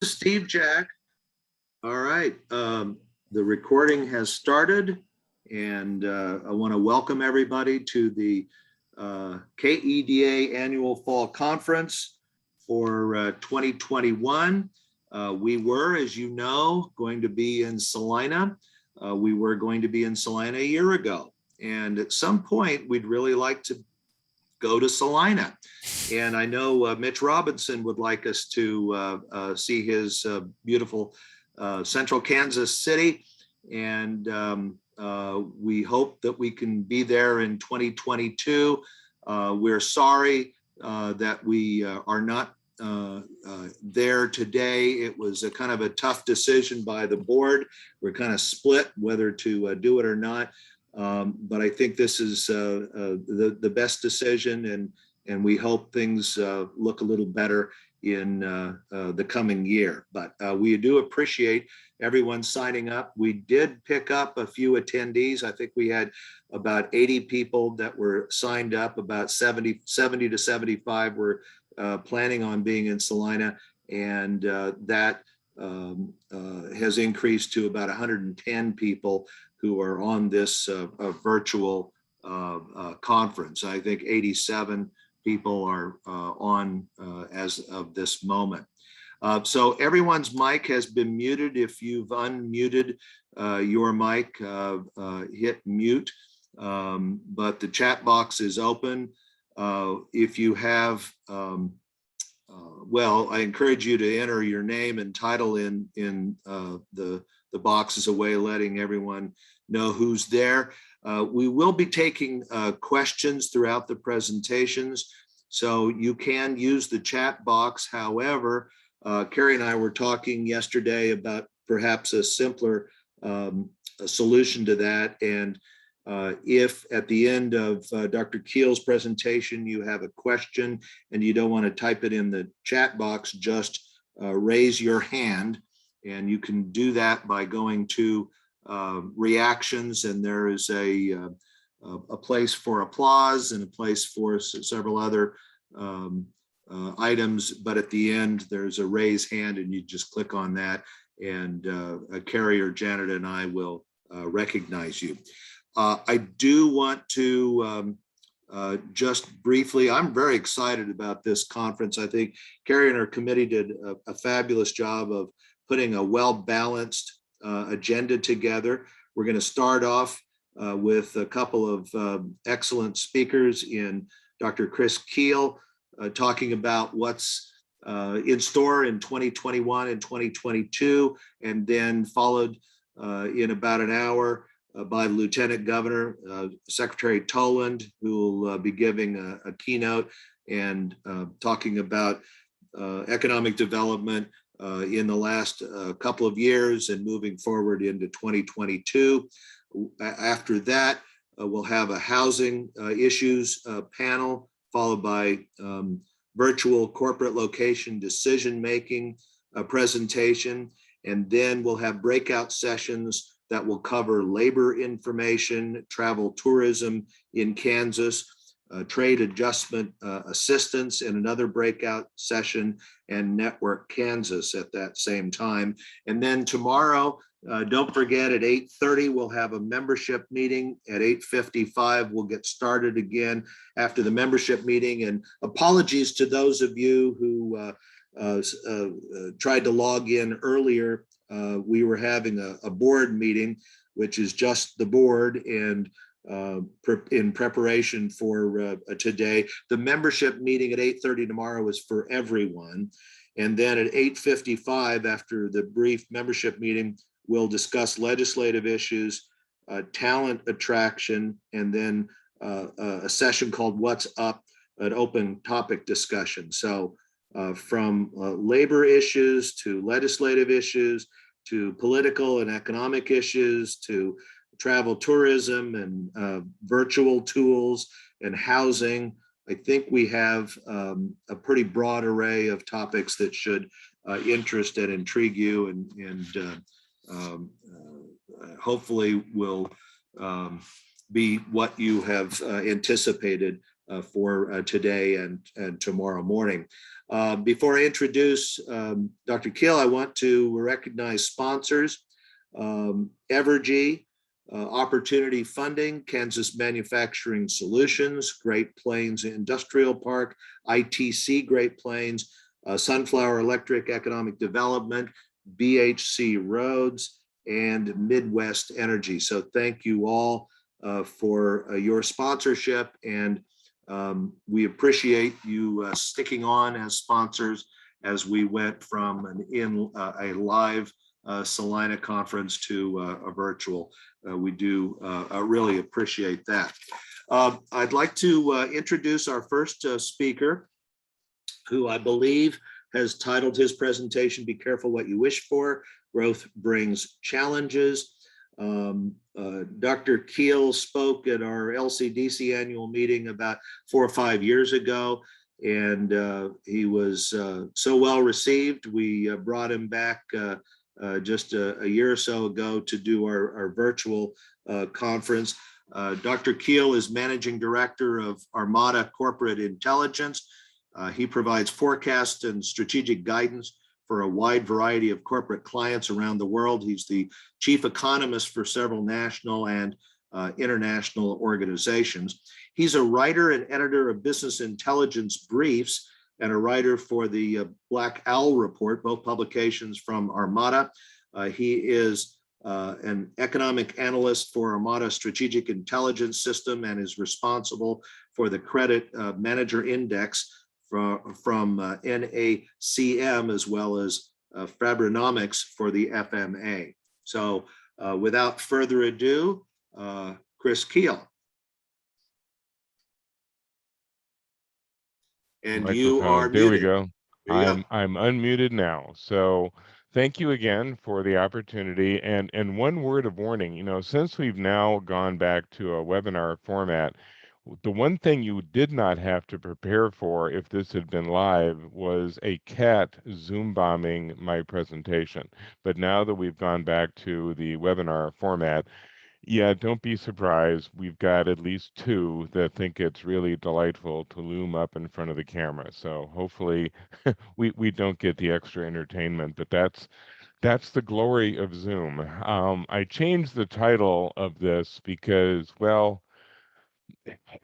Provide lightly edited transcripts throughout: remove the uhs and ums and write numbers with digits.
Steve Jack. All right, the recording has started, and I want to welcome everybody to the KEDA Annual Fall Conference for 2021. We were, as you know, going to be in Salina. We were going to be in Salina a year ago, and at some point, we'd really like to go to Salina. And I know Mitch Robinson would like us to see his beautiful central Kansas City. And we hope that we can be there in 2022. We're sorry that we are not there today. It was a kind of a tough decision by the board. We're kind of split whether to do it or not. But I think this is the best decision, and we hope things look a little better in the coming year. But we do appreciate everyone signing up. We did pick up a few attendees. I think we had about 80 people that were signed up. About 70 to 75 were planning on being in Salina, and that has increased to about 110 people who are on this virtual conference. I think 87 people are on as of this moment. So everyone's mic has been muted. If you've unmuted your mic, hit mute, but the chat box is open. If you have, well, I encourage you to enter your name and title in the box as a way of letting everyone know who's there. We will be taking questions throughout the presentations, so you can use the chat box. However, Carrie and I were talking yesterday about perhaps a simpler solution to that. And if at the end of Dr. Keel's presentation you have a question and you don't want to type it in the chat box, just raise your hand. And you can do that by going to reactions, and there is a place for applause and a place for several other items. But at the end, there's a raise hand, and you just click on that, and Carrie or Janet and I will recognize you. I do want to just briefly, I'm very excited about this conference. I think Carrie and her committee did a fabulous job of putting a well-balanced agenda together. We're going to start off with a couple of excellent speakers in Dr. Chris Keel talking about what's in store in 2021 and 2022, and then followed in about an hour by Lieutenant Governor Secretary Toland, who will be giving a keynote and talking about economic development in the last couple of years and moving forward into 2022. After that, we'll have a housing issues panel, followed by virtual corporate location decision-making presentation. And then we'll have breakout sessions that will cover labor information, travel tourism in Kansas, trade adjustment assistance in another breakout session, and Network Kansas at that same time. And then tomorrow, don't forget, at 8:30, we'll have a membership meeting. At 8:55, we'll get started again after the membership meeting. And apologies to those of you who tried to log in earlier. We were having a board meeting, which is just the board, and in preparation for today. The membership meeting at 8:30 tomorrow is for everyone. And then at 8:55, after the brief membership meeting, we'll discuss legislative issues, talent attraction, and then a session called What's Up, an open topic discussion. So from labor issues to legislative issues to political and economic issues to travel tourism and virtual tools and housing, I think we have a pretty broad array of topics that should interest and intrigue you, and hopefully will be what you have anticipated for today and tomorrow morning. Before I introduce Dr. Keel, I want to recognize sponsors. Evergy, Opportunity Funding, Kansas Manufacturing Solutions, Great Plains Industrial Park, ITC Great Plains, Sunflower Electric Economic Development, BHC Roads, and Midwest Energy. So thank you all for your sponsorship, and we appreciate you sticking on as sponsors as we went from a live Salina conference to a virtual. We do really appreciate that. I'd like to introduce our first speaker, who I believe has titled his presentation, "Be Careful What You Wish For, Growth Brings Challenges." Dr. Keel spoke at our LCDC annual meeting about 4 or 5 years ago, and he was so well received. We brought him back just a year or so ago to do our virtual conference. Dr. Keel is Managing Director of Armada Corporate Intelligence. He provides forecast and strategic guidance for a wide variety of corporate clients around the world. He's the chief economist for several national and international organizations. He's a writer and editor of business intelligence briefs and a writer for the Black Owl Report, both publications from Armada. He is an economic analyst for Armada Strategic Intelligence System and is responsible for the Credit Manager Index from NACM, as well as Fabrinomics for the FMA. So without further ado, Chris Keel. And you are there muted. We go. There you I'm unmuted now. So thank you again for the opportunity. And one word of warning, since we've now gone back to a webinar format, the one thing you did not have to prepare for if this had been live was a cat Zoom bombing my presentation. But now that we've gone back to the webinar format, yeah, don't be surprised. We've got at least 2 that think it's really delightful to loom up in front of the camera. So hopefully we don't get the extra entertainment, but that's the glory of Zoom. I changed the title of this because, well,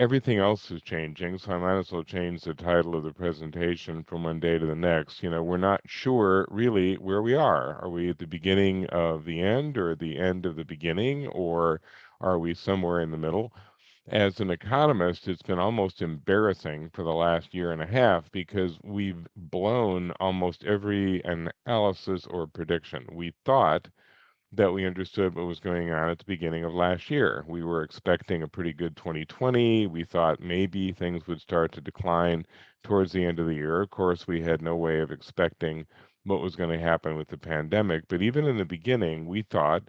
everything else is changing, so I might as well change the title of the presentation from one day to the next. We're not sure really where we are. Are we at the beginning of the end or the end of the beginning, or are we somewhere in the middle? As an economist, it's been almost embarrassing for the last year and a half because we've blown almost every analysis or prediction. We thought that we understood what was going on at the beginning of last year. We were expecting a pretty good 2020. We thought maybe things would start to decline towards the end of the year. Of course, we had no way of expecting what was going to happen with the pandemic. But even in the beginning, we thought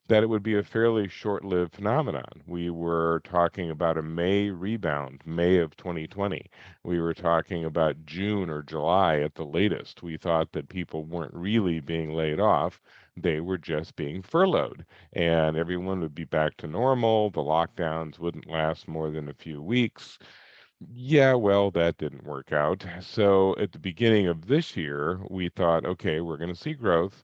that it would be a fairly short-lived phenomenon. We were talking about a May rebound, May of 2020. We were talking about June or July at the latest. We thought that people weren't really being laid off. They were just being furloughed, and everyone would be back to normal. The lockdowns wouldn't last more than a few weeks. Yeah, well, that didn't work out. So at the beginning of this year, we thought, okay, we're going to see growth,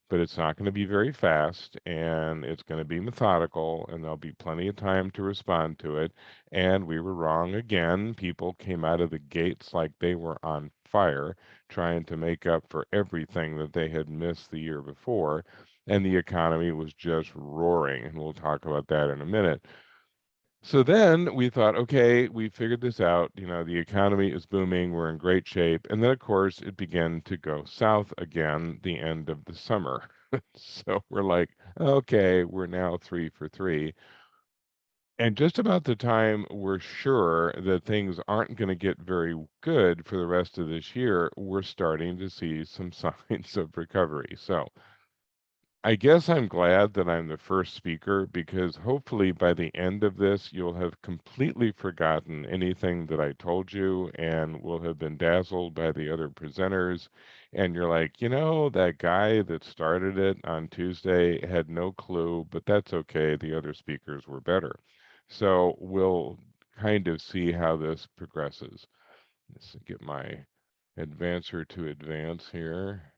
but it's not going to be very fast, and it's going to be methodical, and there'll be plenty of time to respond to it. And we were wrong again. People came out of the gates like they were on fire, trying to make up for everything that they had missed the year before, and the economy was just roaring, and we'll talk about that in a minute. So then we thought, okay, we figured this out. The economy is booming. We're in great shape. And then, of course, it began to go south again the end of the summer. So we're like, okay, we're now 3 for 3. And just about the time we're sure that things aren't going to get very good for the rest of this year, we're starting to see some signs of recovery. So I guess I'm glad that I'm the first speaker because hopefully by the end of this, you'll have completely forgotten anything that I told you and will have been dazzled by the other presenters. And you're like, that guy that started it on Tuesday had no clue, but that's okay. The other speakers were better. So we'll kind of see how this progresses. Let's get my advancer to advance here.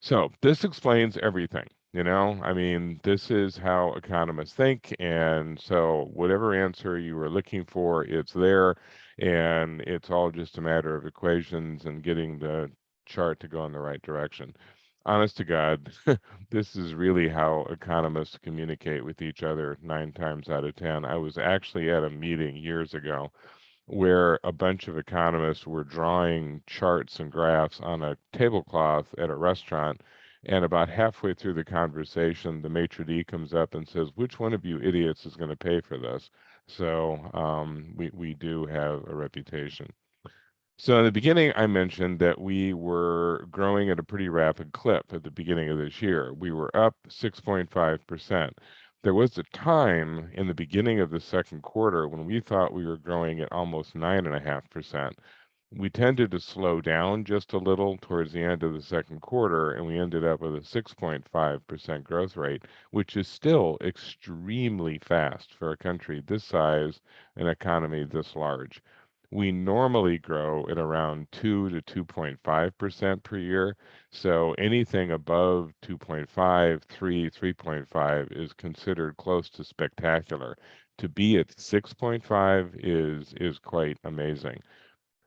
So this explains everything. I mean, this is how economists think. And so whatever answer you were looking for, it's there. And it's all just a matter of equations and getting the chart to go in the right direction. Honest to God, this is really how economists communicate with each other 9 times out of 10. I was actually at a meeting years ago where a bunch of economists were drawing charts and graphs on a tablecloth at a restaurant. And about halfway through the conversation, the maitre d' comes up and says, "Which one of you idiots is going to pay for this?" So we do have a reputation. So in the beginning, I mentioned that we were growing at a pretty rapid clip at the beginning of this year. We were up 6.5%. There was a time in the beginning of the second quarter when we thought we were growing at almost 9.5%. We tended to slow down just a little towards the end of the second quarter, and we ended up with a 6.5% growth rate, which is still extremely fast for a country this size, an economy this large. We normally grow at around 2 to 2.5% per year. So anything above 2.5, 3, 3.5 is considered close to spectacular. To be at 6.5 is quite amazing.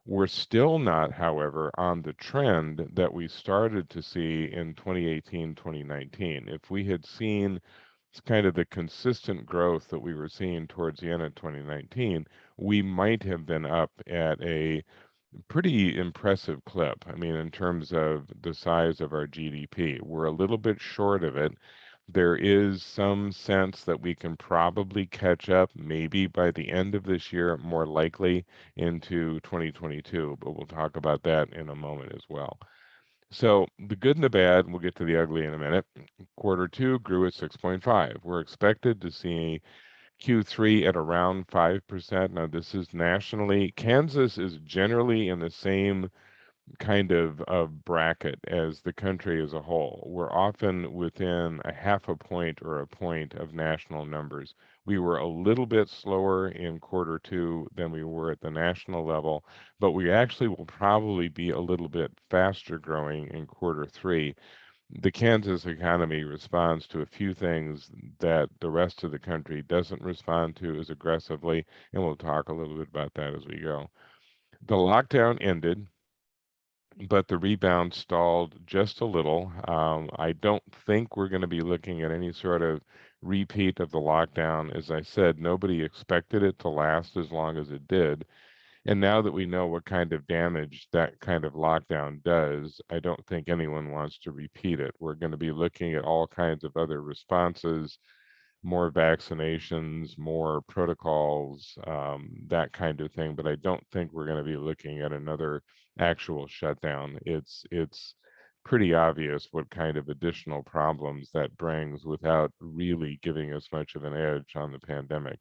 We're still not, however, on the trend that we started to see in 2018, 2019. If we had seen kind of the consistent growth that we were seeing towards the end of 2019, we might have been up at a pretty impressive clip. I mean, in terms of the size of our GDP, we're a little bit short of it. There is some sense that we can probably catch up maybe by the end of this year, more likely into 2022, but we'll talk about that in a moment as well. So the good and the bad, and we'll get to the ugly in a minute. Quarter two grew at 6.5. We're expected to see Q3 at around 5%. Now, this is nationally. Kansas is generally in the same kind of bracket as the country as a whole. We're often within a half a point or a point of national numbers. We were a little bit slower in quarter two than we were at the national level, but we actually will probably be a little bit faster growing in quarter three. The Kansas economy responds to a few things that the rest of the country doesn't respond to as aggressively, and we'll talk a little bit about that as we go. The lockdown ended, but the rebound stalled just a little. I don't think we're going to be looking at any sort of repeat of the lockdown. As I said, nobody expected it to last as long as it did. And now that we know what kind of damage that kind of lockdown does, I don't think anyone wants to repeat it. We're going to be looking at all kinds of other responses, more vaccinations, more protocols, that kind of thing. But I don't think we're going to be looking at another actual shutdown. It's pretty obvious what kind of additional problems that brings without really giving us much of an edge on the pandemic.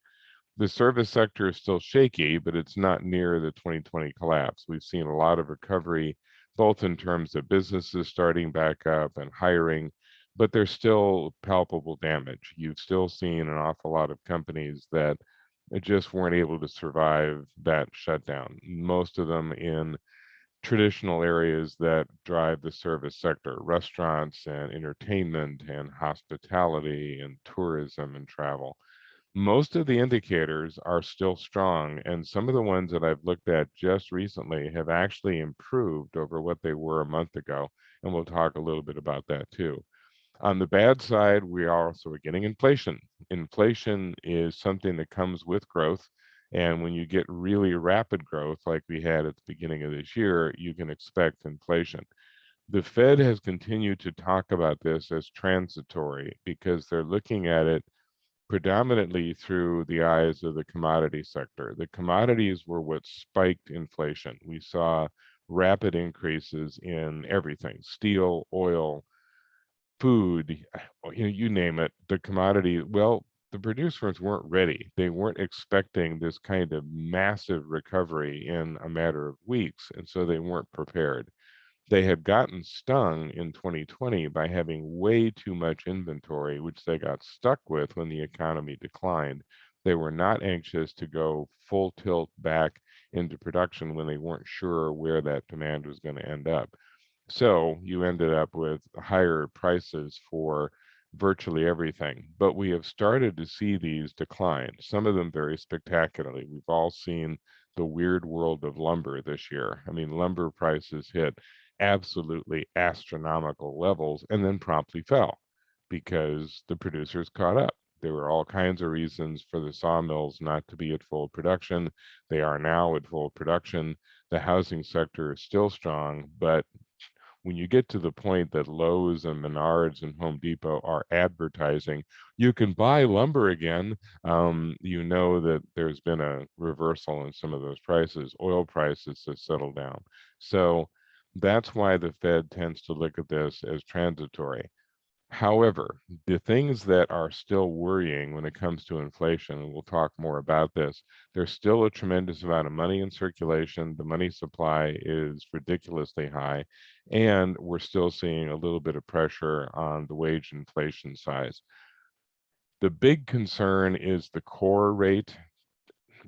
The service sector is still shaky, but it's not near the 2020 collapse. We've seen a lot of recovery, both in terms of businesses starting back up and hiring, but there's still palpable damage. You've still seen an awful lot of companies that just weren't able to survive that shutdown. Most of them in traditional areas that drive the service sector, restaurants and entertainment and hospitality and tourism and travel. Most of the indicators are still strong, and some of the ones that I've looked at just recently have actually improved over what they were a month ago, and we'll talk a little bit about that too. On the bad side, we are also getting inflation. Inflation is something that comes with growth, and when you get really rapid growth like we had at the beginning of this year, you can expect inflation. The Fed has continued to talk about this as transitory because they're looking at it predominantly through the eyes of the commodity sector. The commodities were what spiked inflation. We saw rapid increases in everything: steel, oil, food, you name it, the commodity. Well, the producers weren't ready. They weren't expecting this kind of massive recovery in a matter of weeks, and so they weren't prepared. They had gotten stung in 2020 by having way too much inventory, which they got stuck with when the economy declined. They were not anxious to go full tilt back into production when they weren't sure where that demand was going to end up. So you ended up with higher prices for virtually everything. But we have started to see these decline, some of them very spectacularly. We've all seen the weird world of lumber this year. I mean, lumber prices hit absolutely astronomical levels and then promptly fell because the producers caught up. There were all kinds of reasons for the sawmills not to be at full production. They are now at full production. The housing sector is still strong, but when you get to the point that Lowe's and Menards and Home Depot are advertising, you can buy lumber again, you know that there's been a reversal in some of those prices. Oil prices have settled down. So that's why the Fed tends to look at this as transitory. However, the things that are still worrying when it comes to inflation, and we'll talk more about this, there's still a tremendous amount of money in circulation. The money supply is ridiculously high, and we're still seeing a little bit of pressure on the wage inflation side. The big concern is the core rate.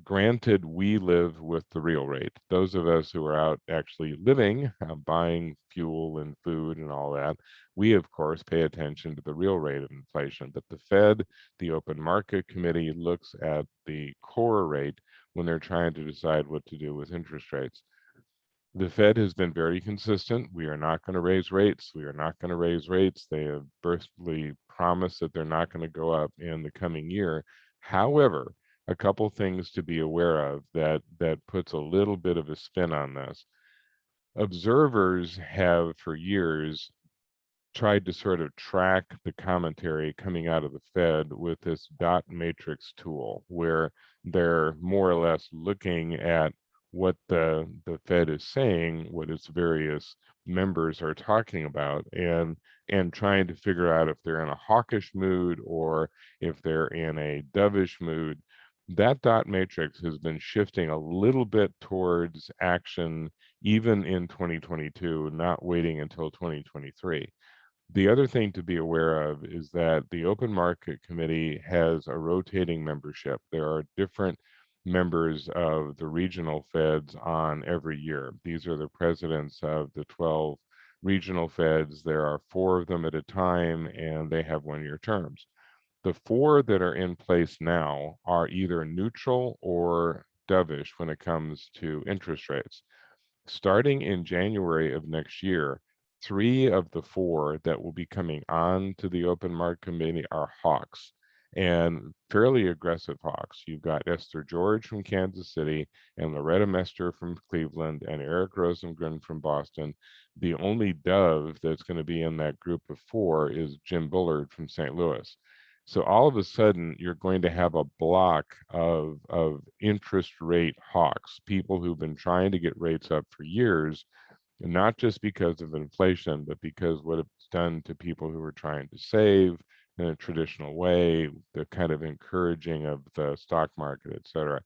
Granted, we live with the real rate. Those of us who are out actually living, buying fuel and food and all that, we of course pay attention to the real rate of inflation. But the Fed, the Open Market Committee, looks at the core rate when they're trying to decide what to do with interest rates. The Fed has been very consistent. We are not going to raise rates. We are not going to raise rates. They have burstly promised that they're not going to go up in the coming year. However, a couple things to be aware of that puts a little bit of a spin on this. Observers have for years tried to sort of track the commentary coming out of the Fed with this dot matrix tool, where they're more or less looking at what the Fed is saying, what its various members are talking about, and trying to figure out if they're in a hawkish mood or if they're in a dovish mood. That dot matrix has been shifting a little bit towards action even in 2022, not waiting until 2023. The other thing to be aware of is that the Open Market Committee has a rotating membership. There are different members of the regional feds on every year. These are the presidents of the 12 regional feds. There are 4 of them at a time, and they have 1-year terms. The 4 that are in place now are either neutral or dovish when it comes to interest rates. Starting in January of next year, 3 of the 4 that will be coming on to the Open Market Committee are hawks, and fairly aggressive hawks. You've got Esther George from Kansas City and Loretta Mester from Cleveland and Eric Rosengren from Boston. The only dove that's going to be in that group of 4 is Jim Bullard from St. Louis. So all of a sudden, you're going to have a block of interest rate hawks, people who've been trying to get rates up for years, and not just because of inflation, but because what it's done to people who are trying to save in a traditional way, the kind of encouraging of the stock market, et cetera.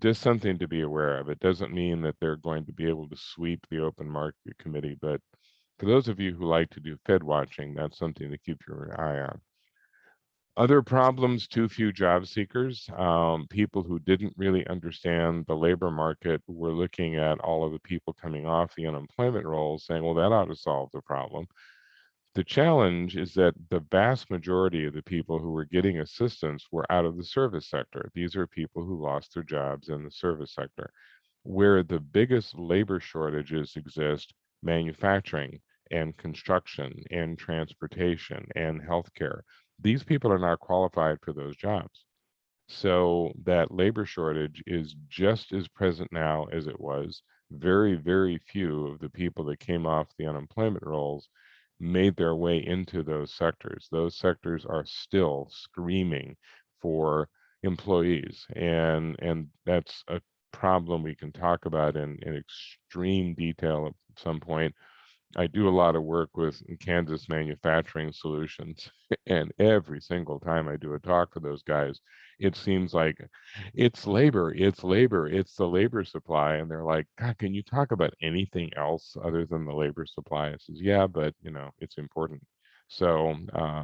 Just something to be aware of. It doesn't mean that they're going to be able to sweep the Open Market Committee, but for those of you who like to do Fed watching, that's something to keep your eye on. Other problems, too few job seekers. People who didn't really understand the labor market were looking at all of the people coming off the unemployment rolls saying, well, that ought to solve the problem. The challenge is that the vast majority of the people who were getting assistance were out of the service sector. These are people who lost their jobs in the service sector. Where the biggest labor shortages exist, manufacturing and construction and transportation and healthcare. These people are not qualified for those jobs. So that labor shortage is just as present now as it was. Very, very few of the people that came off the unemployment rolls made their way into those sectors. Those sectors are still screaming for employees, and that's a problem we can talk about in extreme detail at some point. I do a lot of work with Kansas Manufacturing Solutions, and every single time I do a talk for those guys, it seems like it's labor, it's labor, it's the labor supply. And they're like, God, can you talk about anything else other than the labor supply? I says, yeah, but you know, it's important. So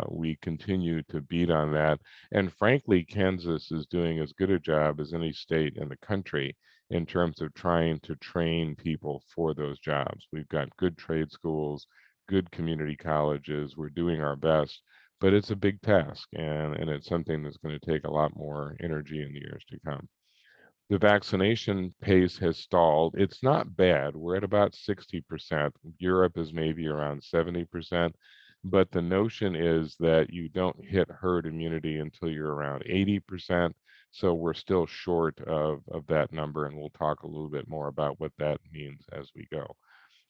we continue to beat on that. And frankly, Kansas is doing as good a job as any state in the country in terms of trying to train people for those jobs. We've got good trade schools, good community colleges. We're doing our best, but it's a big task, and it's something that's going to take a lot more energy in the years to come. The vaccination pace has stalled. It's not bad. We're at about 60%. Europe is maybe around 70%. But the notion is that you don't hit herd immunity until you're around 80%. So we're still short of that number. And we'll talk a little bit more about what that means as we go.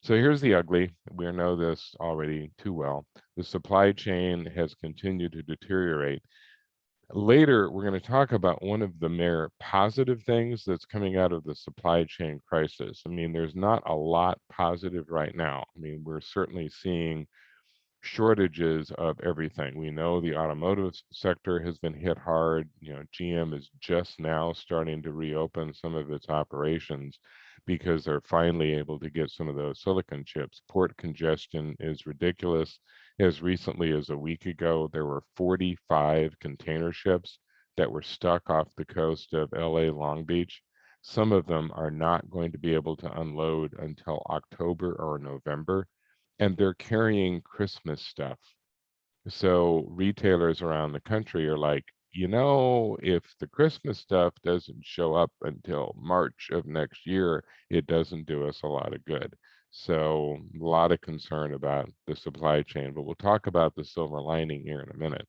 So here's the ugly. We know this already too well. The supply chain has continued to deteriorate. Later, we're going to talk about one of the mere positive things that's coming out of the supply chain crisis. I mean, there's not a lot positive right now. I mean, we're certainly seeing shortages of everything. We know the automotive sector has been hit hard. You know, GM is just now starting to reopen some of its operations because they're finally able to get some of those silicon chips. Port congestion is ridiculous. As recently as a week ago, there were 45 container ships that were stuck off the coast of LA Long Beach. Some of them are not going to be able to unload until October or November, and they're carrying Christmas stuff. So retailers around the country are like, if the Christmas stuff doesn't show up until March of next year, it doesn't do us a lot of good. So a lot of concern about the supply chain, but we'll talk about the silver lining here in a minute.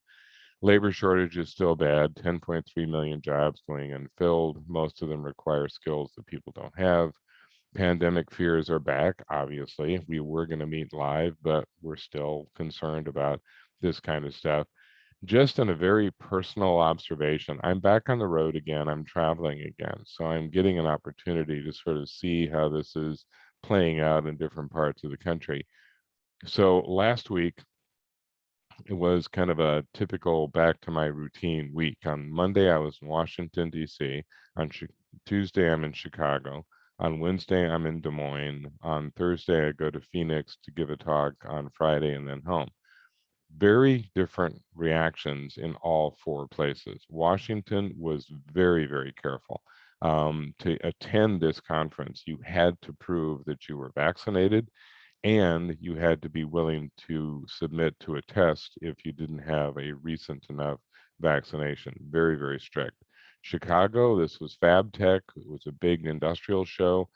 Labor shortage is still bad, 10.3 million jobs going unfilled. Most of them require skills that people don't have. Pandemic fears are back, obviously. We were going to meet live, but we're still concerned about this kind of stuff. Just on a very personal observation, I'm back on the road again. I'm traveling again. So I'm getting an opportunity to sort of see how this is playing out in different parts of the country. So last week, it was kind of a typical back to my routine week. On Monday, I was in Washington, D.C. On Tuesday, I'm in Chicago. On Wednesday, I'm in Des Moines. On Thursday, I go to Phoenix to give a talk on Friday and then home. Very different reactions in all four places. Washington was very, very careful. To attend this conference, you had to prove that you were vaccinated, and you had to be willing to submit to a test if you didn't have a recent enough vaccination. Very, very strict. Chicago, this was Fab Tech. It was a big industrial show.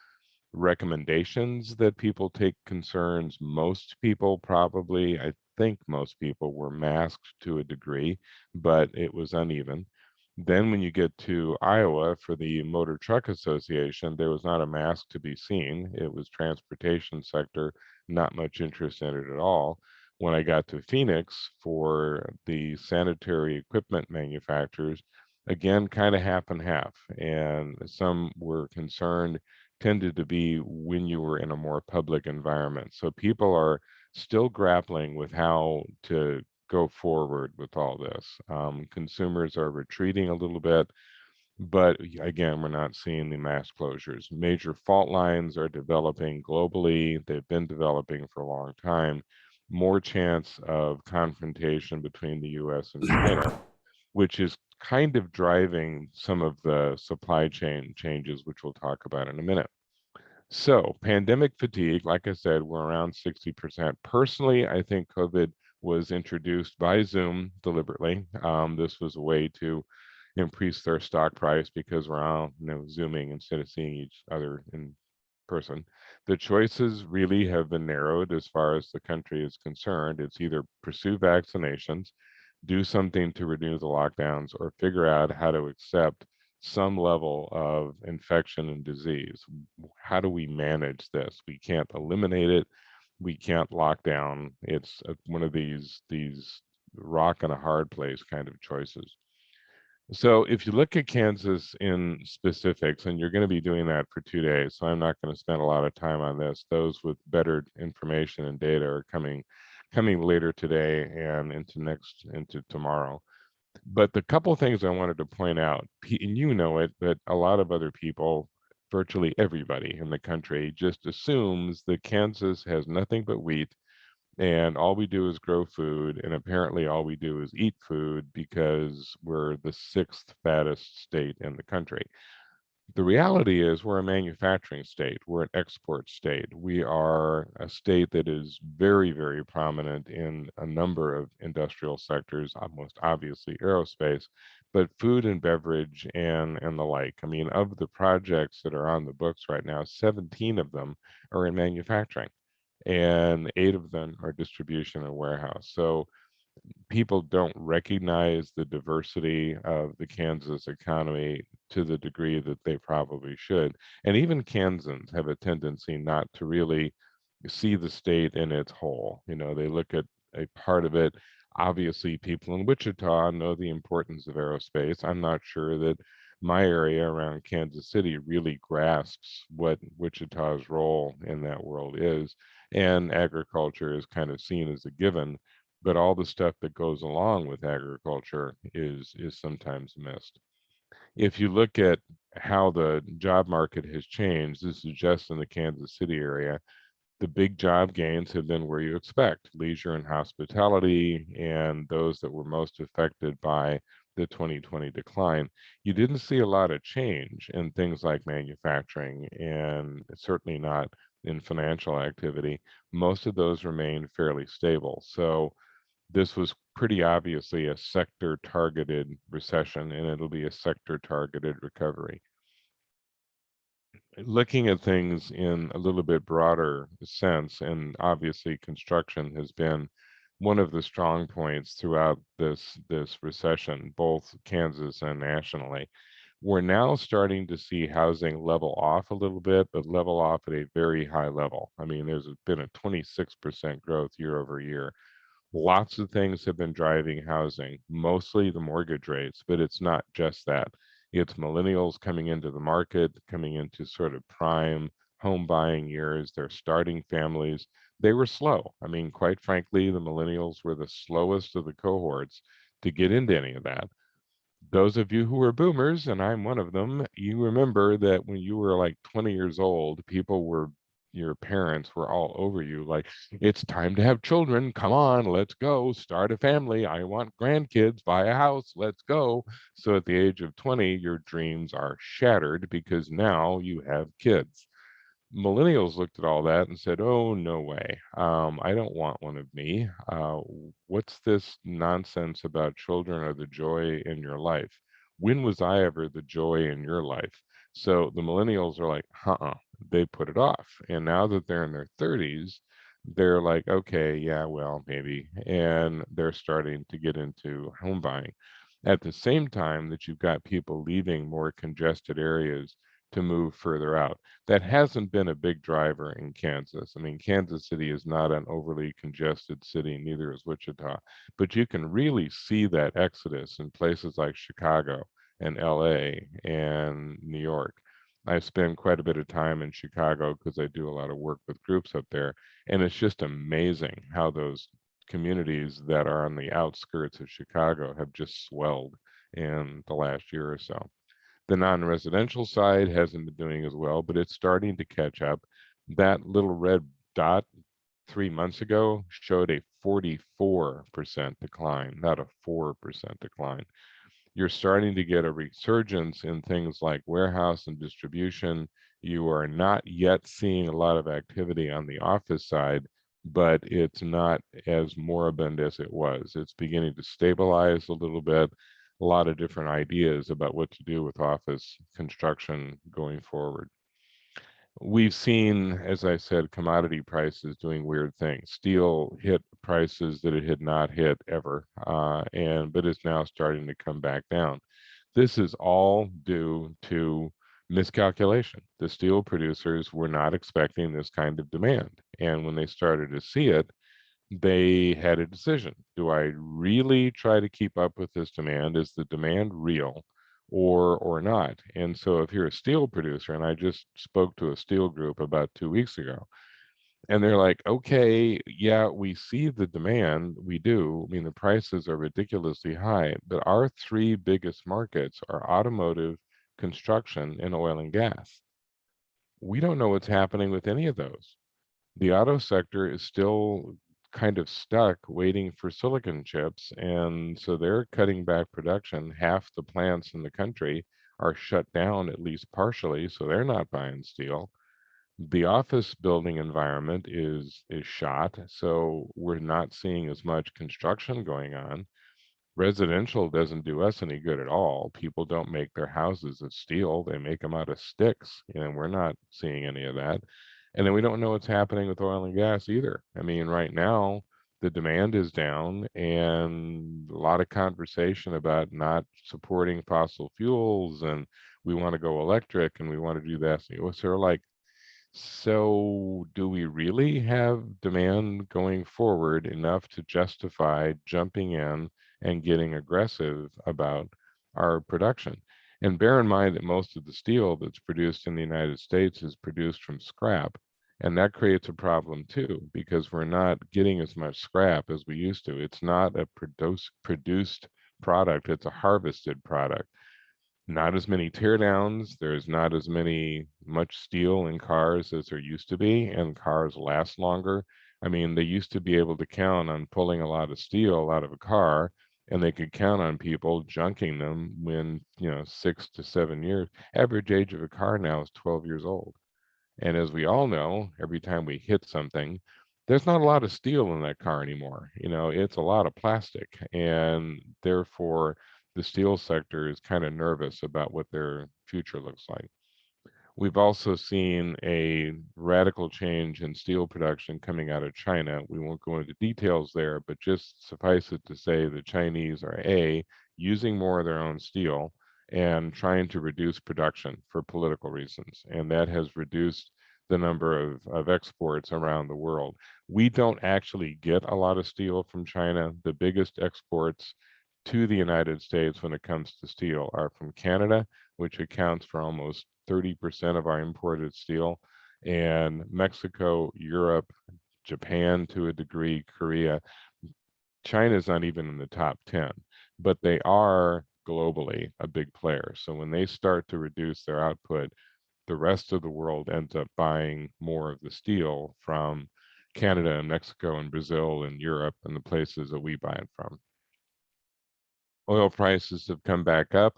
Recommendations that people take concerns. Most people probably, I think most people were masked to a degree, but it was uneven. Then when you get to Iowa for the Motor Truck Association, there was not a mask to be seen. It was transportation sector, not much interest in it at all. When I got to Phoenix for the sanitary equipment manufacturers, again, kind of half and half. And some were concerned, tended to be when you were in a more public environment. So people are still grappling with how to go forward with all this. Consumers are retreating a little bit, but again, we're not seeing the mass closures. Major fault lines are developing globally. They've been developing for a long time. More chance of confrontation between the US and China, which is kind of driving some of the supply chain changes, which we'll talk about in a minute. So, pandemic fatigue, like I said, we're around 60%. Personally, I think COVID was introduced by Zoom deliberately. This was a way to increase their stock price because we're all, Zooming instead of seeing each other in person. The choices really have been narrowed as far as the country is concerned. It's either pursue vaccinations, do something to renew the lockdowns, or figure out how to accept some level of infection and disease. How do we manage this? We can't eliminate it. We can't lock down. It's one of these rock and a hard place kind of choices. So if you look at Kansas in specifics, and you're going to be doing that for 2 days, so I'm not going to spend a lot of time on this. Those with better information and data are coming later today and into tomorrow. But the couple things I wanted to point out, and you know it, but a lot of other people, virtually everybody in the country, just assumes that Kansas has nothing but wheat And all we do is grow food, and apparently all we do is eat food because we're the sixth fattest state in the country. The reality is we're a manufacturing state. We're an export state. We are a state that is very, very prominent in a number of industrial sectors, most obviously aerospace, but food and beverage and the like. I mean, of the projects that are on the books right now, 17 of them are in manufacturing, and 8 of them are distribution and warehouse. So people don't recognize the diversity of the Kansas economy to the degree that they probably should. And even Kansans have a tendency not to really see the state in its whole. You know, they look at a part of it. Obviously, people in Wichita know the importance of aerospace. I'm not sure that my area around Kansas City really grasps what Wichita's role in that world is. And agriculture is kind of seen as a given, but all the stuff that goes along with agriculture is sometimes missed. If you look at how the job market has changed, this is just in the Kansas City area, the big job gains have been where you expect, leisure and hospitality, and those that were most affected by the 2020 decline. You didn't see a lot of change in things like manufacturing, and certainly not in financial activity. Most of those remain fairly stable. So this was pretty obviously a sector targeted recession, and it'll be a sector targeted recovery. Looking at things in a little bit broader sense, and obviously construction has been one of the strong points throughout this recession, both Kansas and nationally. We're now starting to see housing level off a little bit, but level off at a very high level. I mean, there's been a 26% growth year over year. Lots of things have been driving housing, mostly the mortgage rates, but it's not just that. It's millennials coming into the market, coming into sort of prime home buying years. They're starting families. They were slow. I mean, quite frankly, the millennials were the slowest of the cohorts to get into any of that. Those of you who are boomers, and I'm one of them, you remember that when you were like 20 years old, your parents were all over you, like, it's time to have children. Come on, let's go. Start a family. I want grandkids, buy a house, let's go. So at the age of 20, your dreams are shattered because now you have kids. Millennials looked at all that and said, "Oh, no way. I don't want one of me. What's this nonsense about children are the joy in your life? When was I ever the joy in your life?" So the millennials are like, they put it off. And now that they're in their 30s, they're like, okay, yeah, well, maybe. And they're starting to get into home buying. At the same time that you've got people leaving more congested areas to move further out. That hasn't been a big driver in Kansas. I mean, Kansas City is not an overly congested city, neither is Wichita, but you can really see that exodus in places like Chicago and LA and New York. I spend quite a bit of time in Chicago because I do a lot of work with groups up there, and it's just amazing how those communities that are on the outskirts of Chicago have just swelled in the last year or so. The non-residential side hasn't been doing as well, but it's starting to catch up. That little red dot 3 months ago showed a 44% decline, not a 4% decline. You're starting to get a resurgence in things like warehouse and distribution. You are not yet seeing a lot of activity on the office side, but it's not as moribund as it was. It's beginning to stabilize a little bit. A lot of different ideas about what to do with office construction going forward. We've seen, as I said, commodity prices doing weird things. Steel hit prices that it had not hit ever, but is now starting to come back down. This is all due to miscalculation. The steel producers were not expecting this kind of demand, and when they started to see it, they had a decision. Do I really try to keep up with this demand? Is the demand real or not? And so if you're a steel producer, and I just spoke to a steel group about 2 weeks ago, and they're like, okay, yeah, we see the demand. We do. I mean, the prices are ridiculously high, but our three biggest markets are automotive, construction, and oil and gas. We don't know what's happening with any of those. The auto sector is still kind of stuck waiting for silicon chips, and so they're cutting back production. Half the plants in the country are shut down, at least partially, so they're not buying steel. The office building environment is shot, so we're not seeing as much construction going on. Residential doesn't do us any good at all. People don't make their houses of steel, they make them out of sticks, and we're not seeing any of that. And then we don't know what's happening with oil and gas either. I mean, right now, the demand is down, and a lot of conversation about not supporting fossil fuels, and we want to go electric and we want to do that. So, like, so, do we really have demand going forward enough to justify jumping in and getting aggressive about our production? And bear in mind that most of the steel that's produced in the United States is produced from scrap. And that creates a problem too, because we're not getting as much scrap as we used to. It's not a produced product, it's a harvested product. Not as many teardowns. There's not as much steel in cars as there used to be, and cars last longer. I mean, they used to be able to count on pulling a lot of steel out of a car, and they could count on people junking them when, 6 to 7 years. Average age of a car now is 12 years old. And as we all know, every time we hit something, there's not a lot of steel in that car anymore. It's a lot of plastic. And therefore, the steel sector is kind of nervous about what their future looks like. We've also seen a radical change in steel production coming out of China. We won't go into details there, but just suffice it to say the Chinese are using more of their own steel and trying to reduce production for political reasons. And that has reduced the number of exports around the world. We don't actually get a lot of steel from China. The biggest exports to the United States when it comes to steel are from Canada, which accounts for almost 30% of our imported steel, and Mexico, Europe, Japan to a degree, Korea. China's not even in the top 10, but they are globally a big player. So when they start to reduce their output, the rest of the world ends up buying more of the steel from Canada and Mexico and Brazil and Europe and the places that we buy it from. Oil prices have come back up.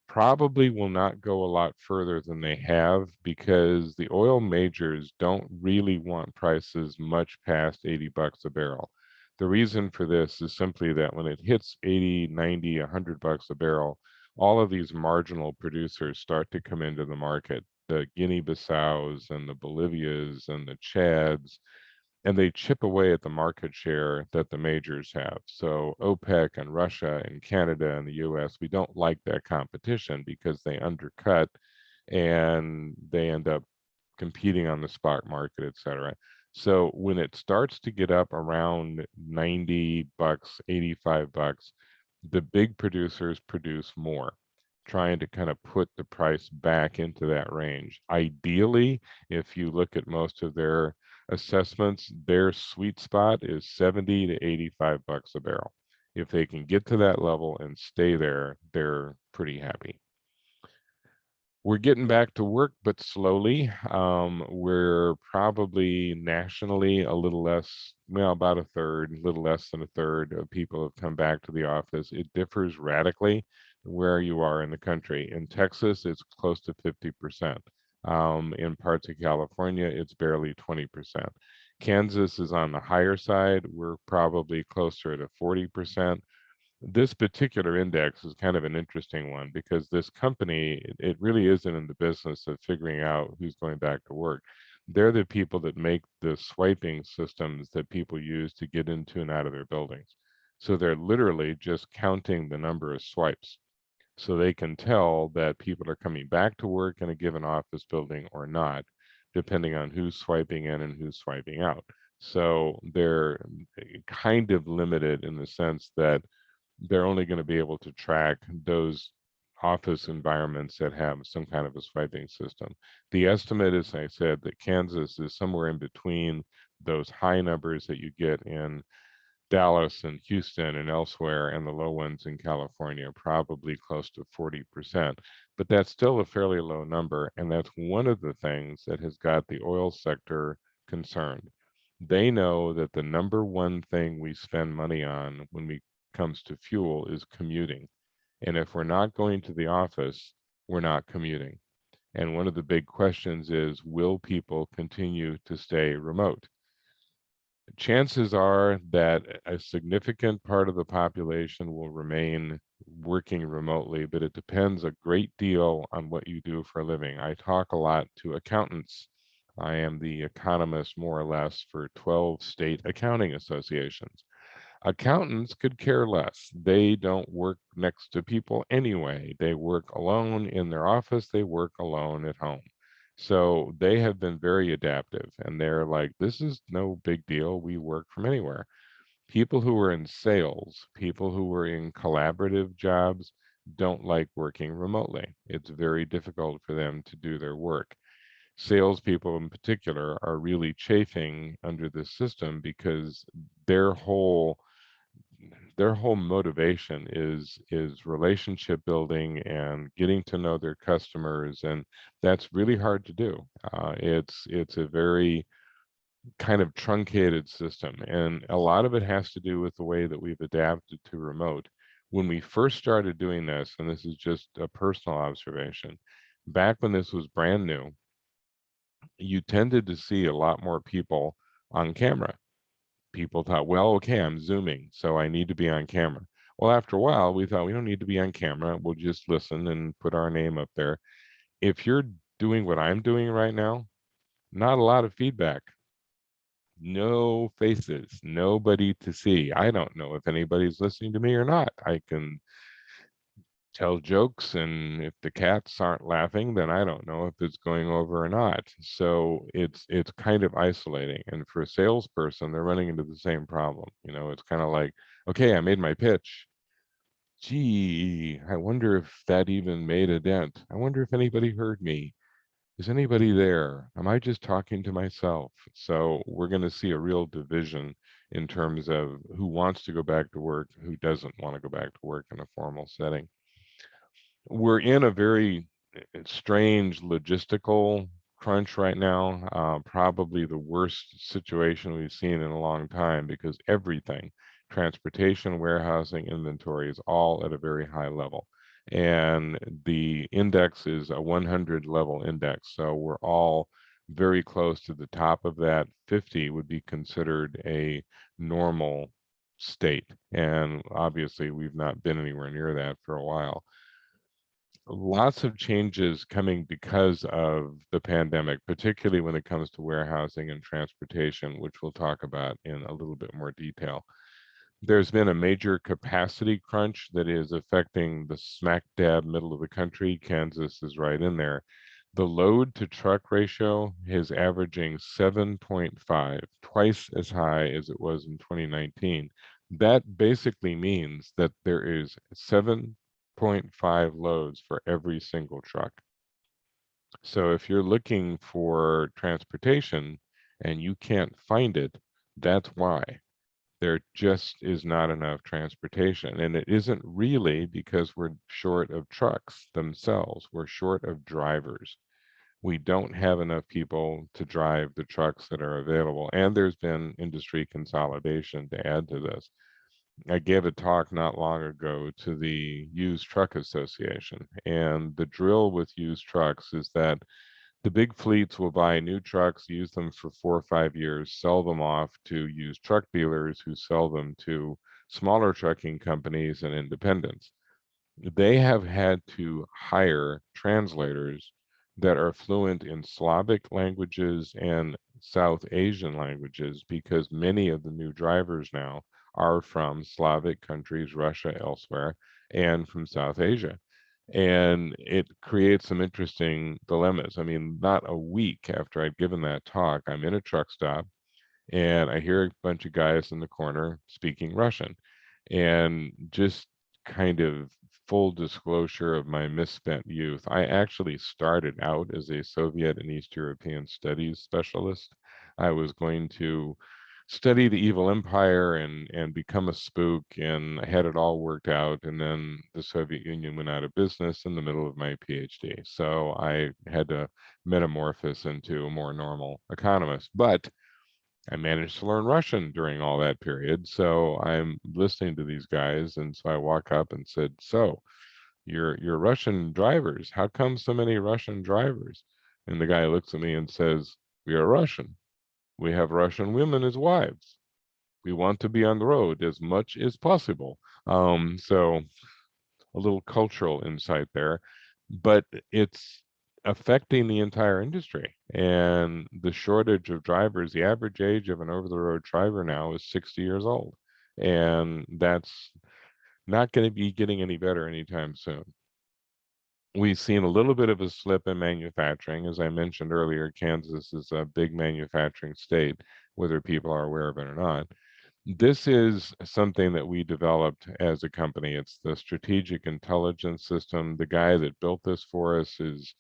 Probably will not go a lot further than they have, because the oil majors don't really want prices much past 80 bucks a barrel. The reason for this is simply that when it hits 80, 90, 100 bucks a barrel, all of these marginal producers start to come into the market. The Guinea-Bissaus and the Bolivias and the Chads, and they chip away at the market share that the majors have. So OPEC and Russia and Canada and the US, we don't like that competition because they undercut and they end up competing on the spot market, et cetera. So when it starts to get up around 90 bucks, 85 bucks, the big producers produce more, trying to kind of put the price back into that range. Ideally, if you look at most of their assessments, their sweet spot is 70 to 85 bucks a barrel. If they can get to that level and stay there, they're pretty happy. We're getting back to work, but slowly. We're probably nationally a little less, well, about a third, a little less than a third of people have come back to the office. It differs radically where you are in the country. In Texas, it's close to 50%. In parts of California, it's barely 20%. Kansas is on the higher side. We're probably closer to 40%. This particular index is kind of an interesting one, because this company, it really isn't in the business of figuring out who's going back to work. They're the people that make the swiping systems that people use to get into and out of their buildings. So they're literally just counting the number of swipes, so they can tell that people are coming back to work in a given office building or not, depending on who's swiping in and who's swiping out. So they're kind of limited in the sense that they're only going to be able to track those office environments that have some kind of a swiping system. The estimate, as I said, that Kansas is somewhere in between those high numbers that you get in Dallas and Houston and elsewhere, and the low ones in California, probably close to 40%. But that's still a fairly low number, and that's one of the things that has got the oil sector concerned. They know that the number one thing we spend money on when it comes to fuel is commuting. And if we're not going to the office, we're not commuting. And one of the big questions is, will people continue to stay remote? Chances are that a significant part of the population will remain working remotely, but it depends a great deal on what you do for a living. I talk a lot to accountants. I am the economist, more or less, for 12 state accounting associations. Accountants could care less. They don't work next to people anyway. They work alone in their office, they work alone at home. So they have been very adaptive and they're like, this is no big deal. We work from anywhere. People who are in sales, people who are in collaborative jobs don't like working remotely. It's very difficult for them to do their work. Salespeople in particular are really chafing under this system because their whole their whole motivation is relationship building and getting to know their customers, and that's really hard to do. It's a very kind of truncated system, and a lot of it has to do with the way that we've adapted to remote. When we first started doing this, and this is just a personal observation, back when this was brand new, you tended to see a lot more people on camera. People thought, well, okay, I'm Zooming, so I need to be on camera. Well, after a while, we thought we don't need to be on camera. We'll just listen and put our name up there. If you're doing what I'm doing right now, not a lot of feedback, no faces, nobody to see. I don't know if anybody's listening to me or not. I can tell jokes, and if the cats aren't laughing, then I don't know if it's going over or not. So it's kind of isolating, and for a salesperson they're running into the same problem. It's kind of like, okay, I made my pitch. Gee, I wonder if that even made a dent. I wonder if anybody heard me. Is anybody there? Am I just talking to myself? So we're going to see a real division in terms of who wants to go back to work, who doesn't want to go back to work in a formal setting. We're in a very strange logistical crunch right now, probably the worst situation we've seen in a long time, because everything, transportation, warehousing, inventory, is all at a very high level. And the index is a 100 level index. So we're all very close to the top of that. 50 would be considered a normal state. And obviously, we've not been anywhere near that for a while. Lots of changes coming because of the pandemic, particularly when it comes to warehousing and transportation, which we'll talk about in a little bit more detail. There's been a major capacity crunch that is affecting the smack dab middle of the country. Kansas is right in there. The load to truck ratio is averaging 7.5, twice as high as it was in 2019. That basically means that there is 7.5 loads for every single truck. So if you're looking for transportation and you can't find it, that's why. There just is not enough transportation. And it isn't really because we're short of trucks themselves. We're short of drivers. We don't have enough people to drive the trucks that are available. And there's been industry consolidation to add to this. I gave a talk not long ago to the Used Truck Association. And the drill with used trucks is that the big fleets will buy new trucks, use them for 4 or 5 years, sell them off to used truck dealers who sell them to smaller trucking companies and independents. They have had to hire translators that are fluent in Slavic languages and South Asian languages, because many of the new drivers now are from Slavic countries, Russia, elsewhere, and from South Asia. And it creates some interesting dilemmas. I mean, not a week after I'd given that talk, I'm in a truck stop and I hear a bunch of guys in the corner speaking Russian. And just kind of full disclosure of my misspent youth, I actually started out as a Soviet and East European studies specialist. I was going to study the evil empire and become a spook, and I had it all worked out, and then the Soviet Union went out of business in the middle of my PhD. So I had to metamorphose into a more normal economist. But I managed to learn Russian during all that period. So I'm listening to these guys. And so I walk up and said, so you're Russian drivers. How come so many Russian drivers? And the guy looks at me and says, we are Russian. We have Russian women as wives. We want to be on the road as much as possible. So a little cultural insight there, but it's affecting the entire industry. And the shortage of drivers, the average age of an over the road driver now is 60 years old. And that's not going to be getting any better anytime soon. We've seen a little bit of a slip in manufacturing. As I mentioned earlier, Kansas is a big manufacturing state, whether people are aware of it or not. This is something that we developed as a company. It's the strategic intelligence system. The guy that built this for us is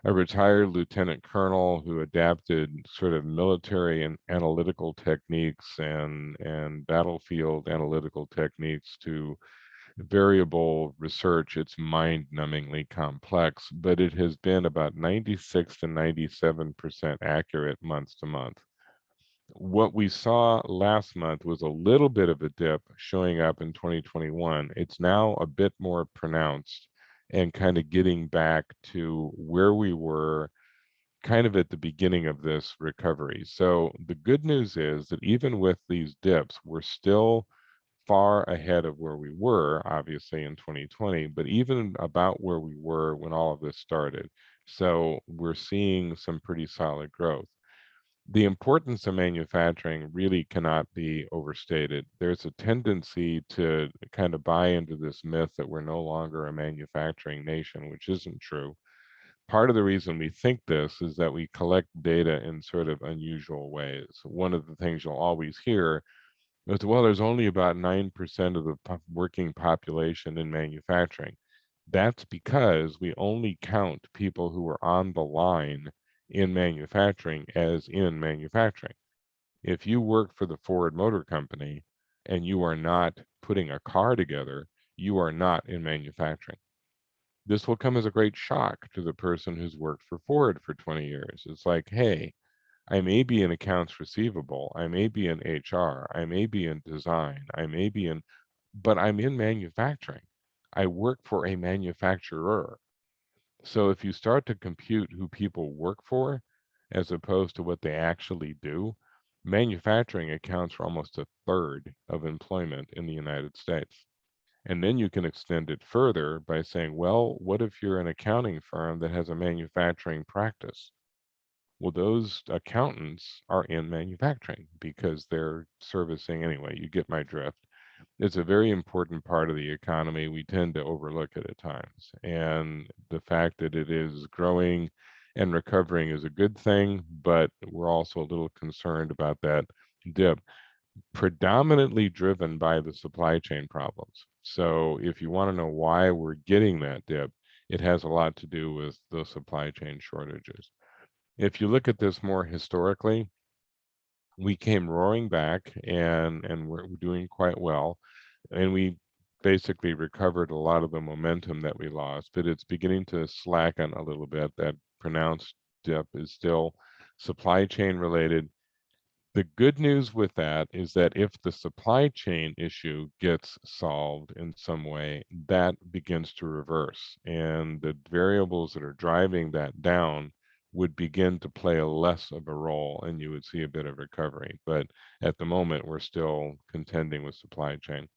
a retired lieutenant colonel who adapted sort of military and analytical techniques and battlefield analytical techniques to variable research. It's mind-numbingly complex, but it has been about 96 to 97% accurate month to month. What we saw last month was a little bit of a dip showing up in 2021. It's now a bit more pronounced and kind of getting back to where we were kind of at the beginning of this recovery. So the good news is that even with these dips, we're still far ahead of where we were, obviously, in 2020, but even about where we were when all of this started. So we're seeing some pretty solid growth. The importance of manufacturing really cannot be overstated. There's a tendency to kind of buy into this myth that we're no longer a manufacturing nation, which isn't true. Part of the reason we think this is that we collect data in sort of unusual ways. One of the things you'll always hear is, well, there's only about 9% of the working population in manufacturing. That's because we only count people who are on the line in manufacturing as in manufacturing. If you work for the Ford Motor Company and you are not putting a car together, you are not in manufacturing. This will come as a great shock to the person who's worked for Ford for 20 years. It's like, hey, I may be in accounts receivable, I may be in HR, I may be in design, I may be in, but I'm in manufacturing. I work for a manufacturer. So if you start to compute who people work for as opposed to what they actually do, manufacturing accounts for almost a third of employment in the United States. And then you can extend it further by saying, well, what if you're an accounting firm that has a manufacturing practice? Well, those accountants are in manufacturing because they're servicing anyway. You get my drift. It's a very important part of the economy. We tend to overlook it at times. And the fact that it is growing and recovering is a good thing, but we're also a little concerned about that dip, predominantly driven by the supply chain problems. So if you want to know why we're getting that dip, it has a lot to do with the supply chain shortages. If you look at this more historically, we came roaring back and we're doing quite well. And we basically recovered a lot of the momentum that we lost, but it's beginning to slacken a little bit. That pronounced dip is still supply chain related. The good news with that is that if the supply chain issue gets solved in some way, that begins to reverse. And the variables that are driving that down would begin to play a less of a role, and you would see a bit of recovery. But at the moment, we're still contending with supply chain.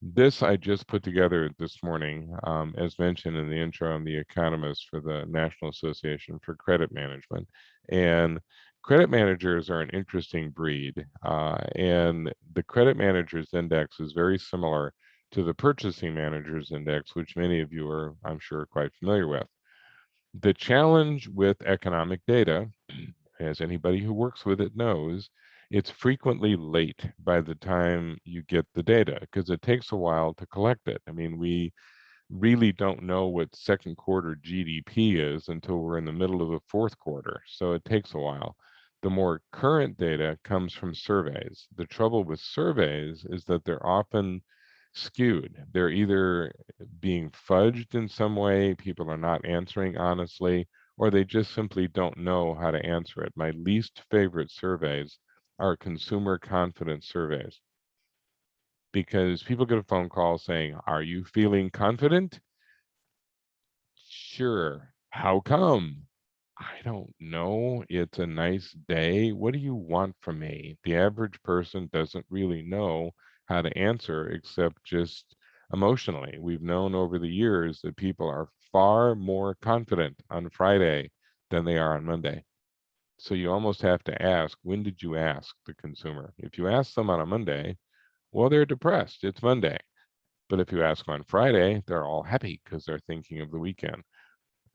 This I just put together this morning. As mentioned in the intro, I'm the economist for the National Association for Credit Management. And credit managers are an interesting breed. And the Credit Managers Index is very similar to the Purchasing Managers Index, which many of you are, I'm sure, quite familiar with. The challenge with economic data, as anybody who works with it knows, it's frequently late by the time you get the data because it takes a while to collect it. I mean, we really don't know what second quarter GDP is until we're in the middle of the fourth quarter. So it takes a while. The more current data comes from surveys. The trouble with surveys is that they're often skewed. They're either being fudged in some way, people are not answering honestly, or they just simply don't know how to answer it. My least favorite surveys are consumer confidence surveys, because people get a phone call saying, "Are you feeling confident?" Sure. How come? I don't know. It's a nice day. What do you want from me? The average person doesn't really know how to answer except just emotionally. We've known over the years that people are far more confident on Friday than they are on Monday. So you almost have to ask, when did you ask the consumer? If you ask them on a Monday, well, they're depressed. It's Monday. But if you ask on Friday, they're all happy because they're thinking of the weekend.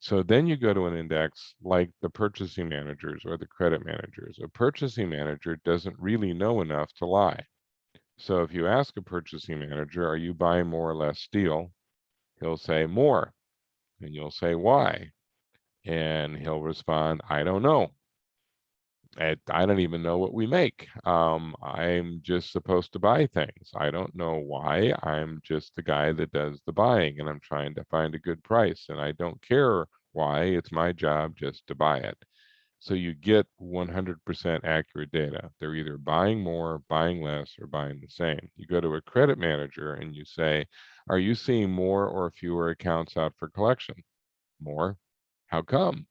So then you go to an index like the purchasing managers or the credit managers. A purchasing manager doesn't really know enough to lie. So if you ask a purchasing manager, are you buying more or less steel? He'll say more. And you'll say, why? And he'll respond, I don't know. I don't even know what we make. I'm just supposed to buy things. I don't know why. I'm just the guy that does the buying and I'm trying to find a good price. And I don't care why. It's my job just to buy it. So you get 100% accurate data. They're either buying more, buying less, or buying the same. You go to a credit manager and you say, are you seeing more or fewer accounts out for collection? More. How come?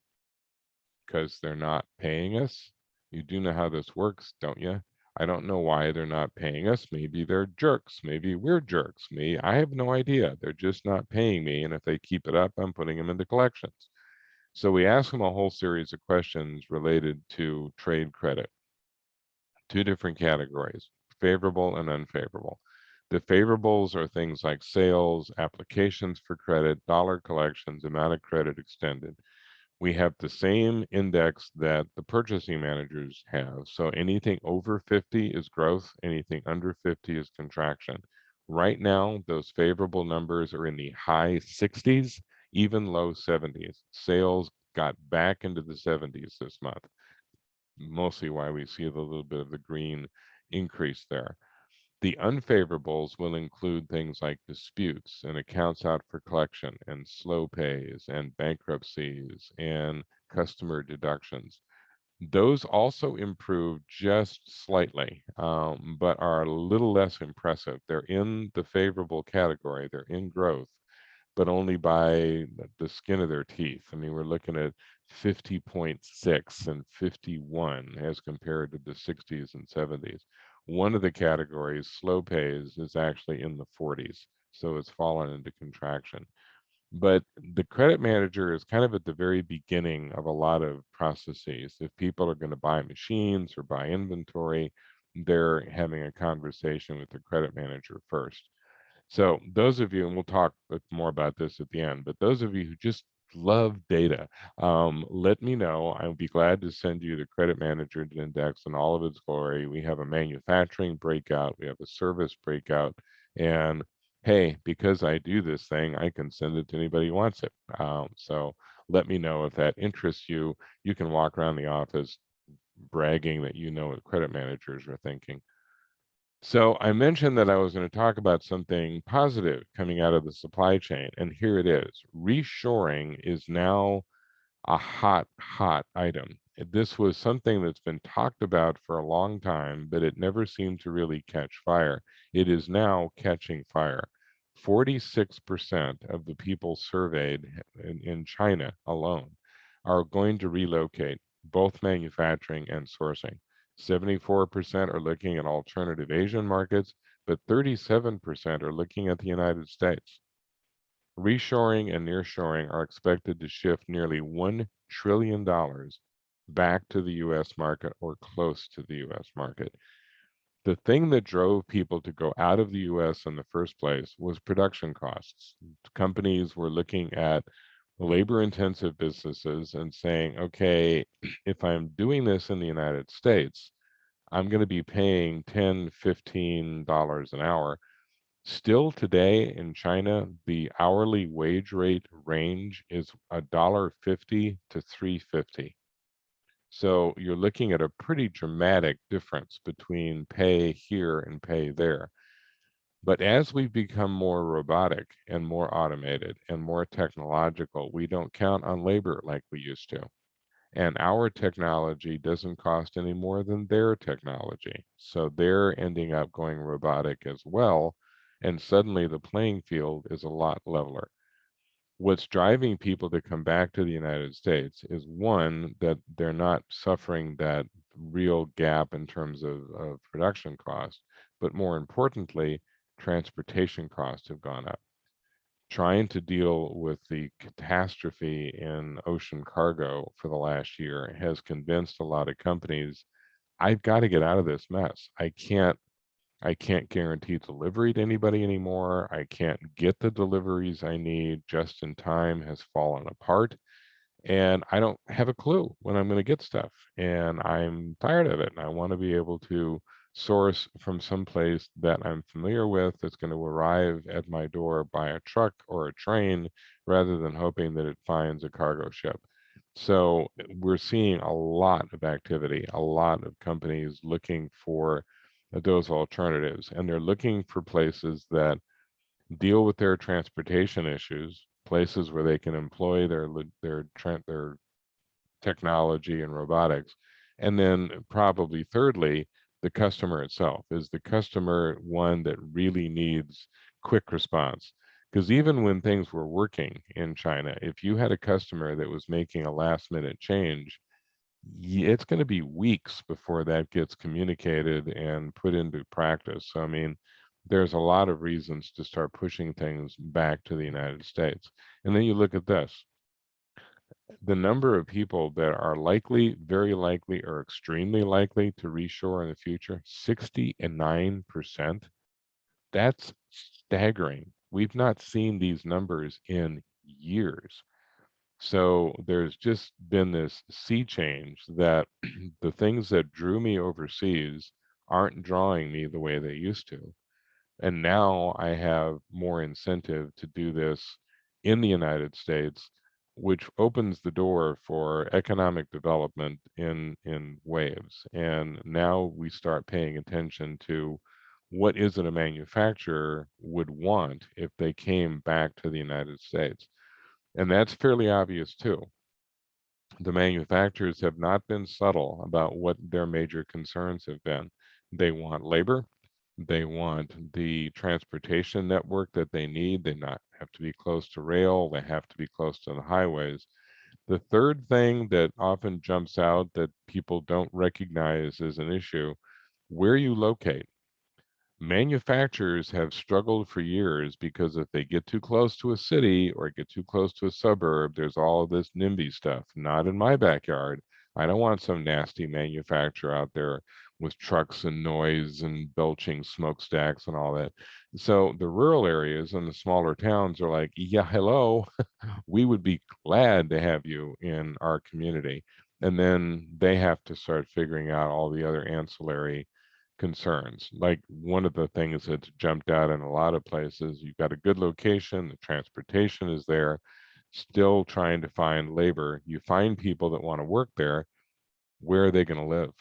Because they're not paying us. You do know how this works, don't you? I don't know why they're not paying us. Maybe they're jerks. Maybe we're jerks. I have no idea. They're just not paying me. And if they keep it up, I'm putting them into collections. So we ask them a whole series of questions related to trade credit, two different categories, favorable and unfavorable. The favorables are things like sales, applications for credit, dollar collections, amount of credit extended. We have the same index that the purchasing managers have. So anything over 50 is growth, anything under 50 is contraction. Right now, those favorable numbers are in the high 60s, even low 70s. Sales got back into the 70s this month, mostly why we see a little bit of the green increase there. The unfavorables will include things like disputes and accounts out for collection and slow pays and bankruptcies and customer deductions. Those also improve just slightly, but are a little less impressive. They're in the favorable category, they're in growth, but only by the skin of their teeth. I mean, we're looking at 50.6 and 51 as compared to the 60s and 70s. One of the categories, slow pays, is actually in the 40s, so it's fallen into contraction. But the credit manager is kind of at the very beginning of a lot of processes. If people are going to buy machines or buy inventory, they're having a conversation with the credit manager first. So those of you, and we'll talk more about this at the end, but those of you who just love data, let me know. I'll be glad to send you the credit manager index in all of its glory. We have a manufacturing breakout, we have a service breakout, and hey, because I do this thing, I can send it to anybody who wants it. So let me know if that interests you. You can walk around the office bragging that you know what credit managers are thinking. So I mentioned that I was going to talk about something positive coming out of the supply chain, and here it is. Reshoring is now a hot item. This was something that's been talked about for a long time, but it never seemed to really catch fire. It is now catching fire. 46% of the people surveyed in China alone are going to relocate, both manufacturing and sourcing. 74% are looking at alternative Asian markets, but 37% are looking at the United States. Reshoring and nearshoring are expected to shift nearly $1 trillion back to the US market or close to the US market. The thing that drove people to go out of the US in the first place was production costs. Companies were looking at labor intensive businesses and saying, okay, if I'm doing this in the United States, I'm going to be paying $10, $15 an hour. Still today in China, the hourly wage rate range is $1.50 to $3.50. So you're looking at a pretty dramatic difference between pay here and pay there. But as we become more robotic and more automated and more technological, we don't count on labor like we used to. And our technology doesn't cost any more than their technology. So they're ending up going robotic as well. And suddenly the playing field is a lot leveler. What's driving people to come back to the United States is one, that they're not suffering that real gap in terms of production cost, but more importantly, transportation costs have gone up. Trying to deal with the catastrophe in ocean cargo for the last year has convinced a lot of companies, I've got to get out of this mess. I can't guarantee delivery to anybody anymore. I can't get the deliveries I need. Just in time has fallen apart. And I don't have a clue when I'm going to get stuff. And I'm tired of it. And I want to be able to source from some place that I'm familiar with that's going to arrive at my door by a truck or a train rather than hoping that it finds a cargo ship. So we're seeing a lot of activity, a lot of companies looking for those alternatives. And they're looking for places that deal with their transportation issues, places where they can employ their technology and robotics. And then probably thirdly, the customer itself. Is the customer one that really needs quick response? Because even when things were working in China, if you had a customer that was making a last minute change, it's going to be weeks before that gets communicated and put into practice. So, I mean, there's a lot of reasons to start pushing things back to the United States. And then you look at this, the number of people that are likely, very likely, or extremely likely to reshore in the future, 69%. That's staggering. We've not seen these numbers in years. So there's just been this sea change that the things that drew me overseas aren't drawing me the way they used to. And now I have more incentive to do this in the United States, which opens the door for economic development in waves. And now we start paying attention to what is it a manufacturer would want if they came back to the United States. And that's fairly obvious too. The manufacturers have not been subtle about what their major concerns have been. They want labor. They want the transportation network that they need. They not have to be close to rail. They have to be close to the highways. The third thing that often jumps out that people don't recognize as an issue, where you locate. Manufacturers have struggled for years because if they get too close to a city or get too close to a suburb, there's all of this NIMBY stuff. Not in my backyard. I don't want some nasty manufacturer out there with trucks and noise and belching smokestacks and all that. So the rural areas and the smaller towns are like, yeah, hello, we would be glad to have you in our community. And then they have to start figuring out all the other ancillary concerns. Like one of the things that's jumped out in a lot of places, you've got a good location, the transportation is there, still trying to find labor. You find people that want to work there, where are they going to live?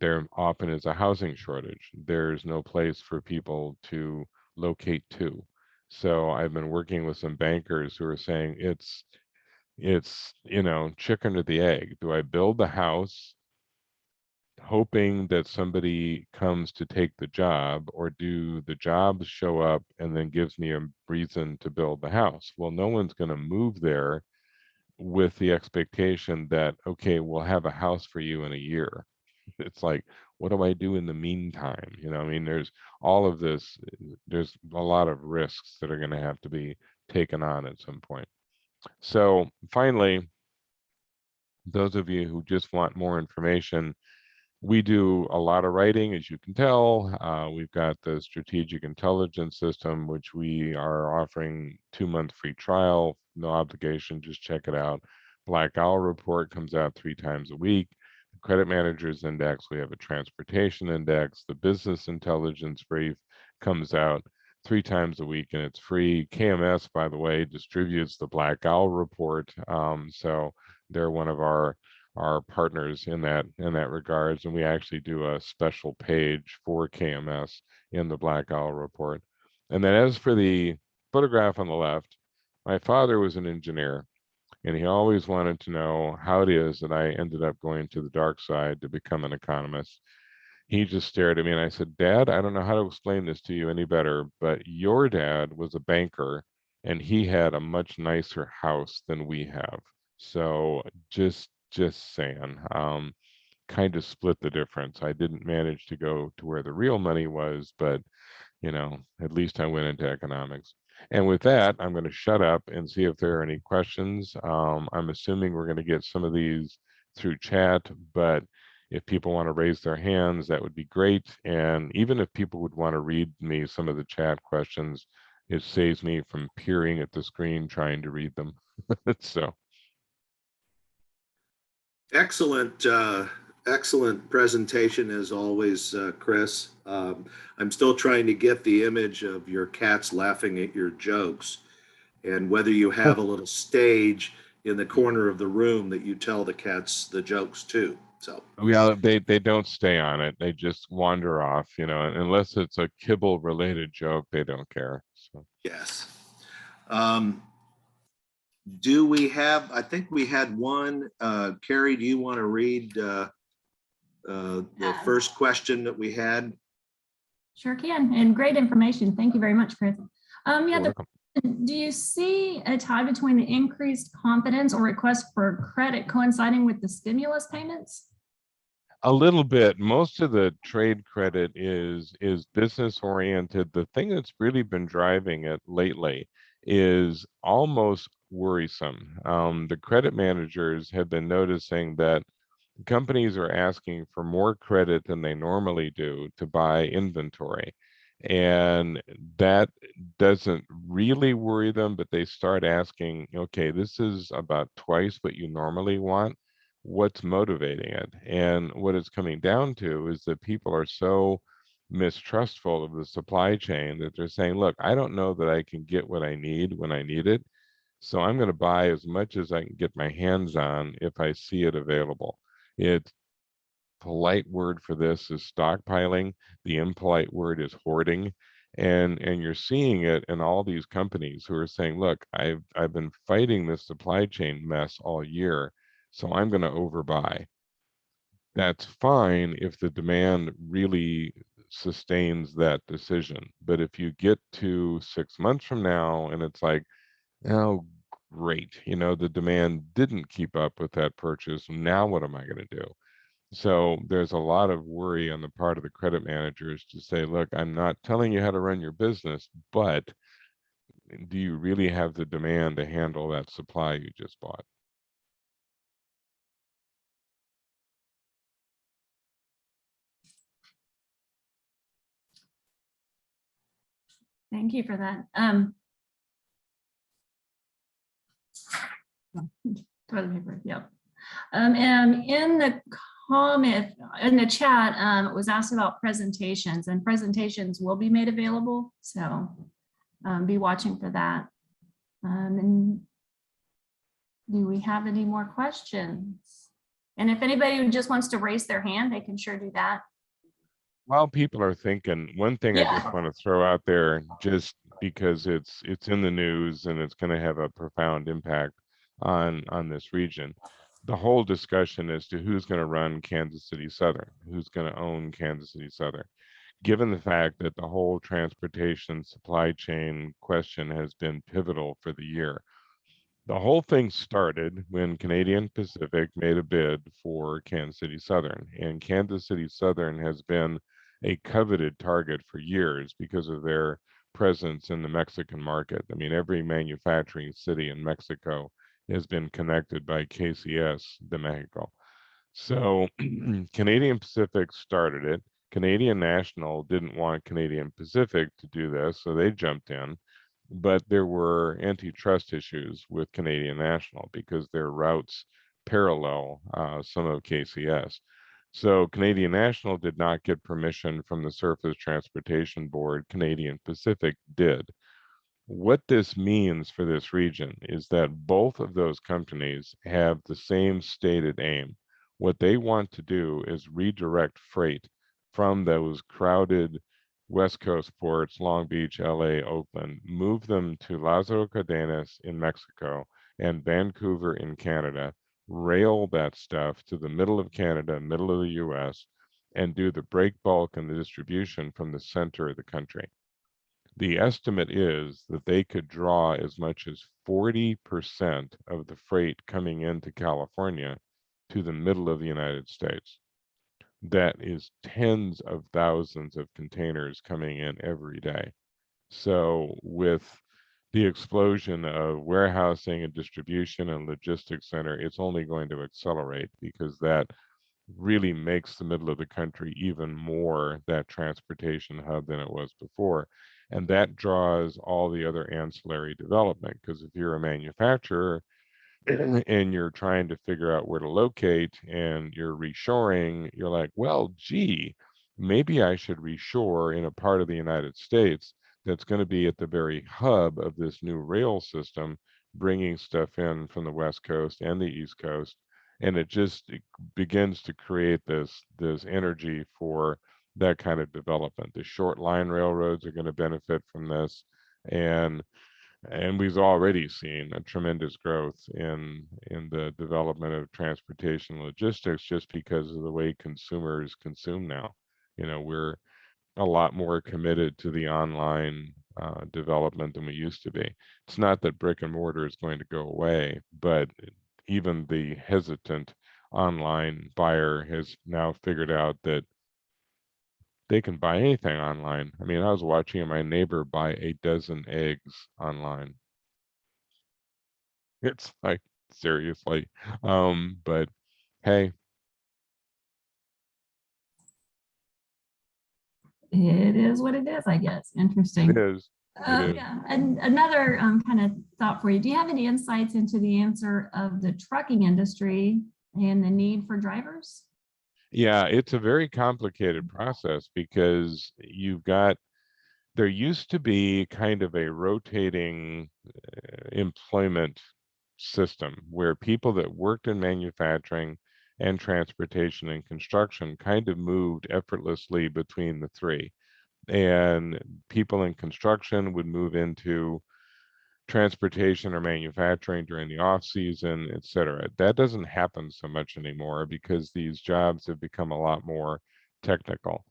There often is a housing shortage. There's no place for people to locate to. So I've been working with some bankers who are saying it's chicken or the egg. Do I build the house hoping that somebody comes to take the job, or do the jobs show up and then gives me a reason to build the house? Well, no one's going to move there with the expectation that, okay, we'll have a house for you in a year. It's like, what do I do in the meantime? I mean, there's all of this, there's a lot of risks that are going to have to be taken on at some point. So finally, those of you who just want more information, we do a lot of writing, as you can tell. We've got the strategic intelligence system, which we are offering 2-month free trial, no obligation, just check it out. Black Owl report comes out 3 times a week. The credit managers index, we have a transportation index. The business intelligence brief comes out 3 times a week and it's free. KMS, by the way, distributes the Black Owl report. So they're one of our partners in that regards, and we actually do a special page for KMS in the Black Owl report. And then as for the photograph on the left, my father was an engineer. And he always wanted to know how it is that I ended up going to the dark side to become an economist. He just stared at me and I said, Dad, I don't know how to explain this to you any better, but your dad was a banker and he had a much nicer house than we have. So just saying, kind of split the difference. I didn't manage to go to where the real money was, but at least I went into economics. And with that, I'm going to shut up and see if there are any questions. I'm assuming we're going to get some of these through chat, but if people want to raise their hands, that would be great. And even if people would want to read me some of the chat questions, it saves me from peering at the screen trying to read them. So, Excellent, excellent presentation as always, Chris. I'm still trying to get the image of your cats laughing at your jokes, and whether you have a little stage in the corner of the room that you tell the cats the jokes to. So, yeah, they don't stay on it. They just wander off, unless it's a kibble related joke, they don't care. So. yes. Um, do we have, I think we had one, Carrie, do you want to read the first question that we had? Sure can, and great information. Thank you very much, Chris. You're welcome. Do you see a tie between the increased confidence or request for credit coinciding with the stimulus payments? A little bit. Most of the trade credit is business oriented. The thing that's really been driving it lately is almost worrisome. The credit managers have been noticing that companies are asking for more credit than they normally do to buy inventory. And that doesn't really worry them, but they start asking, okay, this is about twice what you normally want. What's motivating it? And what it's coming down to is that people are so mistrustful of the supply chain that they're saying, look, I don't know that I can get what I need when I need it. So I'm going to buy as much as I can get my hands on if I see it available. It's polite word for this is stockpiling. The impolite word is hoarding. And you're seeing it in all these companies who are saying, look, I've been fighting this supply chain mess all year, so I'm going to overbuy. That's fine if the demand really sustains that decision. But if you get to 6 months from now and it's like, oh, great, the demand didn't keep up with that purchase. Now what am I going to do? So there's a lot of worry on the part of the credit managers to say, look, I'm not telling you how to run your business, but do you really have the demand to handle that supply you just bought? Thank you for that. Toilet paper, yep. And in the comment, in the chat, it was asked about presentations, and presentations will be made available. So be watching for that. And do we have any more questions? And if anybody who just wants to raise their hand, they can sure do that. While people are thinking, one thing I just want to throw out there, just because it's in the news and it's going to have a profound impact on this region. The whole discussion as to who's going to run Kansas City Southern, who's going to own Kansas City Southern, given the fact that the whole transportation supply chain question has been pivotal for the year. The whole thing started when Canadian Pacific made a bid for Kansas City Southern, and Kansas City Southern has been a coveted target for years because of their presence in the Mexican market. I mean, every manufacturing city in Mexico has been connected by KCS de Mexico. So Canadian Pacific started it. Canadian National didn't want Canadian Pacific to do this, so they jumped in. But there were antitrust issues with Canadian National because their routes parallel some of KCS. So Canadian National did not get permission from the Surface Transportation Board. Canadian Pacific did. What this means for this region is that both of those companies have the same stated aim. What they want to do is redirect freight from those crowded West Coast ports, Long Beach, LA, Oakland, move them to Lázaro Cárdenas in Mexico, and Vancouver in Canada, rail that stuff to the middle of Canada, middle of the US, and do the break bulk and the distribution from the center of the country. The estimate is that they could draw as much as 40% of the freight coming into California to the middle of the United States. That is tens of thousands of containers coming in every day. So with the explosion of warehousing and distribution and logistics center, it's only going to accelerate, because that really makes the middle of the country even more that transportation hub than it was before. And that draws all the other ancillary development, because if you're a manufacturer and you're trying to figure out where to locate and you're reshoring, you're like, well, gee, maybe I should reshore in a part of the United States that's going to be at the very hub of this new rail system, bringing stuff in from the West Coast and the East Coast. And it begins to create this energy for that kind of development. The short line railroads are going to benefit from this. And we've already seen a tremendous growth in the development of transportation logistics, just because of the way consumers consume now. You know, we're a lot more committed to the online development than we used to be. It's not that brick and mortar is going to go away, but even the hesitant online buyer has now figured out that they can buy anything online. I mean, I was watching my neighbor buy a dozen eggs online. It's like, seriously. But hey, It is what it is, I guess. it Interesting. is. It is. Yeah, and another kind of thought for you. Do you have any insights into the answer of the trucking industry and the need for drivers? Yeah, it's a very complicated process, because there used to be kind of a rotating employment system where people that worked in manufacturing and transportation and construction kind of moved effortlessly between the three. And people in construction would move into transportation or manufacturing during the off season, et cetera. That doesn't happen so much anymore, because these jobs have become a lot more technical.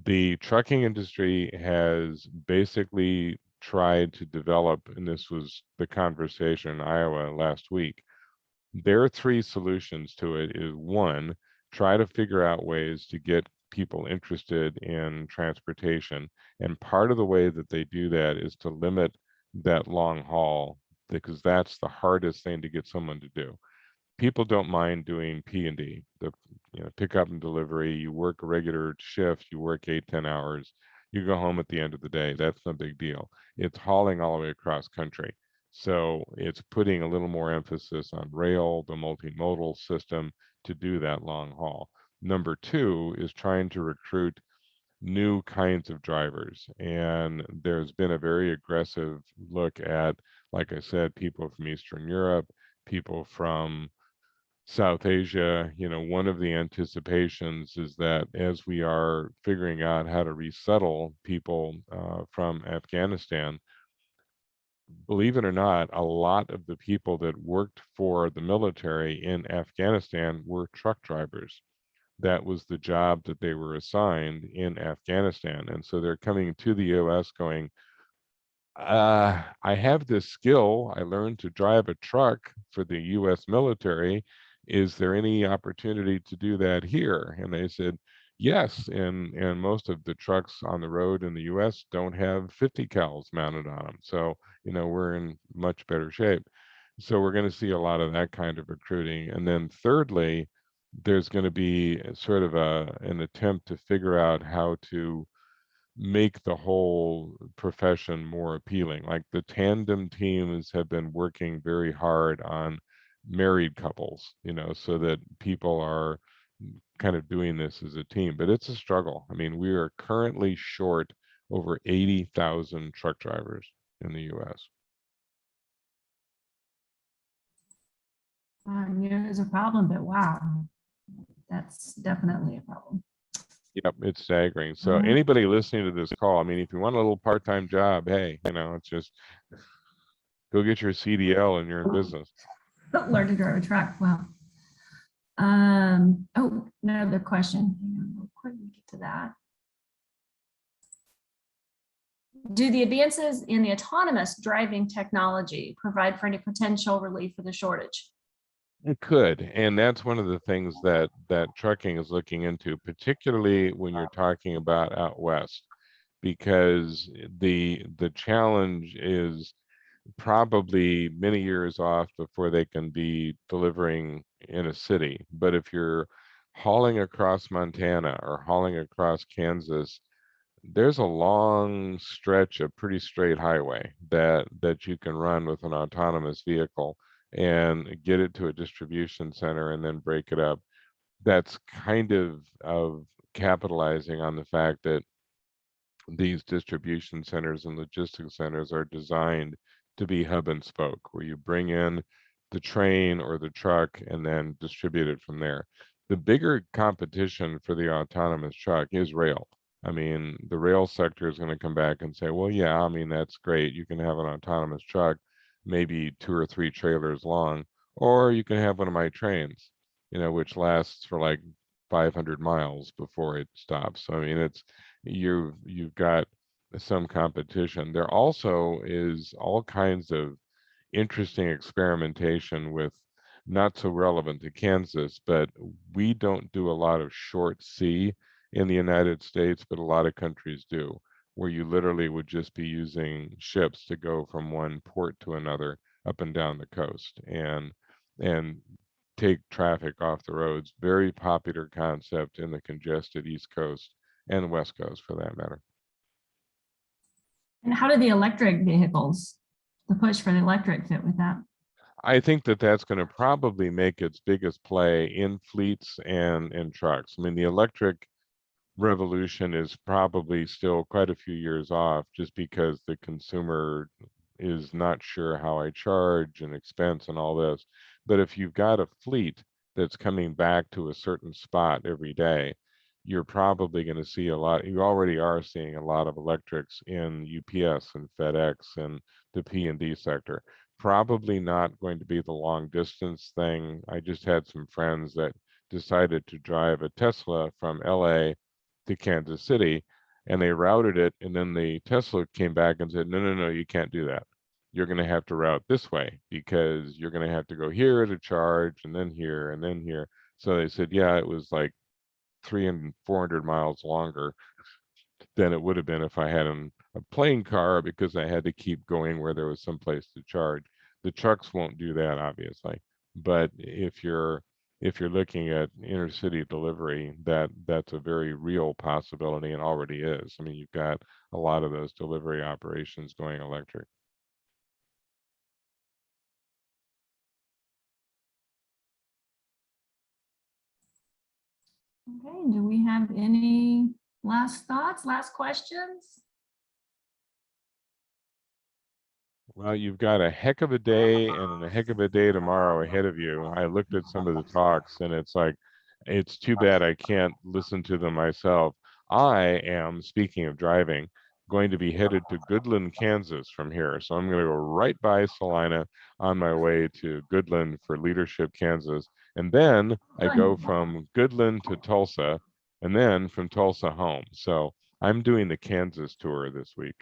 The trucking industry has basically tried to develop, and this was the conversation in Iowa last week, there are three solutions to it. Is one, try to figure out ways to get people interested in transportation. And part of the way that they do that is to limit that long haul, because that's the hardest thing to get someone to do. People don't mind doing P&D, the pick up and delivery. You work a regular shift, you work 8-10 hours, you go home at the end of the day. That's no big deal. It's hauling all the way across country. So it's putting a little more emphasis on rail, the multimodal system, to do that long haul. Number two is trying to recruit new kinds of drivers. And there's been a very aggressive look at, like I said, people from Eastern Europe, people from South Asia. One of the anticipations is that as we are figuring out how to resettle people from Afghanistan, believe it or not, a lot of the people that worked for the military in Afghanistan were truck drivers. That was the job that they were assigned in Afghanistan. And so they're coming to the US going, I have this skill. I learned to drive a truck for the US military. Is there any opportunity to do that here? And they said, yes. And most of the trucks on the road in the US don't have 50 cals mounted on them. So, we're in much better shape. So we're going to see a lot of that kind of recruiting. And then thirdly, there's going to be sort of an attempt to figure out how to make the whole profession more appealing. Like the tandem teams have been working very hard on married couples, so that people are kind of doing this as a team. But it's a struggle. I mean, we are currently short over 80,000 truck drivers in the US. It's a problem, but wow, that's definitely a problem. Yep, it's staggering. So anybody listening to this call, I mean, if you want a little part-time job, hey, it's just Go get your CDL and you're in business. Learn to drive a truck. Wow. Oh, another question. Hang on real quick, we get to that. Do the advances in the autonomous driving technology provide for any potential relief for the shortage? It could, and that's one of the things that trucking is looking into, particularly when you're talking about out west, because the challenge is probably many years off before they can be delivering in a city. But if you're hauling across Montana or hauling across Kansas, there's a long stretch of pretty straight highway that you can run with an autonomous vehicle and get it to a distribution center and then break it up. That's kind of capitalizing on the fact that these distribution centers and logistics centers are designed to be hub and spoke, where you bring in the train or the truck and then distribute it from there. The bigger competition for the autonomous truck is rail. I mean, the rail sector is going to come back and say, well, yeah, I mean, that's great. You can have an autonomous truck, maybe 2 or 3 trailers long, or you can have one of my trains, which lasts for like 500 miles before it stops. So, I mean, you've got some competition. There also is all kinds of interesting experimentation with, not so relevant to Kansas, but we don't do a lot of short sea in the United States, but a lot of countries do, where you literally would just be using ships to go from one port to another up and down the coast and take traffic off the roads. Very popular concept in the congested East Coast and West Coast for that matter. And how do the electric vehicles, the push for the electric, fit with that? I think that that's going to probably make its biggest play in fleets and in trucks. I mean, the electric revolution is probably still quite a few years off just because the consumer is not sure how I charge and expense and all this. But if you've got a fleet that's coming back to a certain spot every day, you're probably going to see a lot. You already are seeing a lot of electrics in UPS and FedEx and the P&D sector. Probably not going to be the long distance thing. I just had some friends that decided to drive a Tesla from LA to Kansas City, and they routed it, and then the Tesla came back and said, no, you can't do that. You're going to have to route this way because you're going to have to go here to charge and then here and then here. So they said, yeah, it was like 300 and 400 miles longer than it would have been if I had a plane car, because I had to keep going where there was some place to charge. The trucks won't do that, obviously, but if you're looking at inner city delivery, that's a very real possibility and already is. I mean, you've got a lot of those delivery operations going electric. Okay, do we have any last thoughts, last questions? Well, you've got a heck of a day and a heck of a day tomorrow ahead of you. I looked at some of the talks and it's like, it's too bad I can't listen to them myself. I am, speaking of driving, going to be headed to Goodland, Kansas from here. So I'm going to go right by Salina on my way to Goodland for Leadership, Kansas. And then I go from Goodland to Tulsa and then from Tulsa home. So I'm doing the Kansas tour this week.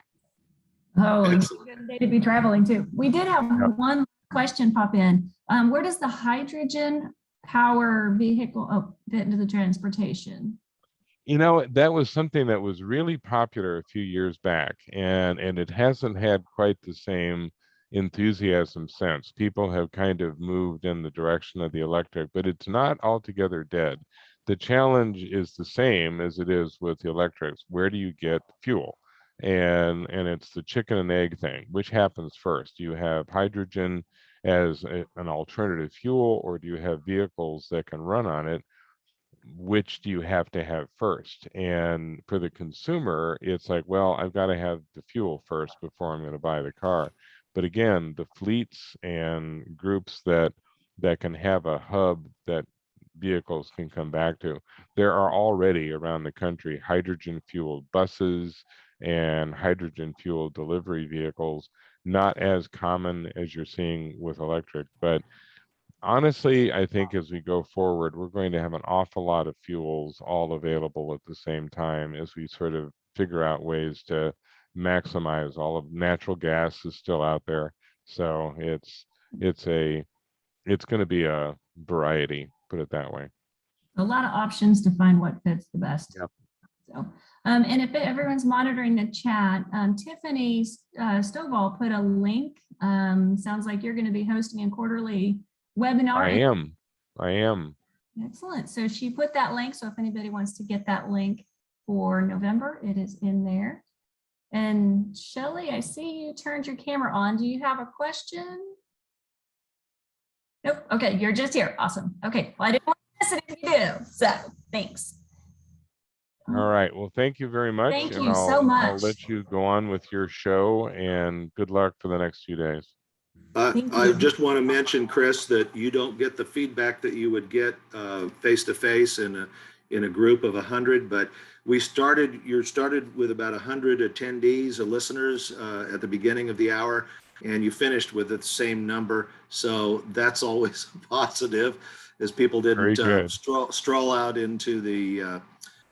Oh, it's a good day to be traveling too. We did have one question pop in. Where does the hydrogen power vehicle fit into the transportation? That was something that was really popular a few years back, and it hasn't had quite the same enthusiasm since. People have kind of moved in the direction of the electric, but it's not altogether dead. The challenge is the same as it is with the electrics. Where do you get fuel? And it's the chicken and egg thing. Which happens first? Do you have hydrogen as an alternative fuel, or do you have vehicles that can run on it? Which do you have to have first? And for the consumer, it's like, well, I've got to have the fuel first before I'm going to buy the car. But again, the fleets and groups that can have a hub that vehicles can come back to, there are already around the country hydrogen fueled buses and hydrogen fuel delivery vehicles, not as common as you're seeing with electric. But honestly, I think as we go forward, we're going to have an awful lot of fuels all available at the same time as we sort of figure out ways to maximize. All of natural gas is still out there. So it's going to be a variety, put it that way. A lot of options to find what fits the best. Yep. So, and if everyone's monitoring the chat, Tiffany Stovall put a link. Sounds like you're going to be hosting a quarterly webinar. I am. Excellent. So she put that link. So if anybody wants to get that link for November, it is in there. And Shelley, I see you turned your camera on. Do you have a question? Nope. Okay, you're just here. Awesome. Okay. Well, I didn't want to miss it if you do. So thanks. All right. Well, thank you very much. Thank and you so I'll much. let you go on with your show, and good luck for the next few days. Thank I you. just want to mention, Chris, that you don't get the feedback that you would get face-to-face in a group of 100, but you started with about 100 attendees or listeners at the beginning of the hour, and you finished with the same number. So that's always positive, as people Very didn't good. stroll out into the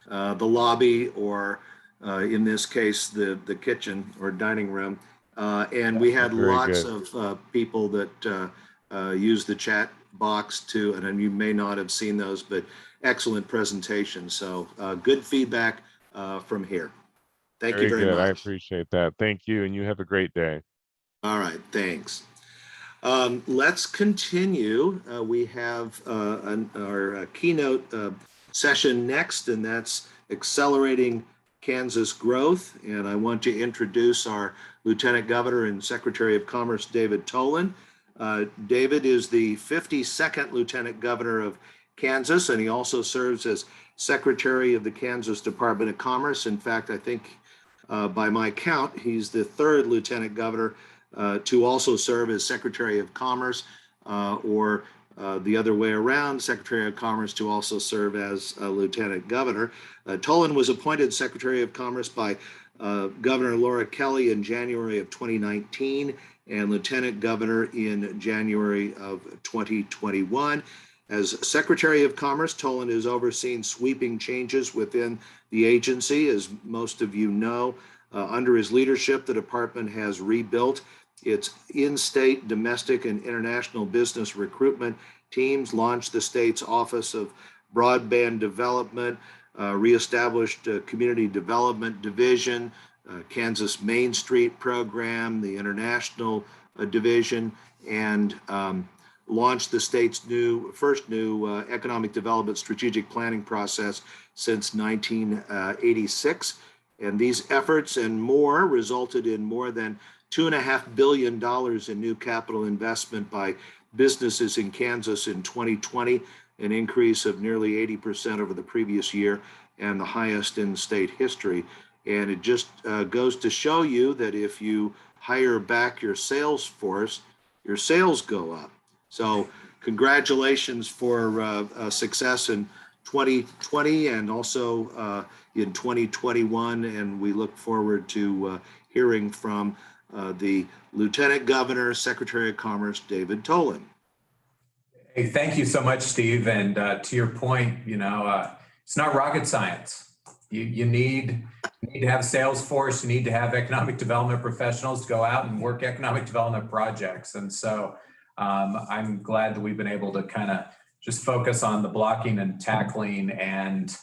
lobby, or in this case, the kitchen or dining room. And we had Very lots good. of people that used the chat box too, and you may not have seen those, but excellent presentation. So good feedback from here. Thank you very good. I much. appreciate that. Thank you, and you have a great day. All right, thanks. Let's continue. We have our keynote session next, and that's Accelerating Kansas Growth. And I want to introduce our Lieutenant Governor and Secretary of Commerce, David Tolan. David is the 52nd Lieutenant Governor of Kansas, and he also serves as Secretary of the Kansas Department of Commerce. In fact, I think by my count, he's the 3rd Lieutenant Governor to also serve as Secretary of Commerce, or the other way around, Secretary of Commerce to also serve as Lieutenant Governor. Tolan was appointed Secretary of Commerce by Governor Laura Kelly in January of 2019 and Lieutenant Governor in January of 2021. As Secretary of Commerce, Tolan has overseen sweeping changes within the agency. As most of you know, under his leadership, the department has rebuilt its in-state, domestic, and international business recruitment teams, launched the state's Office of Broadband Development, reestablished Community Development Division, Kansas Main Street Program, the International Division, and launched the state's first new economic development strategic planning process since 1986. And these efforts and more resulted in more than $2.5 billion in new capital investment by businesses in Kansas in 2020, an increase of nearly 80% over the previous year and the highest in state history. And it just goes to show you that if you hire back your sales force, your sales go up. So congratulations for success in 2020 and also in 2021. And we look forward to hearing from the Lieutenant Governor, Secretary of Commerce, David Tolan. Hey, thank you so much, Steve. And to your point, it's not rocket science. You need to have a sales force. You need to have economic development professionals to go out and work economic development projects. And so I'm glad that we've been able to kind of just focus on the blocking and tackling and,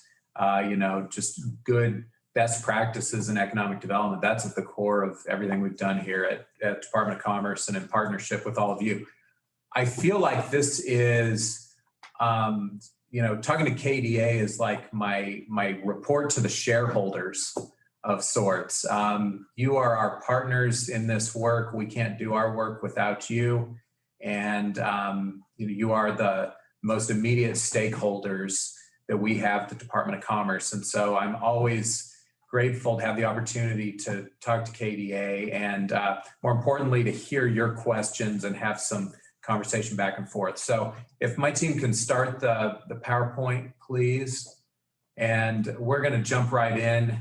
just good best practices in economic development. That's at the core of everything we've done here at Department of Commerce and in partnership with all of you. I feel like this is, talking to KDA is like my report to the shareholders of sorts. You are our partners in this work. We can't do our work without you. And you are the most immediate stakeholders that we have at the Department of Commerce. And so I'm always grateful to have the opportunity to talk to KDA and more importantly, to hear your questions and have some conversation back and forth. So if my team can start the PowerPoint, please. And we're going to jump right in.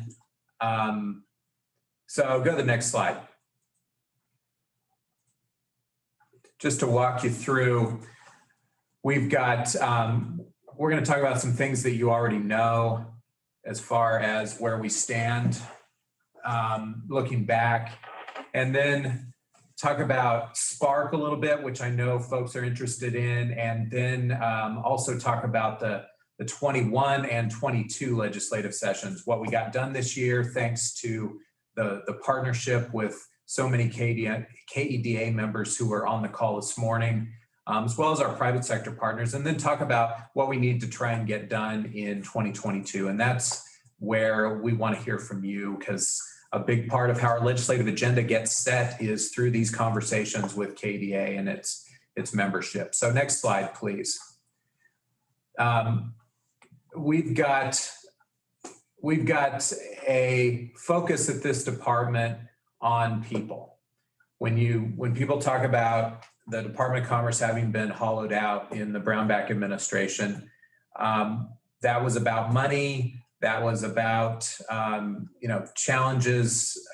So go to the next slide. Just to walk you through, we've got, we're going to talk about some things that you already know as far as where we stand, looking back, and then talk about Spark a little bit, which I know folks are interested in, and then also talk about the 21 and 22 legislative sessions, what we got done this year, thanks to the partnership with so many KEDA members who were on the call this morning, as well as our private sector partners, and then talk about what we need to try and get done in 2022. And that's where we want to hear from you, because a big part of how our legislative agenda gets set is through these conversations with KEDA and its membership. So next slide, please. We've got a focus at this department on people. When people talk about the Department of Commerce having been hollowed out in the Brownback administration, that was about money. That was about challenges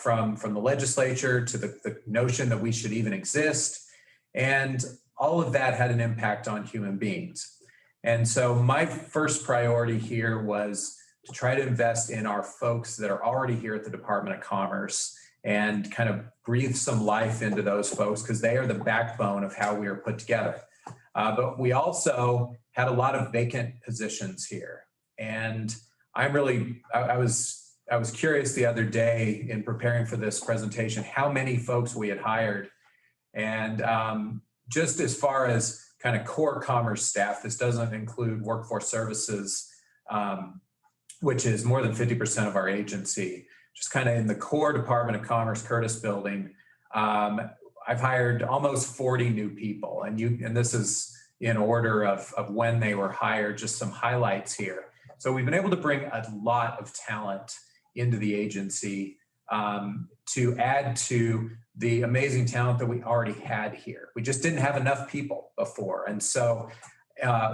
from the legislature to the notion that we should even exist, and all of that had an impact on human beings. And so my first priority here was to try to invest in our folks that are already here at the Department of Commerce and kind of breathe some life into those folks, because they are the backbone of how we are put together. But we also had a lot of vacant positions here. And I was curious the other day in preparing for this presentation, how many folks we had hired. And just as far as kind of core commerce staff, this doesn't include workforce services, which is more than 50% of our agency. Just kind of in the core Department of Commerce Curtis building, I've hired almost 40 new people, and this is in order of when they were hired, just some highlights here. So we've been able to bring a lot of talent into the agency to add to the amazing talent that we already had here. We just didn't have enough people before. And so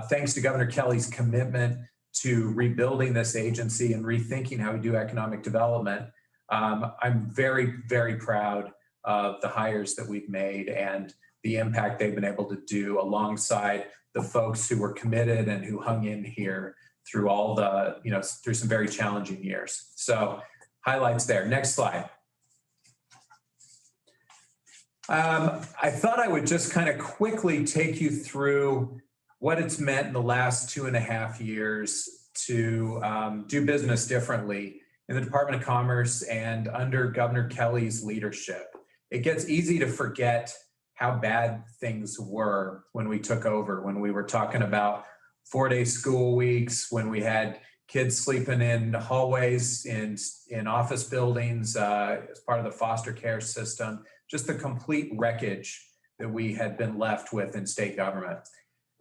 thanks to Governor Kelly's commitment to rebuilding this agency and rethinking how we do economic development, I'm very, very proud of the hires that we've made and the impact they've been able to do alongside the folks who were committed and who hung in here through all the, through some very challenging years. So highlights there. Next slide. I thought I would just kind of quickly take you through what it's meant in the last 2.5 years to do business differently in the Department of Commerce and under Governor Kelly's leadership. It gets easy to forget how bad things were when we took over, when we were talking about 4-day school weeks, when we had kids sleeping in hallways in office buildings as part of the foster care system, just the complete wreckage that we had been left with in state government.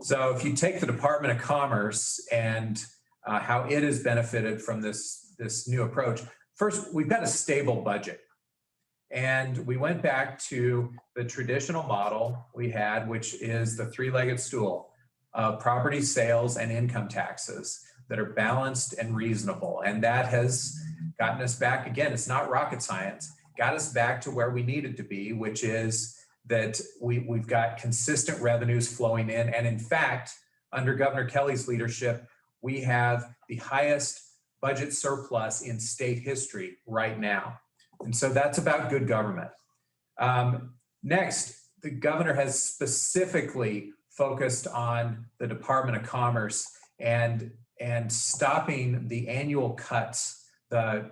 So if you take the Department of Commerce and how it has benefited from this new approach, first, we've got a stable budget. And we went back to the traditional model we had, which is the three-legged stool of property sales and income taxes that are balanced and reasonable. And that has gotten us back, again, it's not rocket science, got us back to where we needed to be, which is that we've got consistent revenues flowing in. And in fact, under Governor Kelly's leadership, we have the highest budget surplus in state history right now. And so that's about good government. Next, the governor has specifically focused on the Department of Commerce and stopping the annual cuts, the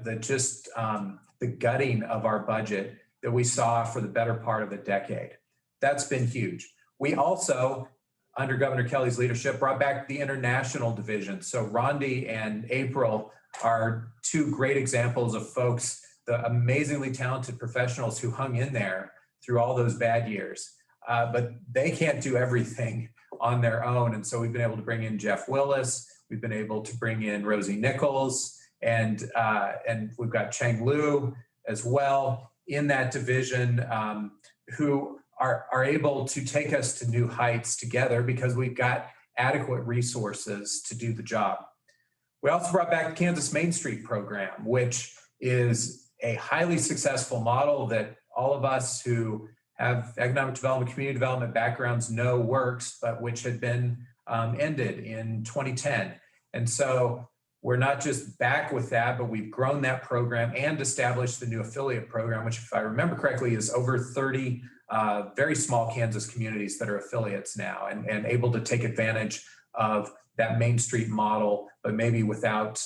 gutting of our budget that we saw for the better part of a decade. That's been huge. We also, under Governor Kelly's leadership, brought back the international division. So Rondi and April are two great examples of folks, the amazingly talented professionals who hung in there through all those bad years. But they can't do everything on their own. And so we've been able to bring in Jeff Willis, we've been able to bring in Rosie Nichols, and we've got Cheng Liu as well in that division, who are able to take us to new heights together because we've got adequate resources to do the job. We also brought back the Kansas Main Street program, which is a highly successful model that all of us who have economic development, community development backgrounds know works, but which had been ended in 2010. And so we're not just back with that, but we've grown that program and established the new affiliate program, which, if I remember correctly, is over 30 very small Kansas communities that are affiliates now and able to take advantage of that Main Street model, but maybe without,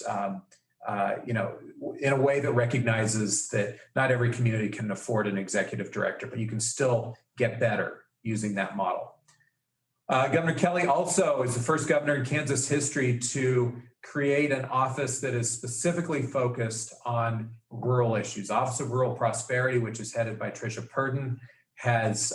in a way that recognizes that not every community can afford an executive director, but you can still get better using that model. Governor Kelly also is the first governor in Kansas history to create an office that is specifically focused on rural issues. Office of Rural Prosperity, which is headed by Tricia Purdon, has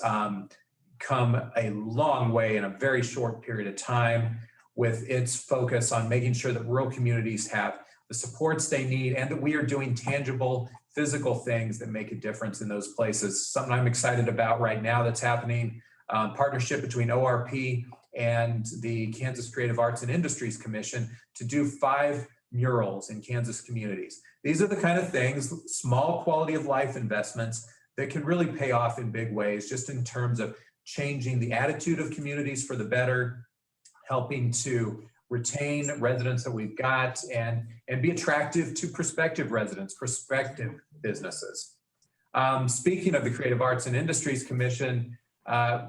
come a long way in a very short period of time with its focus on making sure that rural communities have the supports they need and that we are doing tangible physical things that make a difference in those places. Something I'm excited about right now that's happening, partnership between ORP and the Kansas Creative Arts and Industries Commission to do 5 murals in Kansas communities. These are the kind of things, small quality of life investments that can really pay off in big ways, just in terms of changing the attitude of communities for the better, helping to retain residents that we've got and be attractive to prospective residents, prospective businesses. Speaking of the Creative Arts and Industries Commission,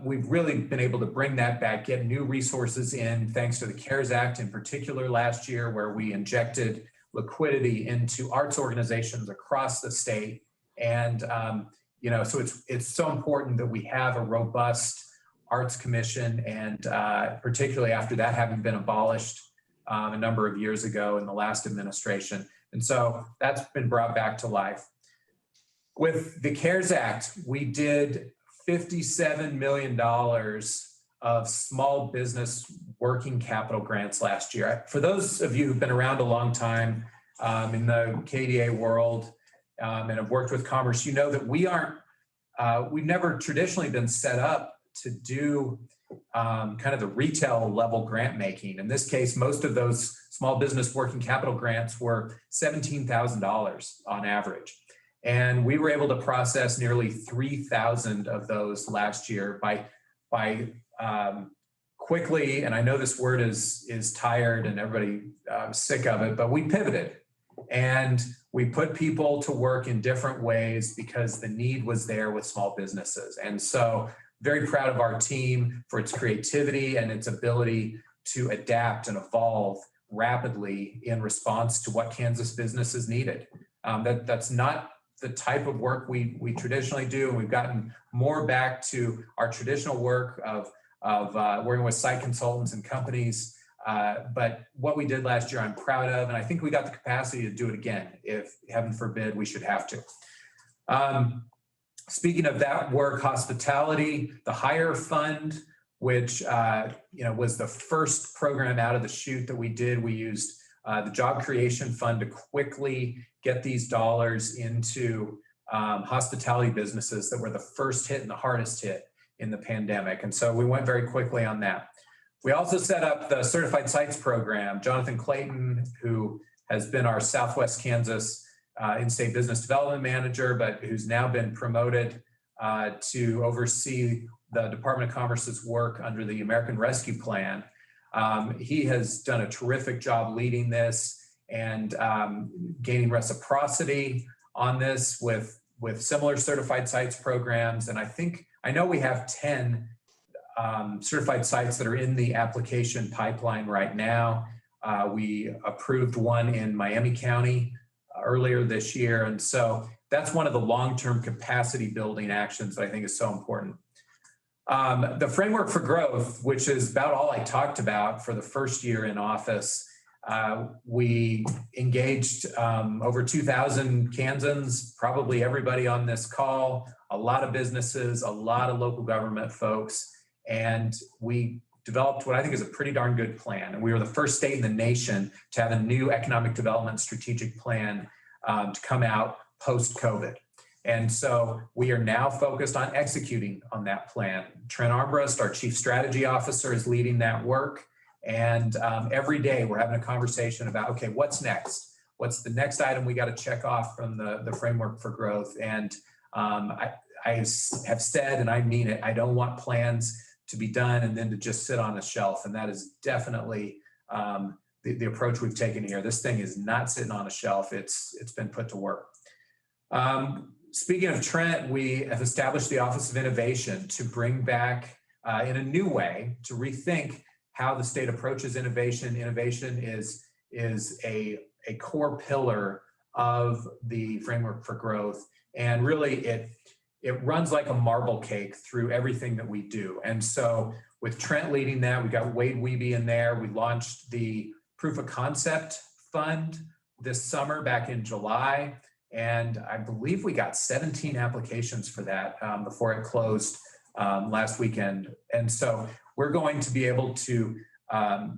we've really been able to bring that back, get new resources in, thanks to the CARES Act in particular last year, where we injected liquidity into arts organizations across the state. And, so it's so important that we have a robust Arts Commission, and particularly after that having been abolished a number of years ago in the last administration. And so that's been brought back to life. With the CARES Act, we did $57 million of small business working capital grants last year. For those of you who've been around a long time in the KEDA world and have worked with commerce, you know that we've never traditionally been set up to do kind of the retail level grant making. In this case, most of those small business working capital grants were $17,000 on average. And we were able to process nearly 3,000 of those last year by quickly, and I know this word is tired and everybody sick of it, but we pivoted and we put people to work in different ways because the need was there with small businesses. And so very proud of our team for its creativity and its ability to adapt and evolve rapidly in response to what Kansas businesses needed. That's not the type of work we traditionally do. And we've gotten more back to our traditional work of working with site consultants and companies. But what we did last year, I'm proud of, and I think we got the capacity to do it again, if heaven forbid we should have to. Speaking of that work, hospitality, the Hire Fund, which was the first program out of the chute that we did. We used the Job Creation Fund to quickly get these dollars into hospitality businesses that were the first hit and the hardest hit in the pandemic. And so we went very quickly on that. We also set up the Certified Sites program. Jonathan Clayton, who has been our Southwest Kansas in-state business development manager, but who's now been promoted to oversee the Department of Commerce's work under the American Rescue Plan. He has done a terrific job leading this and gaining reciprocity on this with similar certified sites programs. And I know we have 10 certified sites that are in the application pipeline right now. We approved one in Miami County earlier this year. And so that's one of the long-term capacity building actions that I think is so important. The Framework for Growth, which is about all I talked about for the first year in office, we engaged over 2,000 Kansans, probably everybody on this call, a lot of businesses, a lot of local government folks, and we developed what I think is a pretty darn good plan. And we were the first state in the nation to have a new economic development strategic plan to come out post-COVID. And so we are now focused on executing on that plan. Trent Armbrust, our Chief Strategy Officer, is leading that work. And every day we're having a conversation about, okay, what's next? What's the next item we got to check off from the framework for growth? And I have said, and I mean it, I don't want plans to be done and then to just sit on a shelf. And that is definitely the approach we've taken here. This thing is not sitting on a shelf. It's been put to work. Speaking of Trent, we have established the Office of Innovation to bring back in a new way, to rethink how the state approaches innovation. Innovation is a core pillar of the framework for growth. And really it runs like a marble cake through everything that we do. And so with Trent leading that, we got Wade Wiebe in there. We launched the Proof of Concept Fund this summer back in July. And I believe we got 17 applications for that before it closed last weekend. And so we're going to be able to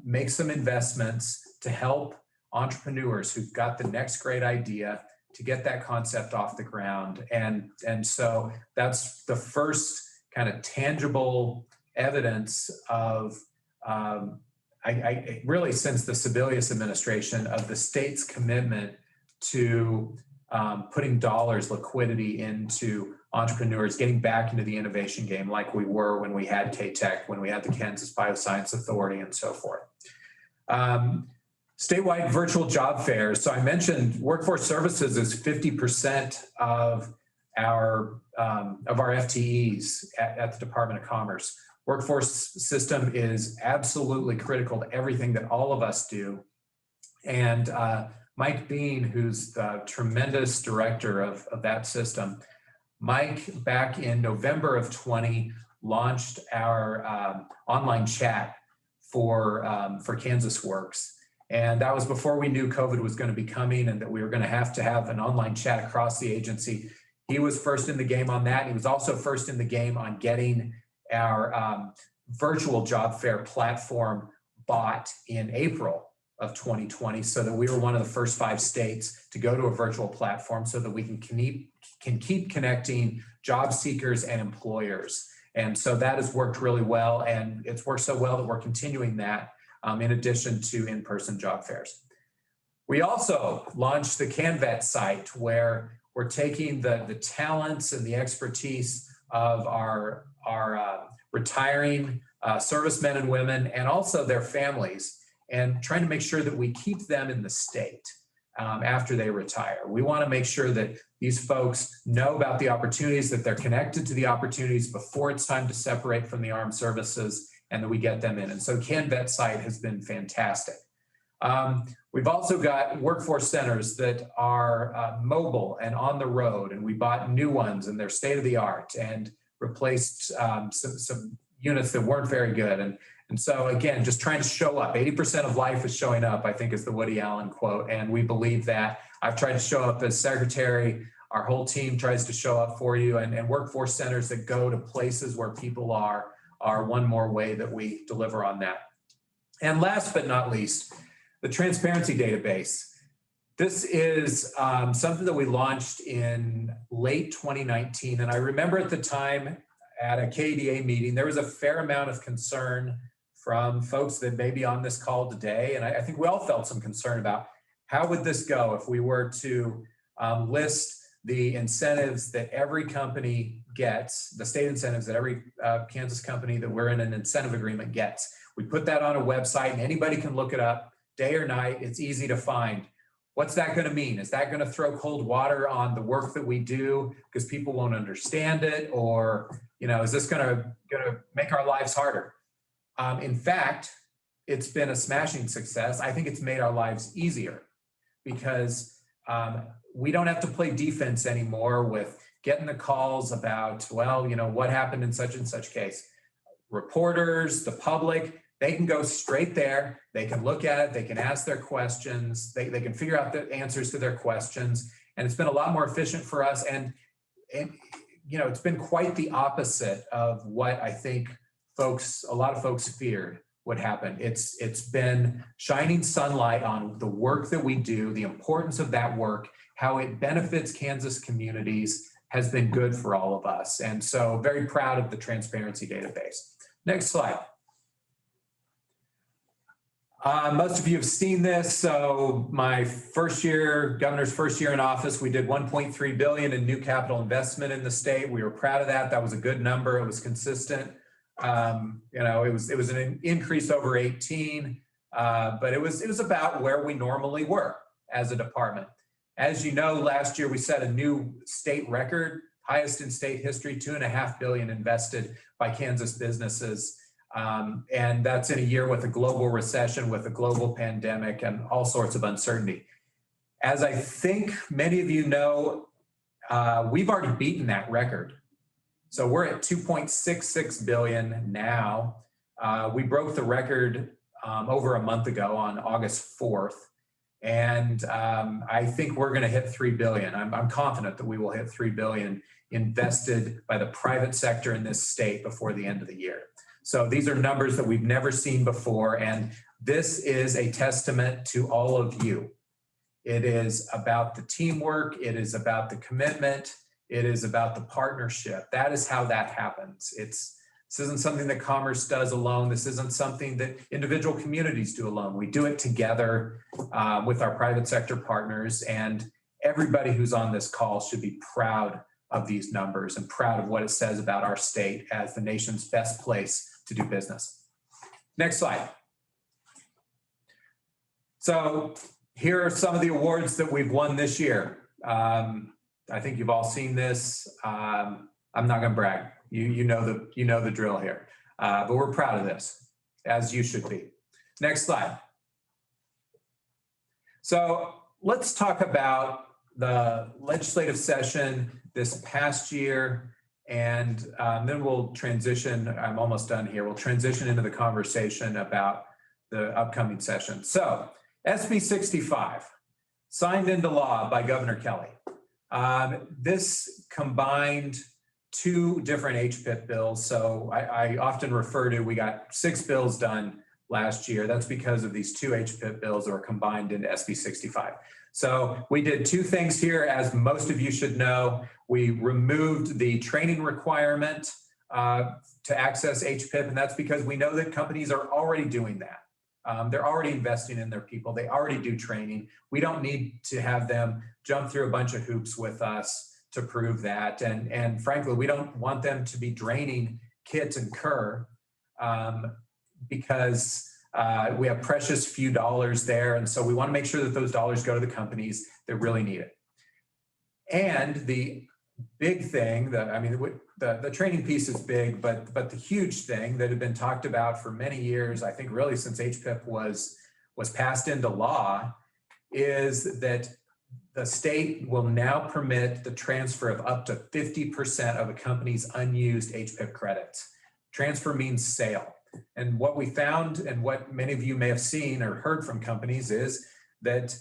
make some investments to help entrepreneurs who've got the next great idea to get that concept off the ground. And so that's the first kind of tangible evidence of, I really since the Sebelius administration, of the state's commitment to putting dollars, liquidity into entrepreneurs, getting back into the innovation game like we were when we had K-Tech, when we had the Kansas Bioscience Authority and so forth. Statewide virtual job fairs. So I mentioned workforce services is 50% of our FTEs at the Department of Commerce. Workforce system is absolutely critical to everything that all of us do. And Mike Bean, who's the tremendous director of that system, Mike, back in November of 20, launched our online chat for Kansas Works. And that was before we knew COVID was going to be coming and that we were going to have an online chat across the agency. He was first in the game on that. He was also first in the game on getting our virtual job fair platform bought in April of 2020, so that we were one of the first 5 states to go to a virtual platform so that we can keep connecting job seekers and employers. And so that has worked really well, and it's worked so well that we're continuing that in addition to in-person job fairs. We also launched the CanVet site, where we're taking the talents and the expertise of our retiring servicemen and women, and also their families, and trying to make sure that we keep them in the state after they retire. We want to make sure that these folks know about the opportunities, that they're connected to the opportunities before it's time to separate from the armed services, and that we get them in. And so CanVet site has been fantastic. We've also got workforce centers that are mobile and on the road, and we bought new ones, and they're state of the art, and replaced some units that weren't very good. And so again, just trying to show up. 80% of life is showing up, I think, is the Woody Allen quote. And we believe that. I've tried to show up as secretary. Our whole team tries to show up for you, and workforce centers that go to places where people are one more way that we deliver on that. And last but not least, the transparency database. This is something that we launched in late 2019. And I remember at the time at a KEDA meeting, there was a fair amount of concern from folks that may be on this call today. And I think we all felt some concern about how would this go if we were to list the incentives that every company gets, the state incentives that every Kansas company that we're in an incentive agreement gets. We put that on a website and anybody can look it up day or night. It's easy to find. What's that going to mean? Is that going to throw cold water on the work that we do because people won't understand it? Or, is this going to make our lives harder? In fact, it's been a smashing success. I think it's made our lives easier because we don't have to play defense anymore with getting the calls about, what happened in such and such case. Reporters, the public, they can go straight there. They can look at it. They can ask their questions. They can figure out the answers to their questions. And it's been a lot more efficient for us. And it's been quite the opposite of what I think a lot of folks feared would happen. It's been shining sunlight on the work that we do, the importance of that work, how it benefits Kansas communities has been good for all of us. And so very proud of the transparency database. Next slide. Most of you have seen this. So my first year, governor's first year in office, we did 1.3 billion in new capital investment in the state. We were proud of that. That was a good number. It was consistent. It was an increase over 18, but it was about where we normally were as a department. As you know, last year we set a new state record, highest in state history, $2.5 billion invested by Kansas businesses. And that's in a year with a global recession, with a global pandemic, and all sorts of uncertainty. As I think many of you know, we've already beaten that record. So we're at 2.66 billion now. We broke the record over a month ago on August 4th. And I think we're going to hit 3 billion. I'm confident that we will hit 3 billion invested by the private sector in this state before the end of the year. So these are numbers that we've never seen before, and this is a testament to all of you. It is about the teamwork, it is about the commitment, it is about the partnership. That is how that happens. This isn't something that commerce does alone. This isn't something that individual communities do alone. We do it together with our private sector partners, and everybody who's on this call should be proud of these numbers and proud of what it says about our state as the nation's best place to do business. Next slide. So here are some of the awards that we've won this year. I think you've all seen this. I'm not going to brag. You know the drill here, but we're proud of this, as you should be. Next slide. So let's talk about the legislative session this past year. And then we'll transition, I'm almost done here, we'll transition into the conversation about the upcoming session. So SB 65, signed into law by Governor Kelly. This combined two different HPIP bills. So I often refer to, we got 6 bills done last year. That's because of these 2 HPIP bills that were combined into SB 65. So we did 2 things here, as most of you should know. We removed the training requirement to access HPIP, and that's because we know that companies are already doing that. They're already investing in their people. They already do training. We don't need to have them jump through a bunch of hoops with us to prove that. And frankly, we don't want them to be draining Kit and Kerr because we have precious few dollars there. And so we want to make sure that those dollars go to the companies that really need it. And the big thing the training piece is big, but the huge thing that had been talked about for many years, I think really since HPIP was passed into law, is that the state will now permit the transfer of up to 50% of a company's unused HPIP credits. Transfer means sale. And what we found, and what many of you may have seen or heard from companies, is that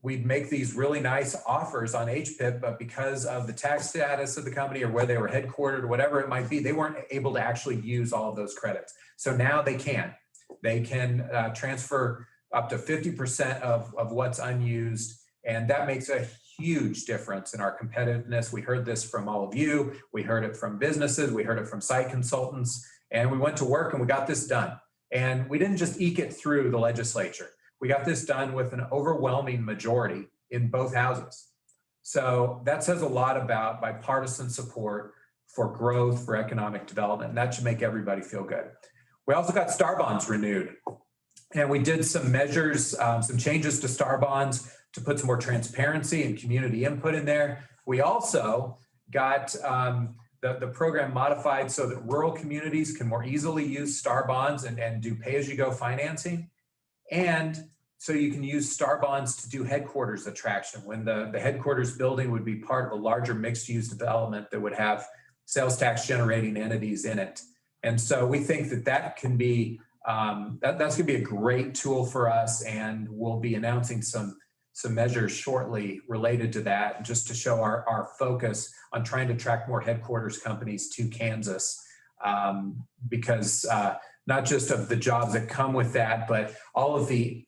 we'd make these really nice offers on HPIP, but because of the tax status of the company or where they were headquartered or whatever it might be, they weren't able to actually use all of those credits. So now they can. They can transfer up to 50% of what's unused, and that makes a huge difference in our competitiveness. We heard this from all of you. We heard it from businesses. We heard it from site consultants. And we went to work and we got this done. And we didn't just eke it through the legislature. We got this done with an overwhelming majority in both houses. So that says a lot about bipartisan support for growth, for economic development, and that should make everybody feel good. We also got STAR bonds renewed. And we did some measures, some changes to STAR bonds to put some more transparency and community input in there. We also got the program modified so that rural communities can more easily use STAR bonds and do pay-as-you-go financing. And so you can use STAR bonds to do headquarters attraction when the headquarters building would be part of a larger mixed-use development that would have sales tax generating entities in it. And so we think that can be, that's going to be a great tool for us, and we'll be announcing some measures shortly related to that, just to show our focus on trying to attract more headquarters companies to Kansas, because not just of the jobs that come with that, but all of the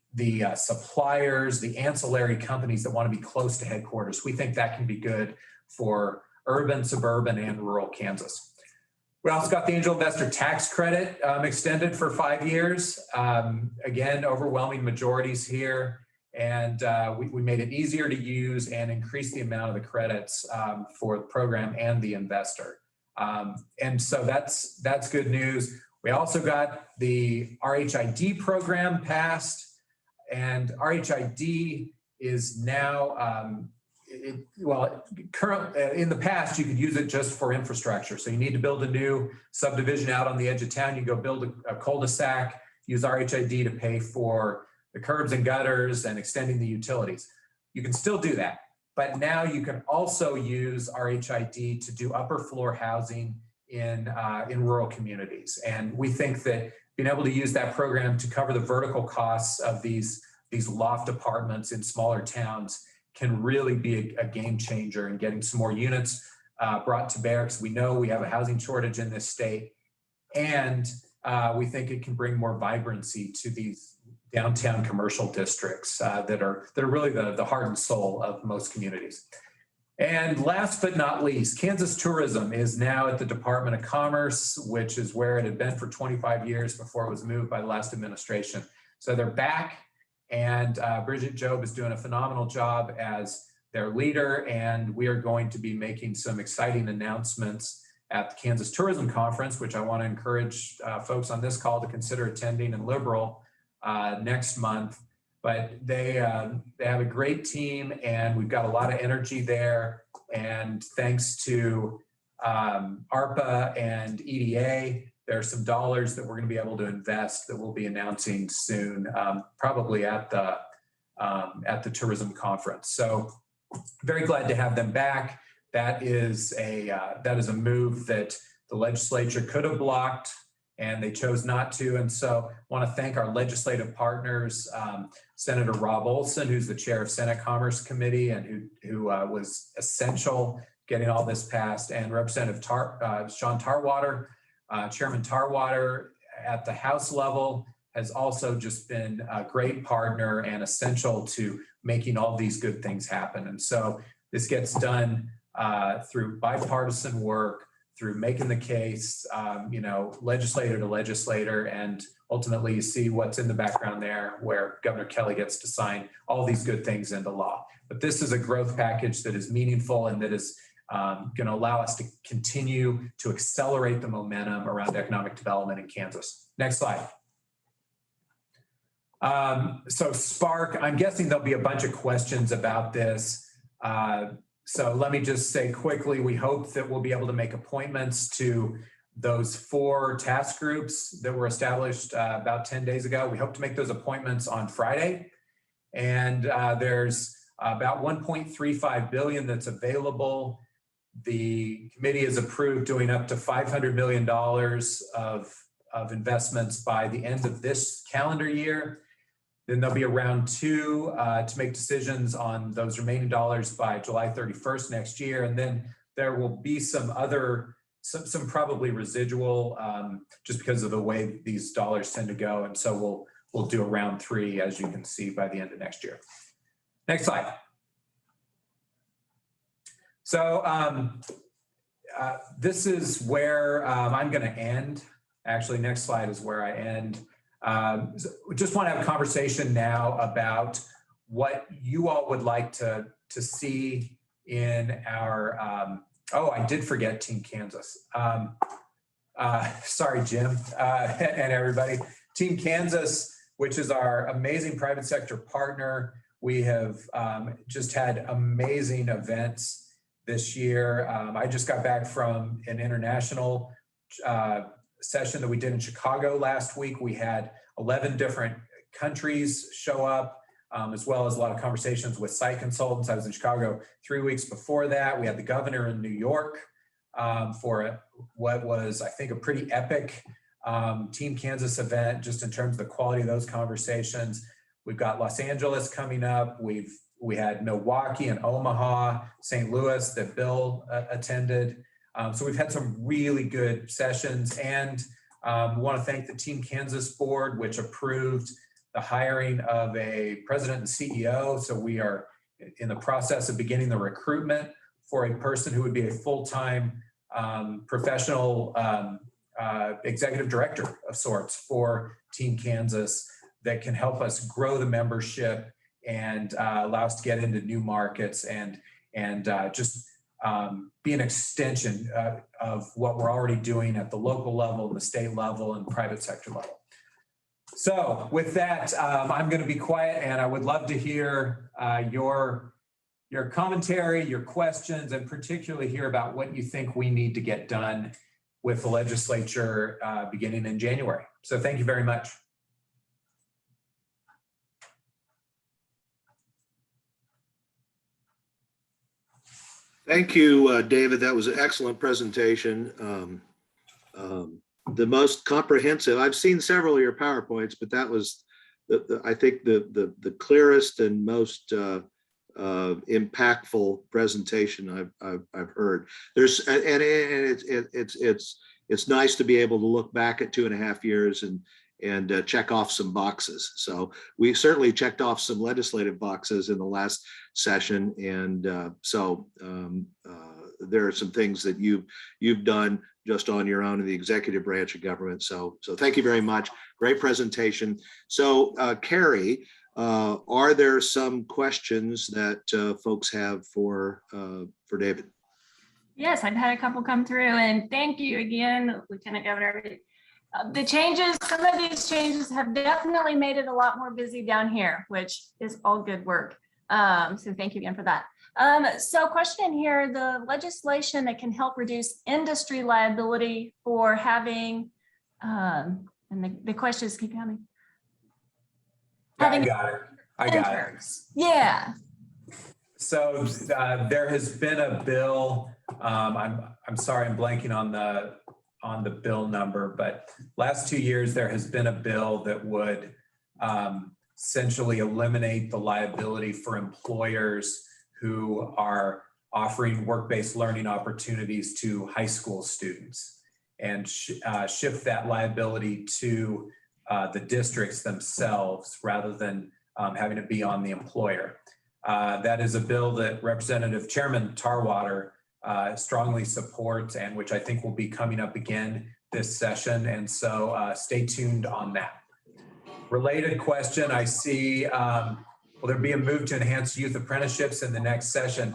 suppliers, the ancillary companies that want to be close to headquarters. We think that can be good for urban, suburban, and rural Kansas. We also got the angel investor tax credit extended for 5 years. Again, overwhelming majorities here. And we made it easier to use and increase the amount of the credits for the program and the investor. And so that's good news. We also got the RHID program passed, and RHID is now, in the past, you could use it just for infrastructure. So you need to build a new subdivision out on the edge of town. You go build a cul-de-sac, use RHID to pay for the curbs and gutters and extending the utilities. You can still do that, but now you can also use RHID to do upper floor housing in rural communities. And we think that being able to use that program to cover the vertical costs of these loft apartments in smaller towns can really be a game changer in getting some more units brought to bear, because we know we have a housing shortage in this state. And we think it can bring more vibrancy to these downtown commercial districts that are really the heart and soul of most communities. And last but not least, Kansas tourism is now at the Department of Commerce, which is where it had been for 25 years before it was moved by the last administration. So they're back, and Bridget Job is doing a phenomenal job as their leader, and we are going to be making some exciting announcements at the Kansas Tourism Conference, which I want to encourage folks on this call to consider attending in Liberal next month. But they have a great team, and we've got a lot of energy there. And thanks to ARPA and EDA, there are some dollars that we're going to be able to invest that we'll be announcing soon, probably at the tourism conference. So very glad to have them back. That is a move that the legislature could have blocked, and they chose not to. And so I want to thank our legislative partners, Senator Rob Olson, who's the chair of Senate Commerce Committee and who was essential getting all this passed, and Representative Sean Tarwater, Chairman Tarwater at the House level has also just been a great partner and essential to making all these good things happen. And so this gets done through bipartisan work, through making the case, legislator to legislator, and ultimately you see what's in the background there where Governor Kelly gets to sign all these good things into law. But this is a growth package that is meaningful and that is going to allow us to continue to accelerate the momentum around economic development in Kansas. Next slide. So Spark, I'm guessing there'll be a bunch of questions about this. So let me just say quickly, we hope that we'll be able to make appointments to those 4 task groups that were established about 10 days ago. We hope to make those appointments on Friday. And there's about $1.35 billion that's available. The committee has approved doing up to $500 million of investments by the end of this calendar year. Then there'll be a round 2 to make decisions on those remaining dollars by July 31st next year. And then there will be some probably residual just because of the way these dollars tend to go. And so we'll do a round 3, as you can see, by the end of next year. Next slide. So this is where I'm going to end. Actually, next slide is where I end. We just want to have a conversation now about what you all would like to see in our, I did forget Team Kansas. Sorry, Jim, and everybody. Team Kansas, which is our amazing private sector partner. We have just had amazing events this year. I just got back from an international session that we did in Chicago last week. We had 11 different countries show up, as well as a lot of conversations with site consultants. I was in Chicago 3 weeks before that. We had the governor in New York for what was, I think, a pretty epic Team Kansas event, just in terms of the quality of those conversations. We've got Los Angeles coming up. We had Milwaukee and Omaha, St. Louis that Bill attended. So we've had some really good sessions, and we want to thank the Team Kansas board, which approved the hiring of a president and CEO. So we are in the process of beginning the recruitment for a person who would be a full-time professional executive director of sorts for Team Kansas that can help us grow the membership and allow us to get into new markets and just be an extension of what we're already doing at the local level, the state level, and private sector level. So with that, I'm going to be quiet, and I would love to hear your commentary, your questions, and particularly hear about what you think we need to get done with the legislature beginning in January. So thank you very much. Thank you, David. That was an excellent presentation. The most comprehensive. I've seen several of your PowerPoints, but that was, I think, the clearest and most impactful presentation I've heard. There's and it's nice to be able to look back at 2.5 years and check off some boxes. So we certainly checked off some legislative boxes in the last session, and there are some things that you've done just on your own in the executive branch of government. So thank you very much. Great presentation. So Carrie, are there some questions that folks have for David? Yes, I've had a couple come through, and thank you again, Lieutenant Governor. The changes, some of these changes have definitely made it a lot more busy down here, which is all good work. So thank you again for that. So question in here, the legislation that can help reduce industry liability for having, and the questions keep coming. I got it. Yeah. So there has been a bill. I'm sorry, I'm blanking on the bill number, but last 2 years there has been a bill that would essentially eliminate the liability for employers who are offering work-based learning opportunities to high school students and shift that liability to the districts themselves rather than having it be on the employer. That is a bill that Representative Chairman Tarwater strongly supports, and which I think will be coming up again this session. And so stay tuned on that. Related question, I see, will there be a move to enhance youth apprenticeships in the next session?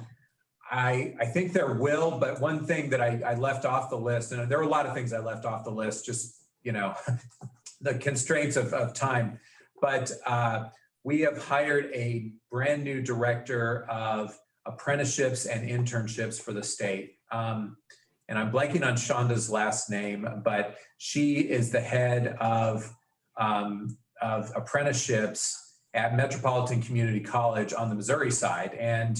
I think there will, but one thing that I left off the list, and there are a lot of things I left off the list, just, you know, the constraints of time, but we have hired a brand new director of apprenticeships and internships for the state. And I'm blanking on Shonda's last name, but she is the head of apprenticeships at Metropolitan Community College on the Missouri side. And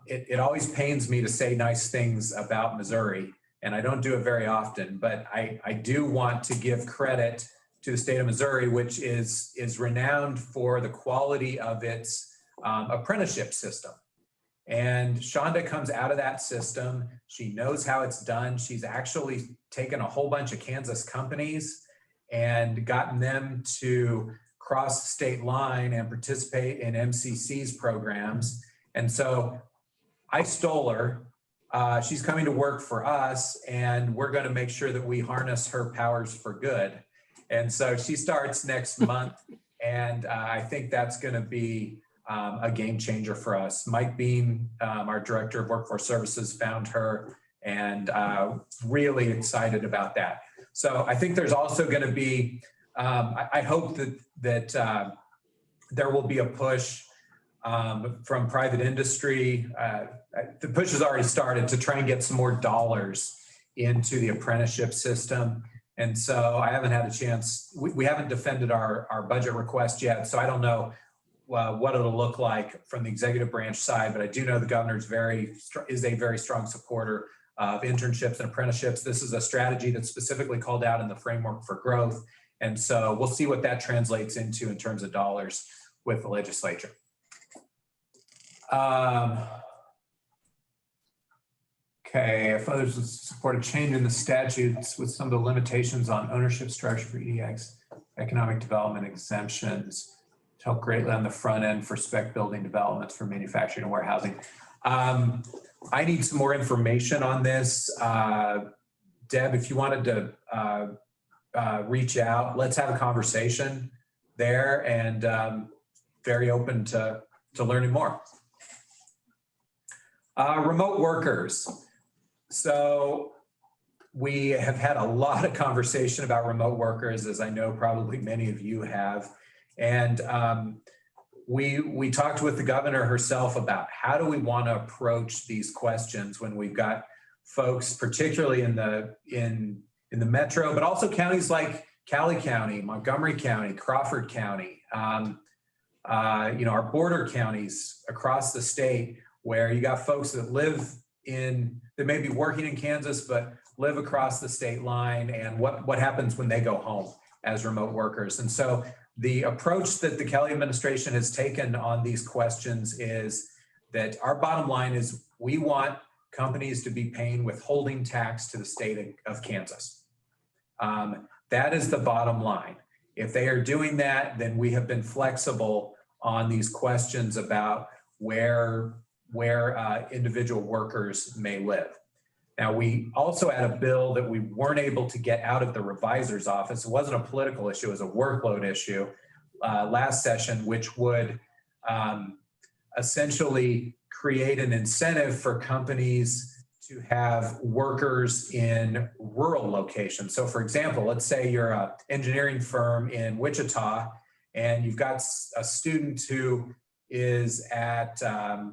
it always pains me to say nice things about Missouri, and I don't do it very often, but I do want to give credit to the state of Missouri, which is renowned for the quality of its apprenticeship system. And Shonda comes out of that system. She knows how it's done. She's actually taken a whole bunch of Kansas companies and gotten them to cross the state line and participate in MCC's programs. And so I stole her. She's coming to work for us, and we're going to make sure that we harness her powers for good. And so she starts next month, and I think that's going to be a game changer for us. Mike Bean, our director of workforce services, found her, and really excited about that. So I think there's also going to be, I hope that there will be a push from private industry. The push has already started to try and get some more dollars into the apprenticeship system. And so I haven't had a chance, we haven't defended our budget request yet, so I don't know what it'll look like from the executive branch side, but I do know the governor is a very strong supporter of internships and apprenticeships. This is a strategy that's specifically called out in the framework for growth. And so we'll see what that translates into in terms of dollars with the legislature. Okay, if others would support a change in the statutes with some of the limitations on ownership structure for EDX, economic development exemptions, to help greatly on the front end for spec building developments for manufacturing and warehousing. I need some more information on this. Deb, if you wanted to reach out, let's have a conversation there, and very open to learning more. Remote workers. So we have had a lot of conversation about remote workers, as I know probably many of you have. And we talked with the governor herself about how do we want to approach these questions when we've got folks, particularly in the metro, but also counties like Cali County, Montgomery County, Crawford County, our border counties across the state, where you got folks that may be working in Kansas, but live across the state line, and what happens when they go home as remote workers. And so the approach that the Kelly administration has taken on these questions is that our bottom line is we want companies to be paying withholding tax to the state of Kansas. That is the bottom line. If they are doing that, then we have been flexible on these questions about where individual workers may live. Now, we also had a bill that we weren't able to get out of the revisor's office. It wasn't a political issue, it was a workload issue last session, which would essentially create an incentive for companies to have workers in rural locations. So for example, let's say you're an engineering firm in Wichita and you've got a student who is at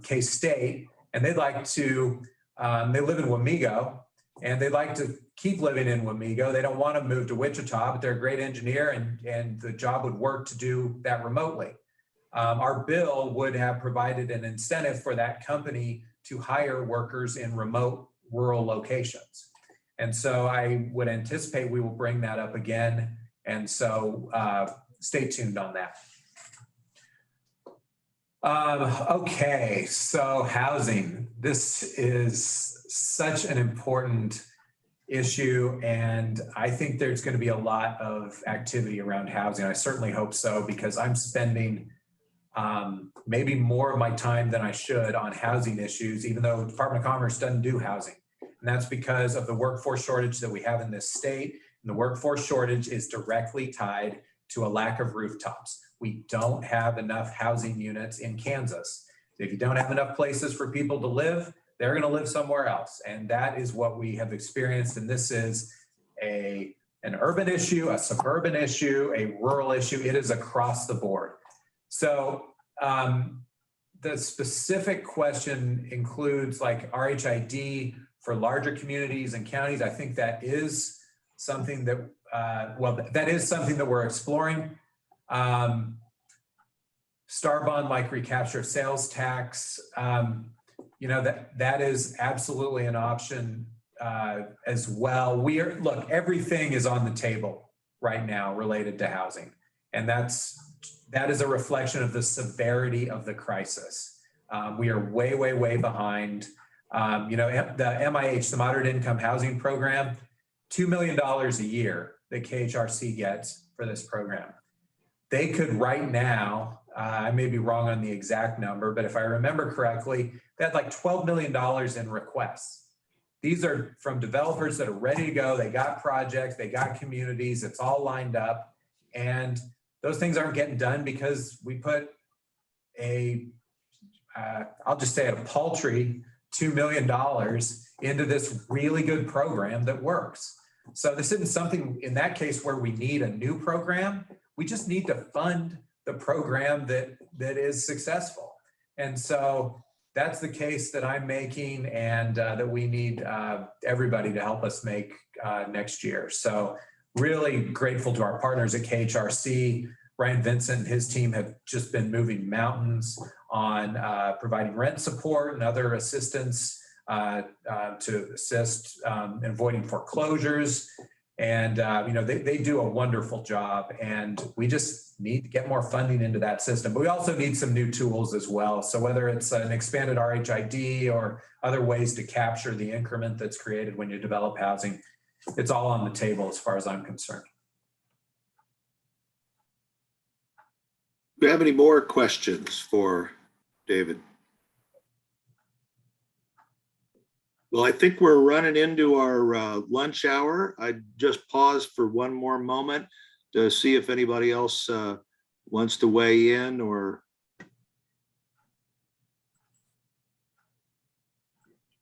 K-State, and they'd like to they live in Wamego, and they'd like to keep living in Wamego. They don't want to move to Wichita, but they're a great engineer, and the job would work to do that remotely. Our bill would have provided an incentive for that company to hire workers in remote rural locations. And so I would anticipate we will bring that up again. And so stay tuned on that. Okay, so housing. This is such an important issue, and I think there's going to be a lot of activity around housing. I certainly hope so, because I'm spending maybe more of my time than I should on housing issues, even though the Department of Commerce doesn't do housing. And that's because of the workforce shortage that we have in this state. And the workforce shortage is directly tied to a lack of rooftops. We don't have enough housing units in Kansas. If you don't have enough places for people to live, they're going to live somewhere else. And that is what we have experienced. And this is an urban issue, a suburban issue, a rural issue. It is across the board. So the specific question includes like RHID for larger communities and counties. I think that is something that, that is something that we're exploring. Star bond like recapture of sales tax, that is absolutely an option as well. Look, everything is on the table right now related to housing, and that is a reflection of the severity of the crisis. We are way, way, way behind. The MIH, the Moderate Income Housing Program, $2 million a year that KHRC gets for this program. They could right now, I may be wrong on the exact number, but if I remember correctly, they had like $12 million in requests. These are from developers that are ready to go. They got projects, they got communities, it's all lined up. And those things aren't getting done because we put I'll just say a paltry $2 million into this really good program that works. So this isn't something in that case where we need a new program. We just need to fund the program that is successful. And so that's the case that I'm making, and that we need everybody to help us make next year. So really grateful to our partners at KHRC. Ryan Vincent and his team have just been moving mountains on providing rent support and other assistance to assist in avoiding foreclosures. And, they do a wonderful job, and we just need to get more funding into that system. But we also need some new tools as well. So whether it's an expanded RHID or other ways to capture the increment that's created when you develop housing, it's all on the table as far as I'm concerned. Do you have any more questions for David? Well, I think we're running into our lunch hour. I just pause for one more moment to see if anybody else wants to weigh in or.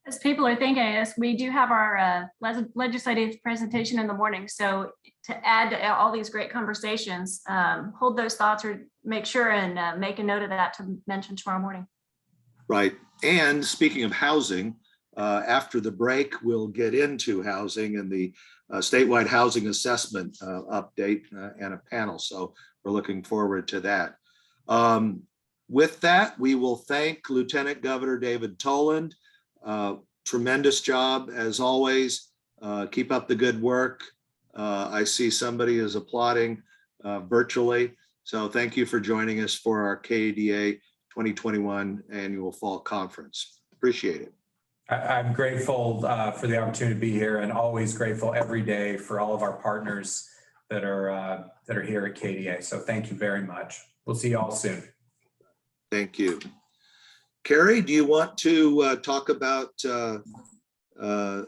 As people are thinking, yes, we do have our legislative presentation in the morning. So to add to all these great conversations, hold those thoughts or make sure and make a note of that to mention tomorrow morning. Right. And speaking of housing, after the break, we'll get into housing and the statewide housing assessment update and a panel. So we're looking forward to that. With that, we will thank Lieutenant Governor David Toland. Tremendous job as always. Keep up the good work. I see somebody is applauding virtually. So thank you for joining us for our KEDA 2021 annual fall conference. Appreciate it. I'm grateful for the opportunity to be here, and always grateful every day for all of our partners that are here at KDA. So thank you very much. We'll see you all soon. Thank you. Carrie, do you want to talk about a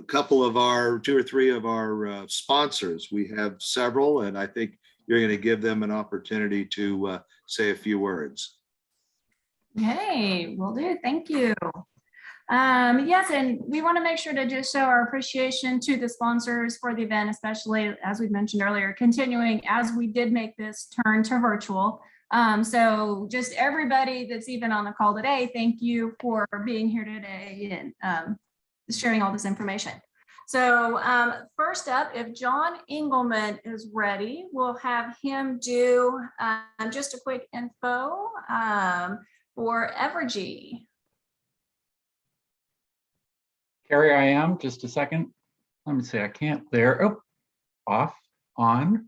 couple of our, 2 or 3 of our sponsors? We have several, and I think you're going to give them an opportunity to say a few words. Hey, will do. Thank you. Yes, and we want to make sure to just show our appreciation to the sponsors for the event, especially as we mentioned earlier, continuing as we did make this turn to virtual. So just everybody that's even on the call today, thank you for being here today and sharing all this information. So first up, if John Engelman is ready, we'll have him do just a quick info for Evergy. Carrie, I am. Just a second. Let me see. I can't there. Oh, off, on.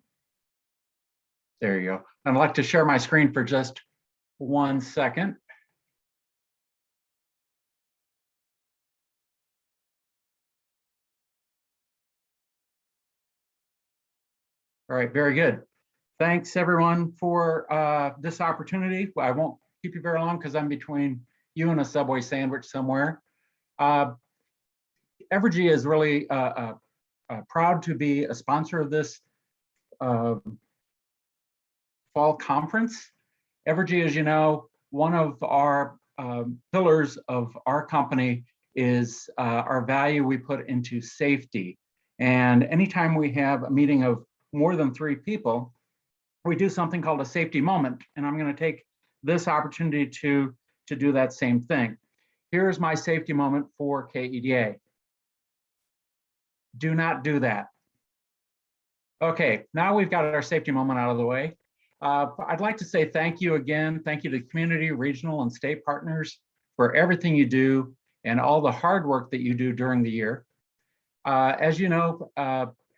There you go. I'd like to share my screen for just 1 second. All right, very good. Thanks everyone for this opportunity. I won't keep you very long because I'm between you and a Subway sandwich somewhere. Evergy is really proud to be a sponsor of this fall conference. Evergy, as you know, one of our pillars of our company is our value we put into safety. And anytime we have a meeting of more than 3 people, we do something called a safety moment. And I'm going to take this opportunity to do that same thing. Here's my safety moment for KEDA. Do not do that. Okay, now we've got our safety moment out of the way. I'd like to say thank you again. Thank you to community, regional, and state partners for everything you do and all the hard work that you do during the year. As you know,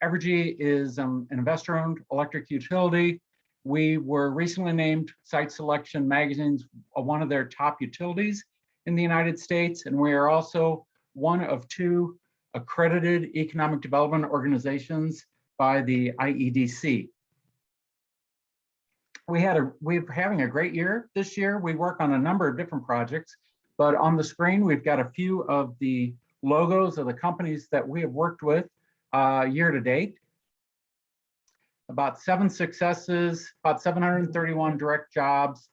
Evergy is an investor-owned electric utility. We were recently named Site Selection Magazine's one of their top utilities in the United States, and we are also one of 2 accredited economic development organizations by the IEDC. We're having a great year this year. We work on a number of different projects, but on the screen, we've got a few of the logos of the companies that we have worked with year to date. About 7 successes, about 731 direct jobs,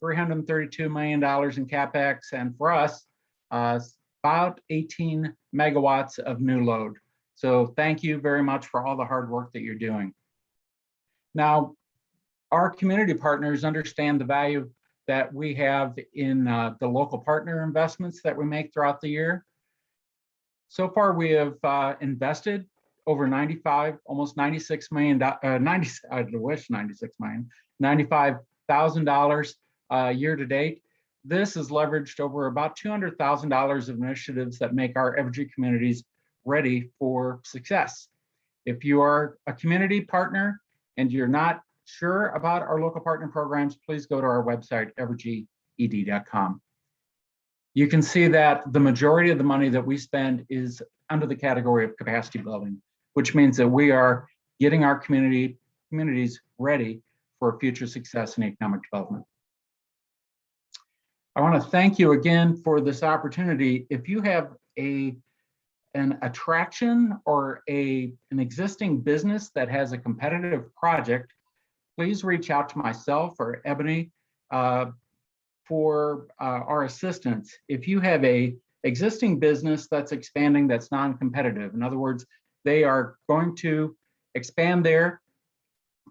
$332 million in CapEx, and for us, about 18 megawatts of new load. So thank you very much for all the hard work that you're doing. Now, our community partners understand the value that we have in the local partner investments that we make throughout the year. So far, we have invested over 95, almost $96 million, I wish 96 million, $95,000 year to date. This has leveraged over about $200,000 of initiatives that make our Evergy communities ready for success. If you are a community partner and you're not sure about our local partner programs, please go to our website, evergyed.com. You can see that the majority of the money that we spend is under the category of capacity building, which means that we are getting our communities ready for future success in economic development. I want to thank you again for this opportunity. If you have an attraction or an existing business that has a competitive project, please reach out to myself or Ebony for our assistance. If you have a existing business that's expanding that's non-competitive, in other words, they are going to expand there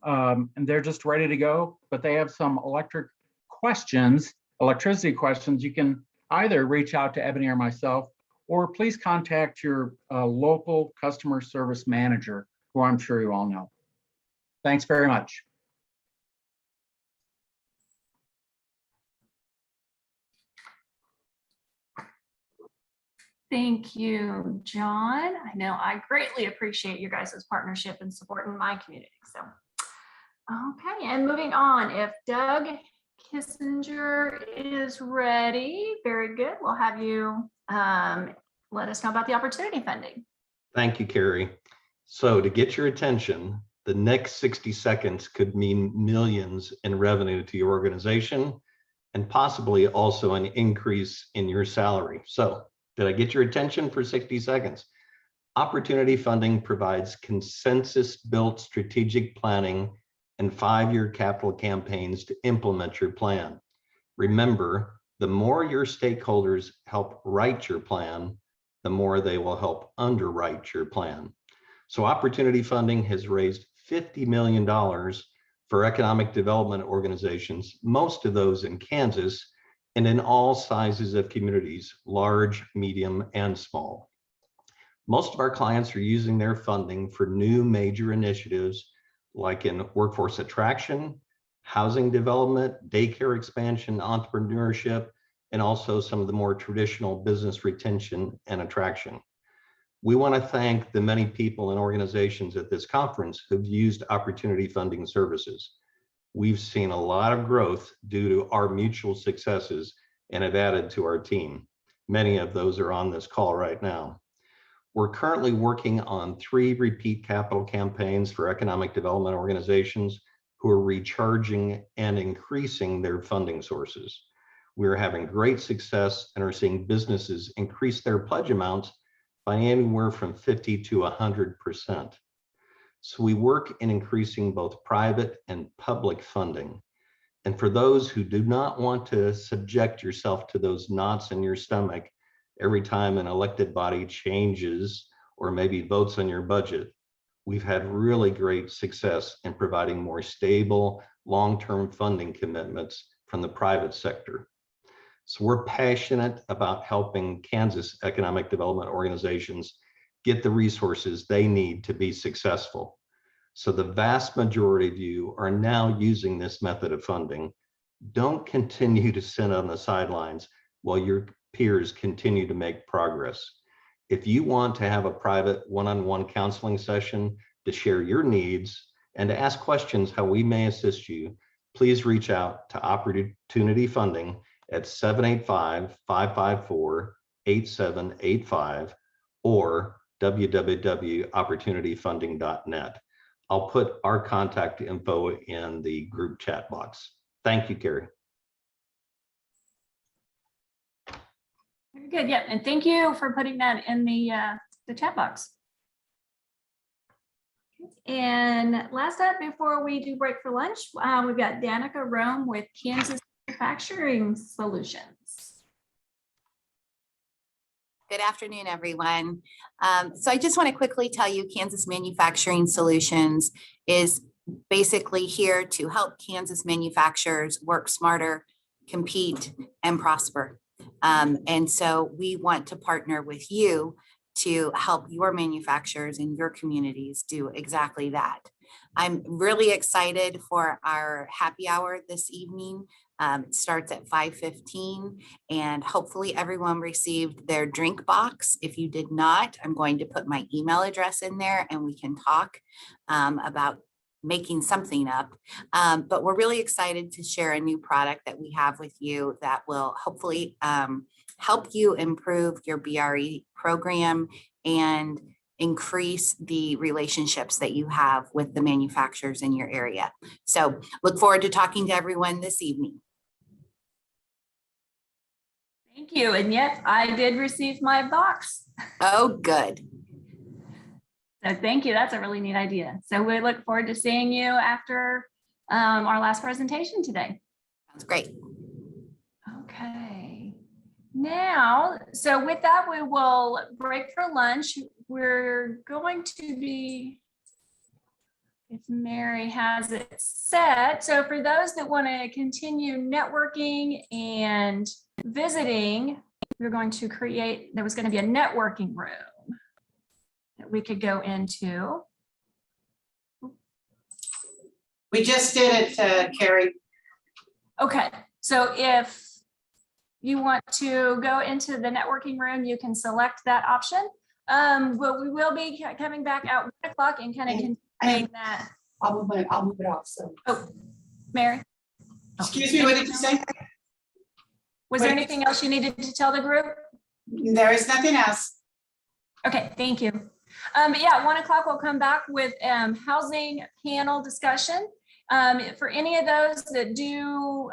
and they're just ready to go, but they have some electricity questions, you can either reach out to Ebony or myself, or please contact your local customer service manager, who I'm sure you all know. Thanks very much. Thank you, John. I know I greatly appreciate you guys' partnership and support in my community. So, okay, and moving on, if Doug Kissinger is ready, very good. We'll have you let us know about the opportunity funding. Thank you, Carrie. So to get your attention, the next 60 seconds could mean millions in revenue to your organization and possibly also an increase in your salary. So did I get your attention for 60 seconds? Opportunity funding provides consensus-built strategic planning and 5-year capital campaigns to implement your plan. Remember, the more your stakeholders help write your plan, the more they will help underwrite your plan. So opportunity funding has raised $50 million for economic development organizations, most of those in Kansas, and in all sizes of communities, large, medium, and small. Most of our clients are using their funding for new major initiatives like in workforce attraction, housing development, daycare expansion, entrepreneurship, and also some of the more traditional business retention and attraction. We want to thank the many people and organizations at this conference who've used opportunity funding services. We've seen a lot of growth due to our mutual successes and have added to our team. Many of those are on this call right now. We're currently working on 3 repeat capital campaigns for economic development organizations who are recharging and increasing their funding sources. We're having great success and are seeing businesses increase their pledge amounts by anywhere from 50 to 100%. So we work in increasing both private and public funding. And for those who do not want to subject yourself to those knots in your stomach every time an elected body changes or maybe votes on your budget, we've had really great success in providing more stable, long-term funding commitments from the private sector. So we're passionate about helping Kansas economic development organizations get the resources they need to be successful. So the vast majority of you are now using this method of funding. Don't continue to sit on the sidelines while your peers continue to make progress. If you want to have a private one-on-one counseling session to share your needs and to ask questions how we may assist you, please reach out to Opportunity Funding at 785-554-8785 or www.opportunityfunding.net. I'll put our contact info in the group chat box. Thank you, Carrie. Very good. Yeah, and thank you for putting that in the chat box. And last up, before we do break for lunch, we've got Danica Rome with Kansas Manufacturing Solutions. Good afternoon, everyone. So I just want to quickly tell you Kansas Manufacturing Solutions is basically here to help Kansas manufacturers work smarter, compete, and prosper. And so we want to partner with you to help your manufacturers in your communities do exactly that. I'm really excited for our happy hour this evening. It starts at 5:15 and hopefully everyone received their drink box. If you did not, I'm going to put my email address in there and we can talk about making something up. But we're really excited to share a new product that we have with you that will hopefully help you improve your BRE program and increase the relationships that you have with the manufacturers in your area. So look forward to talking to everyone this evening. Thank you. And yes, I did receive my box. Oh, good. So thank you. That's a really neat idea. So we look forward to seeing you after our last presentation today. Sounds great. Okay. Now, so with that, we will break for lunch. We're going to be, if Mary has it set. So for those that want to continue networking and visiting, we're going to create, there was going to be a networking room that we could go into. We just did it, Carrie. Okay, so if you want to go into the networking room, you can select that option. But we will be coming back at 1 o'clock and kind of continuing that. I'll move it off, so. Oh, Mary? Excuse me, what did you say? Was there anything else you needed to tell the group? There is nothing else. Okay, thank you. But yeah, 1 o'clock we'll come back with housing panel discussion. For any of those that do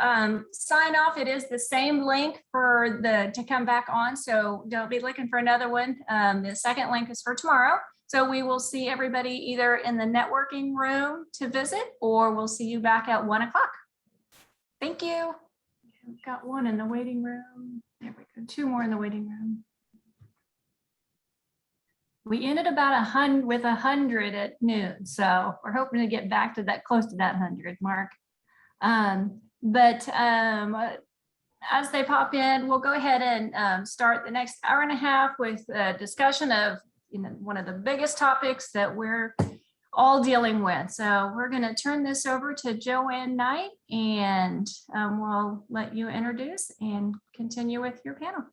sign off, it is the same link for to come back on. So don't be looking for another one. The second link is for tomorrow. So we will see everybody either in the networking room to visit, or we'll see you back at 1 o'clock. Thank you. We've got one in the waiting room. There we go. 2 more in the waiting room. We ended about 100 at noon, so we're hoping to get back to that, close to that 100 mark. But as they pop in, we'll go ahead and start the next hour and a half with a discussion of one of the biggest topics that we're all dealing with. So we're going to turn this over to Joanne Knight, and we'll let you introduce and continue with your panel.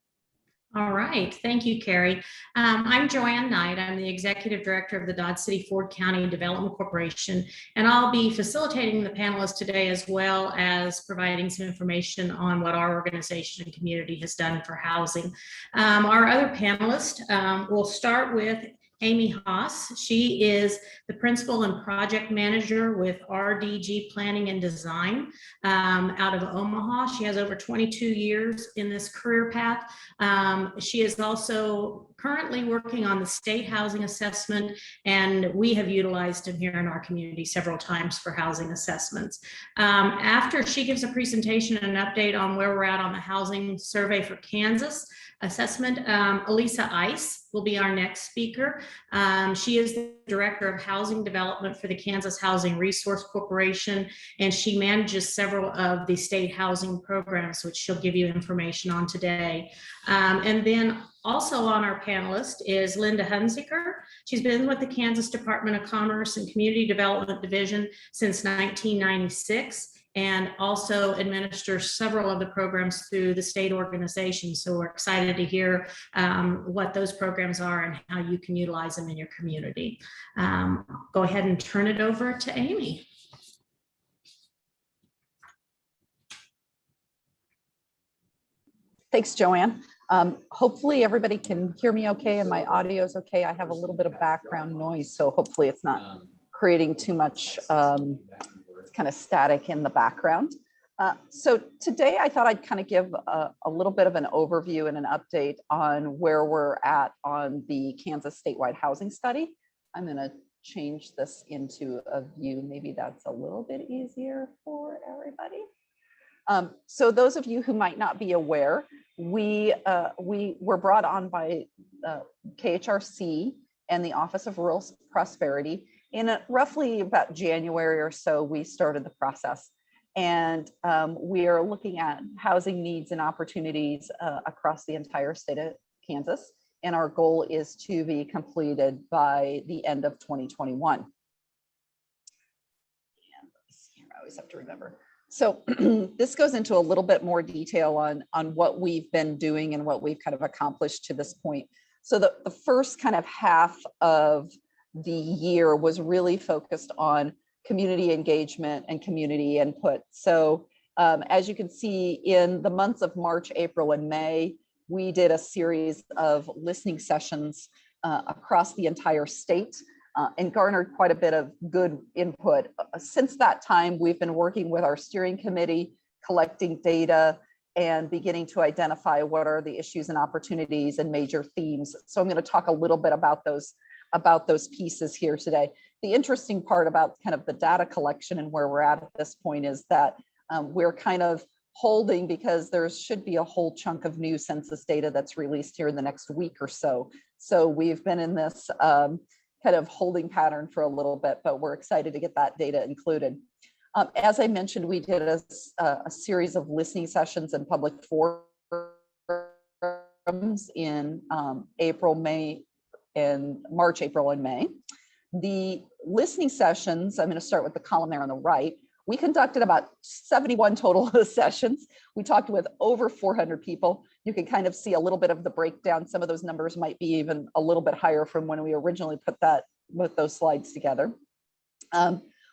All right. Thank you, Carrie. I'm Joanne Knight. I'm the Executive Director of the Dodge City Ford County Development Corporation, and I'll be facilitating the panelists today, as well as providing some information on what our organization and community has done for housing. Our other panelists will start with Amy Haas. She is the Principal and Project Manager with RDG Planning and Design out of Omaha. She has over 22 years in this career path. She is also currently working on the state housing assessment, and we have utilized him here in our community several times for housing assessments. After she gives a presentation and an update on where we're at on the housing survey for Kansas assessment, Elisa Ice will be our next speaker. She is the Director of Housing Development for the Kansas Housing Resource Corporation, and she manages several of the state housing programs, which she'll give you information on today. And then also on our panelist is Linda Hunziker. She's been with the Kansas Department of Commerce and Community Development Division since 1996. And also administers several of the programs through the state organization. So we're excited to hear what those programs are and how you can utilize them in your community. Go ahead and turn it over to Amy. Thanks, Joanne. Hopefully everybody can hear me okay and my audio is okay. I have a little bit of background noise, so hopefully it's not creating too much kind of static in the background. So today I thought I'd kind of give a little bit of an overview and an update on where we're at on the Kansas statewide housing study. I'm going to change this into a view. Maybe that's a little bit easier for everybody. So those of you who might not be aware, we were brought on by KHRC and the Office of Rural Prosperity. In roughly about January or so, we started the process, and we are looking at housing needs and opportunities across the entire state of Kansas. And our goal is to be completed by the end of 2021. And I always have to remember. So this goes into a little bit more detail on what we've been doing and what we've kind of accomplished to this point. So the first kind of half of the year was really focused on community engagement and community input. So as you can see, in the months of March, April, and May, we did a series of listening sessions across the entire state and garnered quite a bit of good input. Since that time, we've been working with our steering committee, collecting data and beginning to identify what are the issues and opportunities and major themes. So I'm going to talk a little bit about those pieces here today. The interesting part about kind of the data collection and where we're at this point is that we're kind of holding, because there should be a whole chunk of new census data that's released here in the next week or so. So we've been in this kind of holding pattern for a little bit, but we're excited to get that data included. As I mentioned, we did a series of listening sessions and public forums in April, May, and March, April, and May. The listening sessions, I'm going to start with the column there on the right. We conducted about 71 total sessions. We talked with over 400 people. You can kind of see a little bit of the breakdown. Some of those numbers might be even a little bit higher from when we originally put those slides together.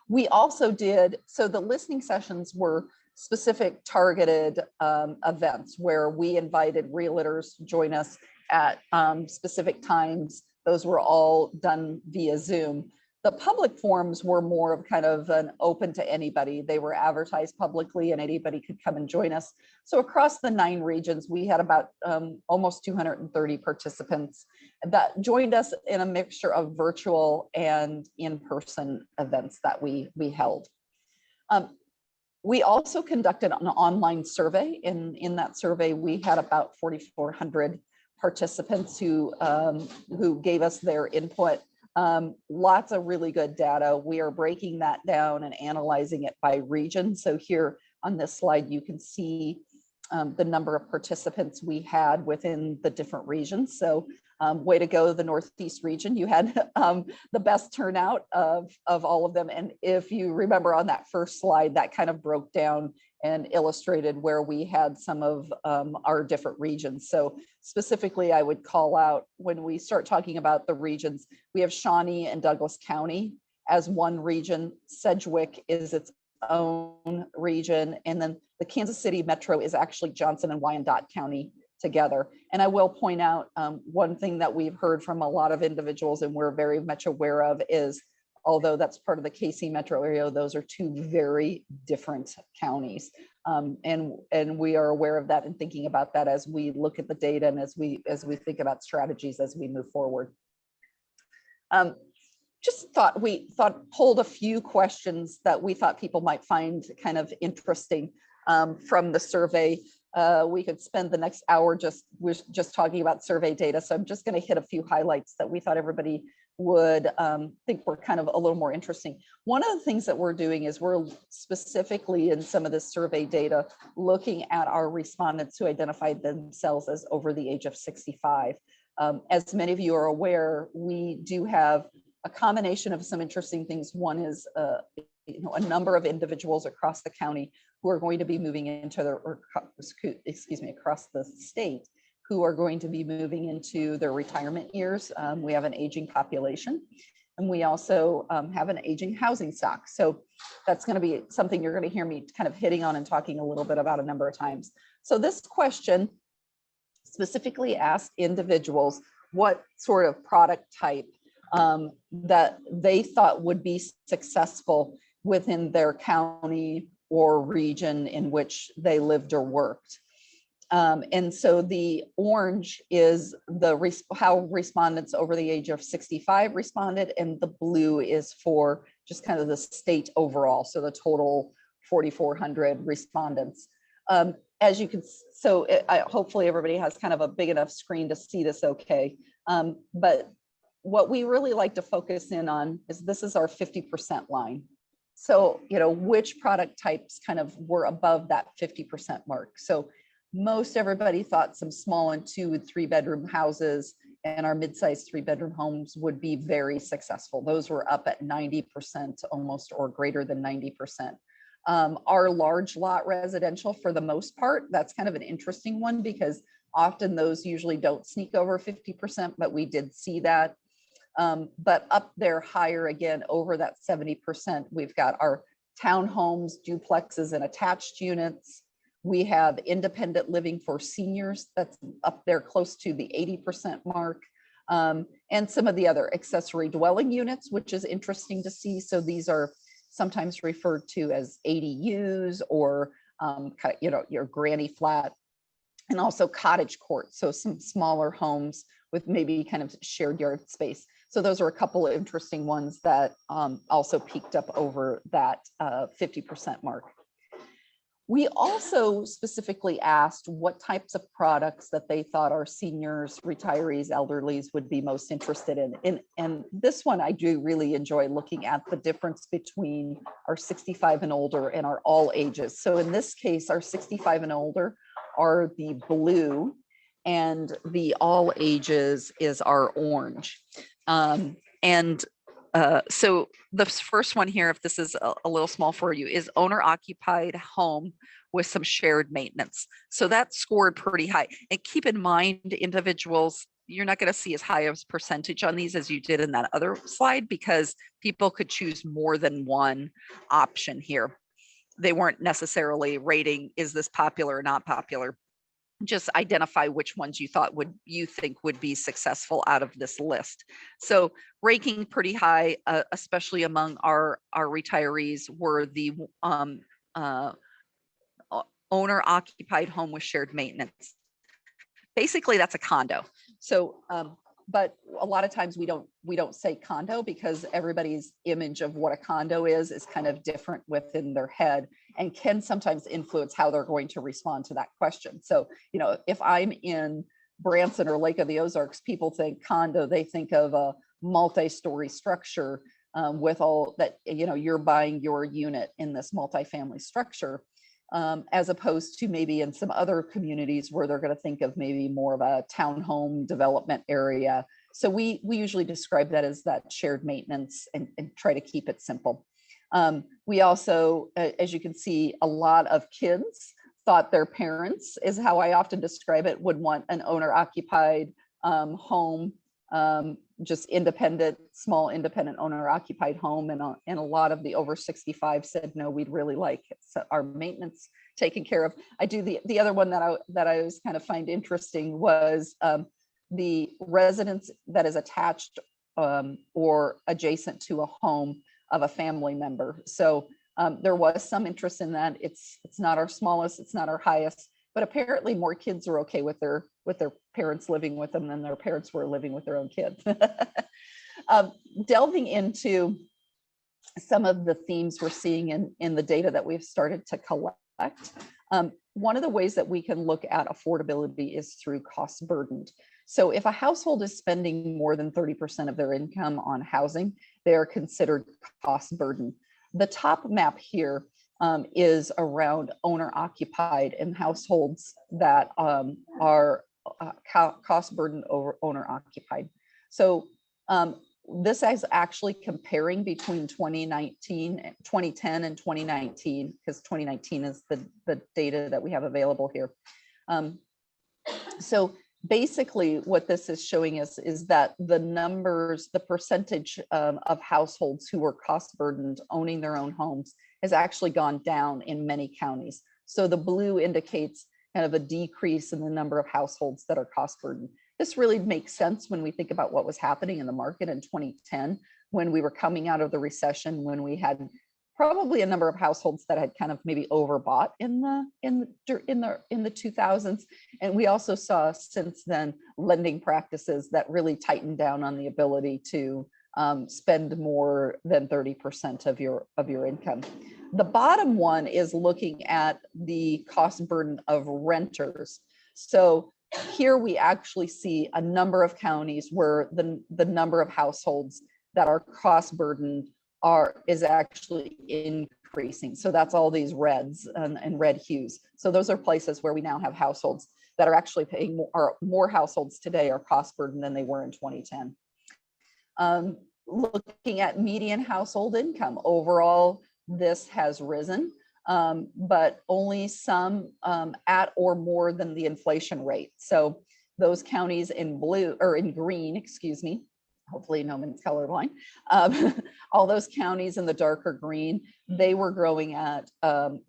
We also did, so the listening sessions were specific targeted events where we invited realtors to join us at specific times. Those were all done via Zoom. The public forums were more of kind of an open to anybody. They were advertised publicly and anybody could come and join us. So across the 9 regions, we had about almost 230 participants that joined us in a mixture of virtual and in-person events that we held. We also conducted an online survey. In that survey, we had about 4,400 participants who gave us their input. Lots of really good data. We are breaking that down and analyzing it by region. So here on this slide, you can see the number of participants we had within the different regions. So way to go, the Northeast region. You had the best turnout of all of them. And if you remember on that first slide, that kind of broke down and illustrated where we had some of our different regions. So specifically, I would call out when we start talking about the regions, we have Shawnee and Douglas County as one region. Sedgwick is its own region. And then the Kansas City Metro is actually Johnson and Wyandotte County together. And I will point out one thing that we've heard from a lot of individuals and we're very much aware of is, although that's part of the KC metro area, those are 2 very different counties. And we are aware of that and thinking about that as we look at the data and as we think about strategies as we move forward. Just pulled a few questions that we thought people might find kind of interesting from the survey. We could spend the next hour just talking about survey data. So I'm just going to hit a few highlights that we thought everybody would think were kind of a little more interesting. One of the things that we're doing is we're specifically in some of this survey data looking at our respondents who identified themselves as over the age of 65. As many of you are aware, we do have a combination of some interesting things. One is a number of individuals across the county who are going to be moving into across the state, who are going to be moving into their retirement years. We have an aging population, and we also have an aging housing stock. So that's going to be something you're going to hear me kind of hitting on and talking a little bit about a number of times. So this question specifically asked individuals what sort of product type that they thought would be successful within their county or region in which they lived or worked. And so the orange is how respondents over the age of 65 responded, and the blue is for just kind of the state overall. So the total 4,400 respondents. As you can, hopefully everybody has kind of a big enough screen to see this okay. But what we really like to focus in on is this is our 50% line. So, which product types kind of were above that 50% mark. So most everybody thought some small and 2 and 3 bedroom houses and our mid-sized 3-bedroom homes would be very successful. Those were up at 90% almost, or greater than 90%. Our large lot residential, for the most part, that's kind of an interesting one because often those usually don't sneak over 50%, but we did see that. But up there higher again, over that 70%, we've got our townhomes, duplexes, and attached units. We have independent living for seniors, that's up there close to the 80% mark. And some of the other accessory dwelling units, which is interesting to see. So these are sometimes referred to as ADUs or your granny flat and also cottage courts, so some smaller homes with maybe kind of shared yard space. So those are a couple of interesting ones that also peaked up over that 50% mark. We also specifically asked what types of products that they thought our seniors, retirees, elderlies would be most interested in. And this one, I do really enjoy looking at the difference between our 65 and older and our all ages. So in this case, our 65 and older are the blue, and the all ages is our orange. So the first one here, if this is a little small for you, is owner occupied home with some shared maintenance. So that scored pretty high. And keep in mind, individuals, you're not going to see as high of percentage on these as you did in that other slide, because people could choose more than one option here. They weren't necessarily rating, is this popular or not popular? Just identify which ones you think would be successful out of this list. So ranking pretty high, especially among our retirees, were the owner occupied home with shared maintenance. Basically, that's a condo. So, but a lot of times we don't say condo because everybody's image of what a condo is kind of different within their head, and can sometimes influence how they're going to respond to that question. So, you know, if I'm in Branson or Lake of the Ozarks, people think condo, they think of a multi-story structure with all that, you know, you're buying your unit in this multifamily structure. As opposed to maybe in some other communities where they're going to think of maybe more of a townhome development area. So we usually describe that as that shared maintenance and try to keep it simple. We also, as you can see, a lot of kids thought their parents, is how I often describe it, would want an owner occupied home, just independent, small independent owner occupied home. And a lot of the over 65 said, no, we'd really like our maintenance taken care of. I do the other one that I always kind of find interesting was the residence that is attached or adjacent to a home of a family member. So there was some interest in that. It's not our smallest, it's not our highest, but apparently more kids are okay with their parents living with them than their parents were living with their own kids. Delving into some of the themes we're seeing in the data that we've started to collect, one of the ways that we can look at affordability is through cost burdened. So if a household is spending more than 30% of their income on housing, they are considered cost burden. The top map here is around owner occupied and households that are cost burden over owner occupied. So this is actually comparing between 2010 and 2019, because 2019 is the data that we have available here. So basically what this is showing us is that the numbers, the percentage of households who were cost burdened owning their own homes has actually gone down in many counties. So the blue indicates kind of a decrease in the number of households that are cost burdened. This really makes sense when we think about what was happening in the market in 2010, when we were coming out of the recession, when we had probably a number of households that had kind of maybe overbought in the 2000s. And we also saw since then lending practices that really tightened down on the ability to spend more than 30% of your income. The bottom one is looking at the cost burden of renters. So here we actually see a number of counties where the number of households that are cost burdened is actually increasing. So that's all these reds and red hues. So those are places where we now have households that are actually paying more, or more households today are cost burdened than they were in 2010. Looking at median household income, overall, this has risen, but only some at or more than the inflation rate. So those counties in blue or in green, excuse me, hopefully no one's colorblind, all those counties in the darker green, they were growing at,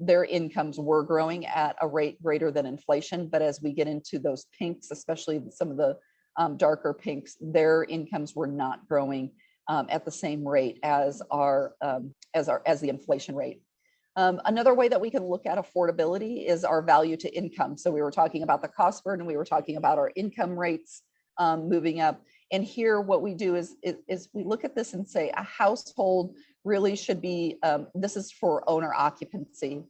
their incomes were growing at a rate greater than inflation. But as we get into those pinks, especially some of the darker pinks, their incomes were not growing at the same rate as the inflation rate. Another way that we can look at affordability is our value to income. So we were talking about the cost burden, we were talking about our income rates moving up. And here what we do is we look at this and say a household really should be, this is for owner occupancy.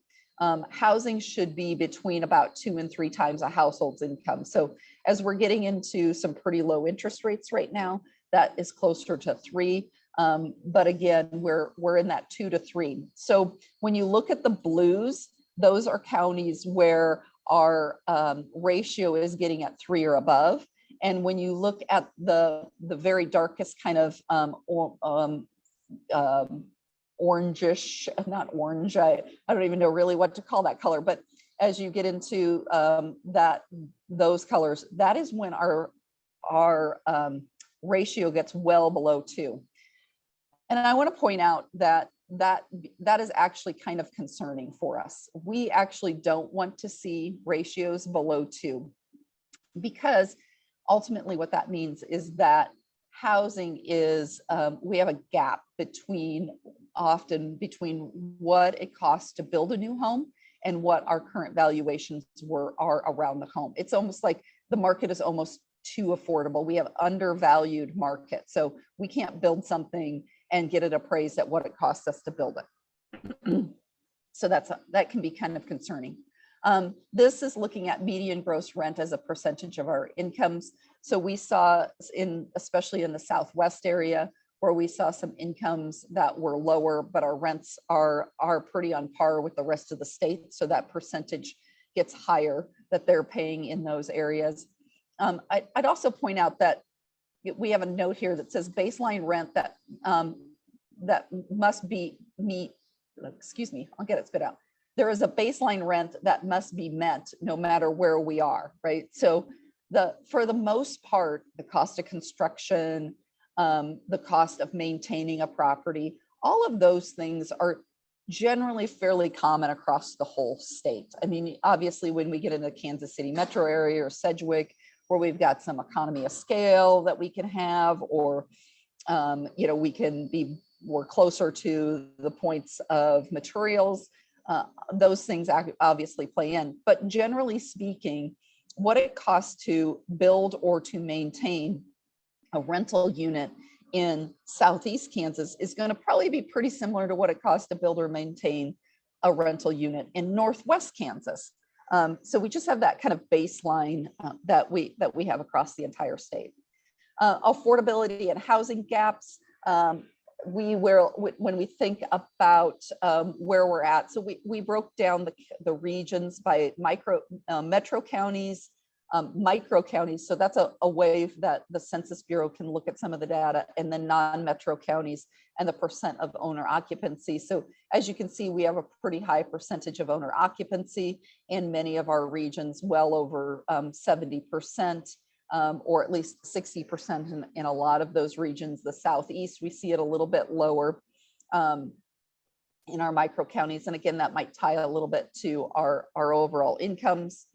Housing should be between about 2 and 3 times a household's income. So as we're getting into some pretty low interest rates right now, that is closer to 3. But again, we're in that 2 to 3. So when you look at the blues, those are counties where our ratio is getting at 3 or above. And when you look at the very darkest kind of orangish, not orange, I don't even know really what to call that color, but as you get into those colors, that is when our ratio gets well below 2. And I want to point out that is actually kind of concerning for us. We actually don't want to see ratios below 2, because ultimately what that means is that housing is, we have a gap often between what it costs to build a new home and what our current valuations are around the home. It's almost like the market is almost too affordable. We have undervalued market. So we can't build something and get it appraised at what it costs us to build it. So that can be kind of concerning. This is looking at median gross rent as a percentage of our incomes. So we saw especially in the Southwest area, where we saw some incomes that were lower, but our rents are pretty on par with the rest of the state. So that percentage gets higher that they're paying in those areas. I'd also point out that we have a note here that says baseline rent that must meet, excuse me, I'll get it spit out. There is a baseline rent that must be met no matter where we are, right? So for the most part, the cost of construction, the cost of maintaining a property, all of those things are generally fairly common across the whole state. I mean, obviously when we get into the Kansas City metro area or Sedgwick, where we've got some economy of scale that we can have, or we're closer to the points of materials, those things obviously play in. But generally speaking, what it costs to build or to maintain a rental unit in Southeast Kansas is going to probably be pretty similar to what it costs to build or maintain a rental unit in Northwest Kansas. So we just have that kind of baseline that we have across the entire state. Affordability and housing gaps. When we think about where we're at, so we broke down the regions by metro counties, micro counties. So that's a way that the Census Bureau can look at some of the data, and then non-metro counties and the percent of owner occupancy. So as you can see, we have a pretty high percentage of owner occupancy in many of our regions, well over 70%. Or at least 60% in a lot of those regions. The Southeast, we see it a little bit lower in our micro counties. And again, that might tie a little bit to our overall incomes.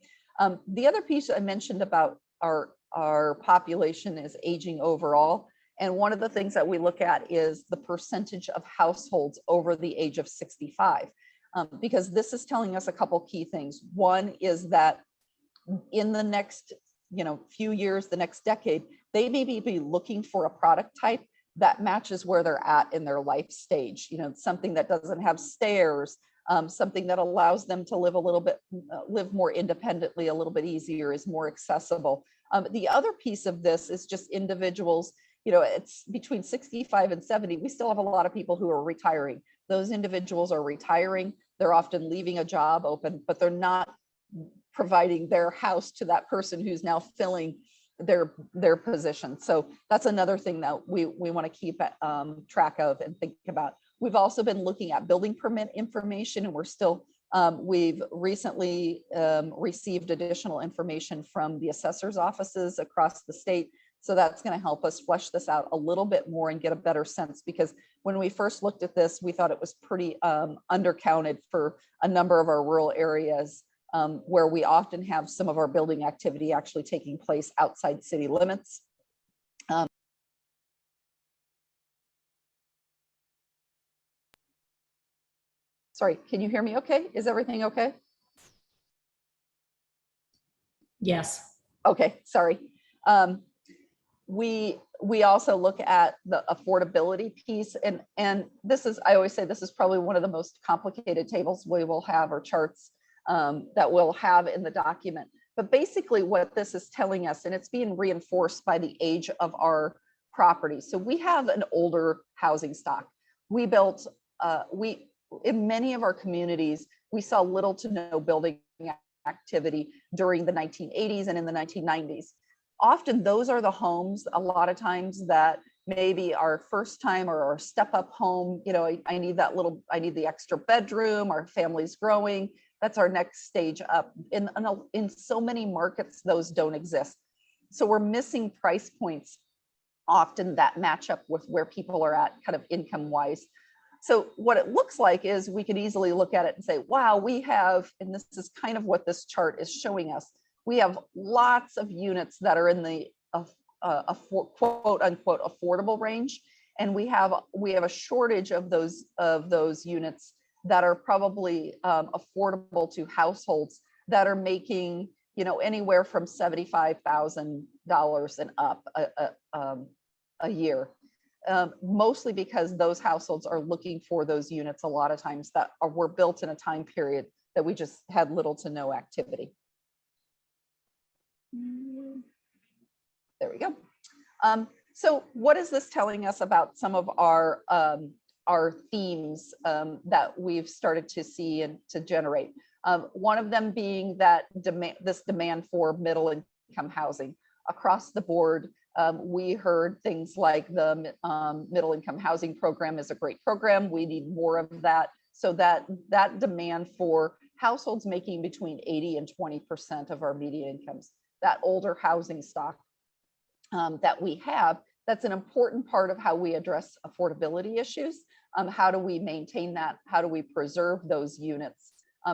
The other piece I mentioned about our population is aging overall. And one of the things that we look at is the percentage of households over the age of 65, because this is telling us a couple key things. One is that in the next few years, the next decade, they may be looking for a product type that matches where they're at in their life stage. Something that doesn't have stairs, something that allows them to live more independently, a little bit easier, is more accessible. The other piece of this is just individuals. It's between 65 and 70. We still have a lot of people who are retiring. Those individuals are retiring. They're often leaving a job open, but they're not providing their house to that person who's now filling their position. So that's another thing that we want to keep track of and think about. We've also been looking at building permit information, and we've recently received additional information from the assessor's offices across the state. So that's going to help us flesh this out a little bit more and get a better sense, because when we first looked at this, we thought it was pretty undercounted for a number of our rural areas, where we often have some of our building activity actually taking place outside city limits. Sorry, can you hear me okay? Is everything okay? Yes. Okay, sorry. We also look at the affordability piece, and this is, I always say this is probably one of the most complicated tables we will have, or charts that we'll have in the document. But basically what this is telling us, and it's being reinforced by the age of our property. So we have an older housing stock. We built, in many of our communities, we saw little to no building activity during the 1980s and in the 1990s. Often those are the homes, a lot of times, that maybe our first time or our step up home, you know, I need that little, I need the extra bedroom, our family's growing. That's our next stage up. In so many markets, those don't exist. So we're missing price points often that match up with where people are at kind of income wise. So what it looks like is we could easily look at it and say, wow, we have, and this is kind of what this chart is showing us, we have lots of units that are in the quote unquote affordable range, and we have a shortage of those units that are probably affordable to households that are making, you know, anywhere from $75,000 and up a year. Mostly because those households are looking for those units a lot of times that were built in a time period that we just had little to no activity. There we go. So what is this telling us about some of our themes that we've started to see and to generate? One of them being that this demand for middle income housing across the board. We heard things like the middle income housing program is a great program. We need more of that, so that demand for households making between 80 and 20% of our median incomes, that older housing stock that we have, that's an important part of how we address affordability issues. How do we maintain that? How do we preserve those units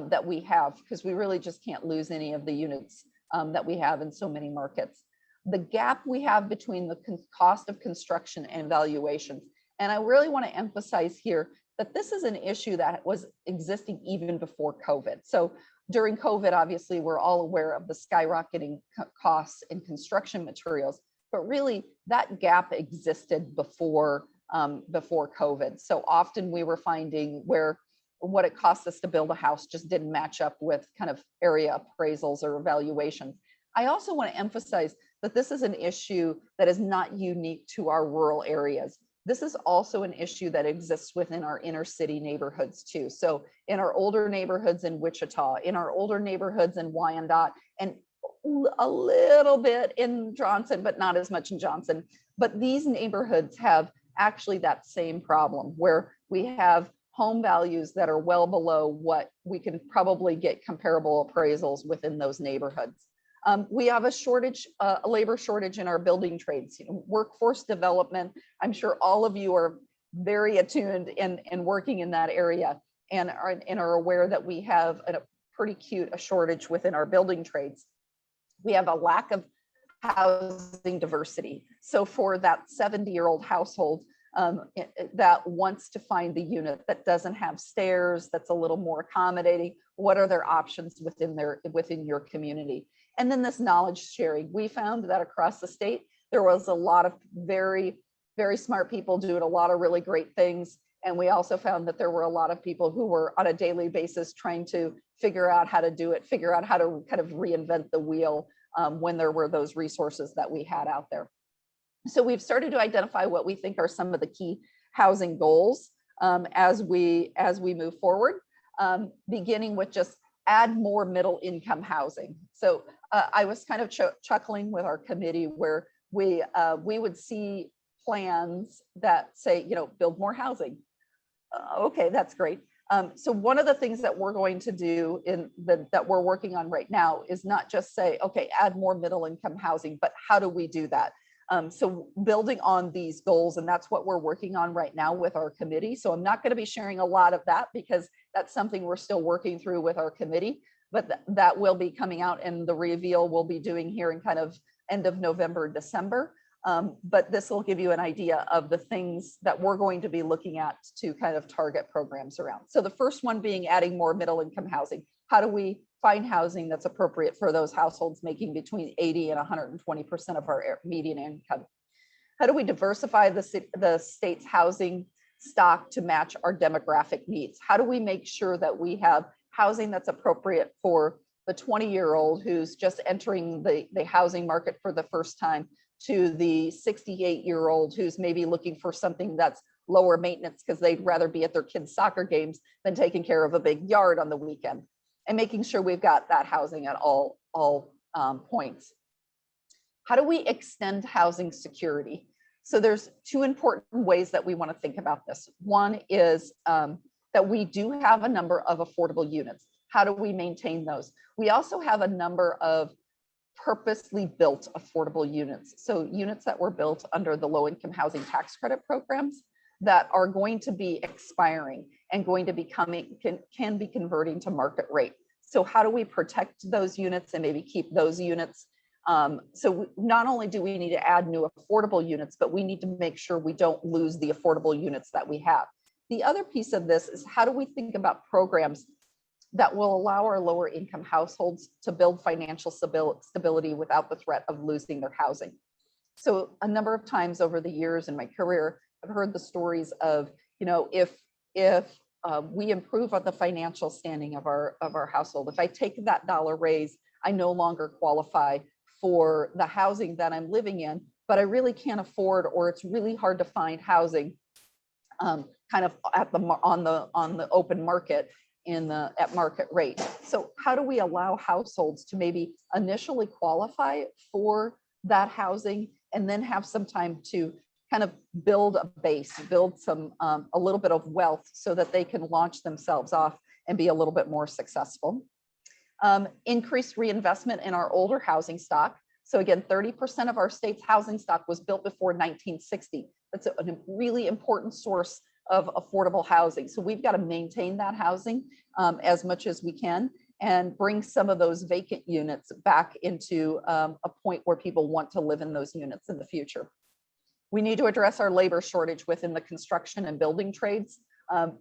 that we have? Because we really just can't lose any of the units that we have in so many markets. The gap we have between the cost of construction and valuations. And I really want to emphasize here that this is an issue that was existing even before COVID. So during COVID, obviously, we're all aware of the skyrocketing costs in construction materials, but really that gap existed before COVID. So often we were finding where what it costs us to build a house just didn't match up with kind of area appraisals or evaluations. I also want to emphasize that this is an issue that is not unique to our rural areas. This is also an issue that exists within our inner city neighborhoods too. So in our older neighborhoods in Wichita, in our older neighborhoods in Wyandotte, and a little bit in Johnson, but not as much in Johnson. But these neighborhoods have actually that same problem where we have home values that are well below what we can probably get comparable appraisals within those neighborhoods. We have a shortage, a labor shortage in our building trades, workforce development. I'm sure all of you are very attuned and working in that area and are aware that we have a pretty acute shortage within our building trades. We have a lack of housing diversity. So for that 70-year-old household that wants to find the unit that doesn't have stairs, that's a little more accommodating, what are their options within your community? And then this knowledge sharing. We found that across the state, there was a lot of very, very smart people doing a lot of really great things. And we also found that there were a lot of people who were on a daily basis trying to figure out how to do it, figure out how to kind of reinvent the wheel when there were those resources that we had out there. So we've started to identify what we think are some of the key housing goals as we move forward, beginning with just add more middle income housing. So I was kind of chuckling with our committee where we would see plans that say, build more housing. Okay, that's great. So one of the things that we're going to do that we're working on right now is not just say, okay, add more middle income housing, but how do we do that? So building on these goals, and that's what we're working on right now with our committee. So I'm not going to be sharing a lot of that because that's something we're still working through with our committee, but that will be coming out, and the reveal we'll be doing here in kind of end of November, December. But this will give you an idea of the things that we're going to be looking at to kind of target programs around. So the first one being adding more middle income housing. How do we find housing that's appropriate for those households making between 80 and 120% of our median income? How do we diversify the state's housing stock to match our demographic needs? How do we make sure that we have housing that's appropriate for the 20-year-old who's just entering the housing market for the first time, to the 68-year-old who's maybe looking for something that's lower maintenance because they'd rather be at their kids' soccer games than taking care of a big yard on the weekend, and making sure we've got that housing at all points. How do we extend housing security? So there's two important ways that we want to think about this. One is that we do have a number of affordable units. How do we maintain those? We also have a number of purposely built affordable units. So units that were built under the low-income housing tax credit programs that are going to be expiring and going to be can be converting to market rate. So how do we protect those units and maybe keep those units? So not only do we need to add new affordable units, but we need to make sure we don't lose the affordable units that we have. The other piece of this is how do we think about programs that will allow our lower income households to build financial stability without the threat of losing their housing. So a number of times over the years in my career, I've heard the stories of, you know, if we improve on the financial standing of our household, if I take that dollar raise, I no longer qualify for the housing that I'm living in, but I really can't afford, or it's really hard to find housing kind of on the open market at market rate. So how do we allow households to maybe initially qualify for that housing and then have some time to kind of build a base, build some a little bit of wealth so that they can launch themselves off and be a little bit more successful. Increased reinvestment in our older housing stock. So again, 30% of our state's housing stock was built before 1960. That's a really important source of affordable housing. So we've got to maintain that housing as much as we can and bring some of those vacant units back into a point where people want to live in those units in the future. We need to address our labor shortage within the construction and building trades.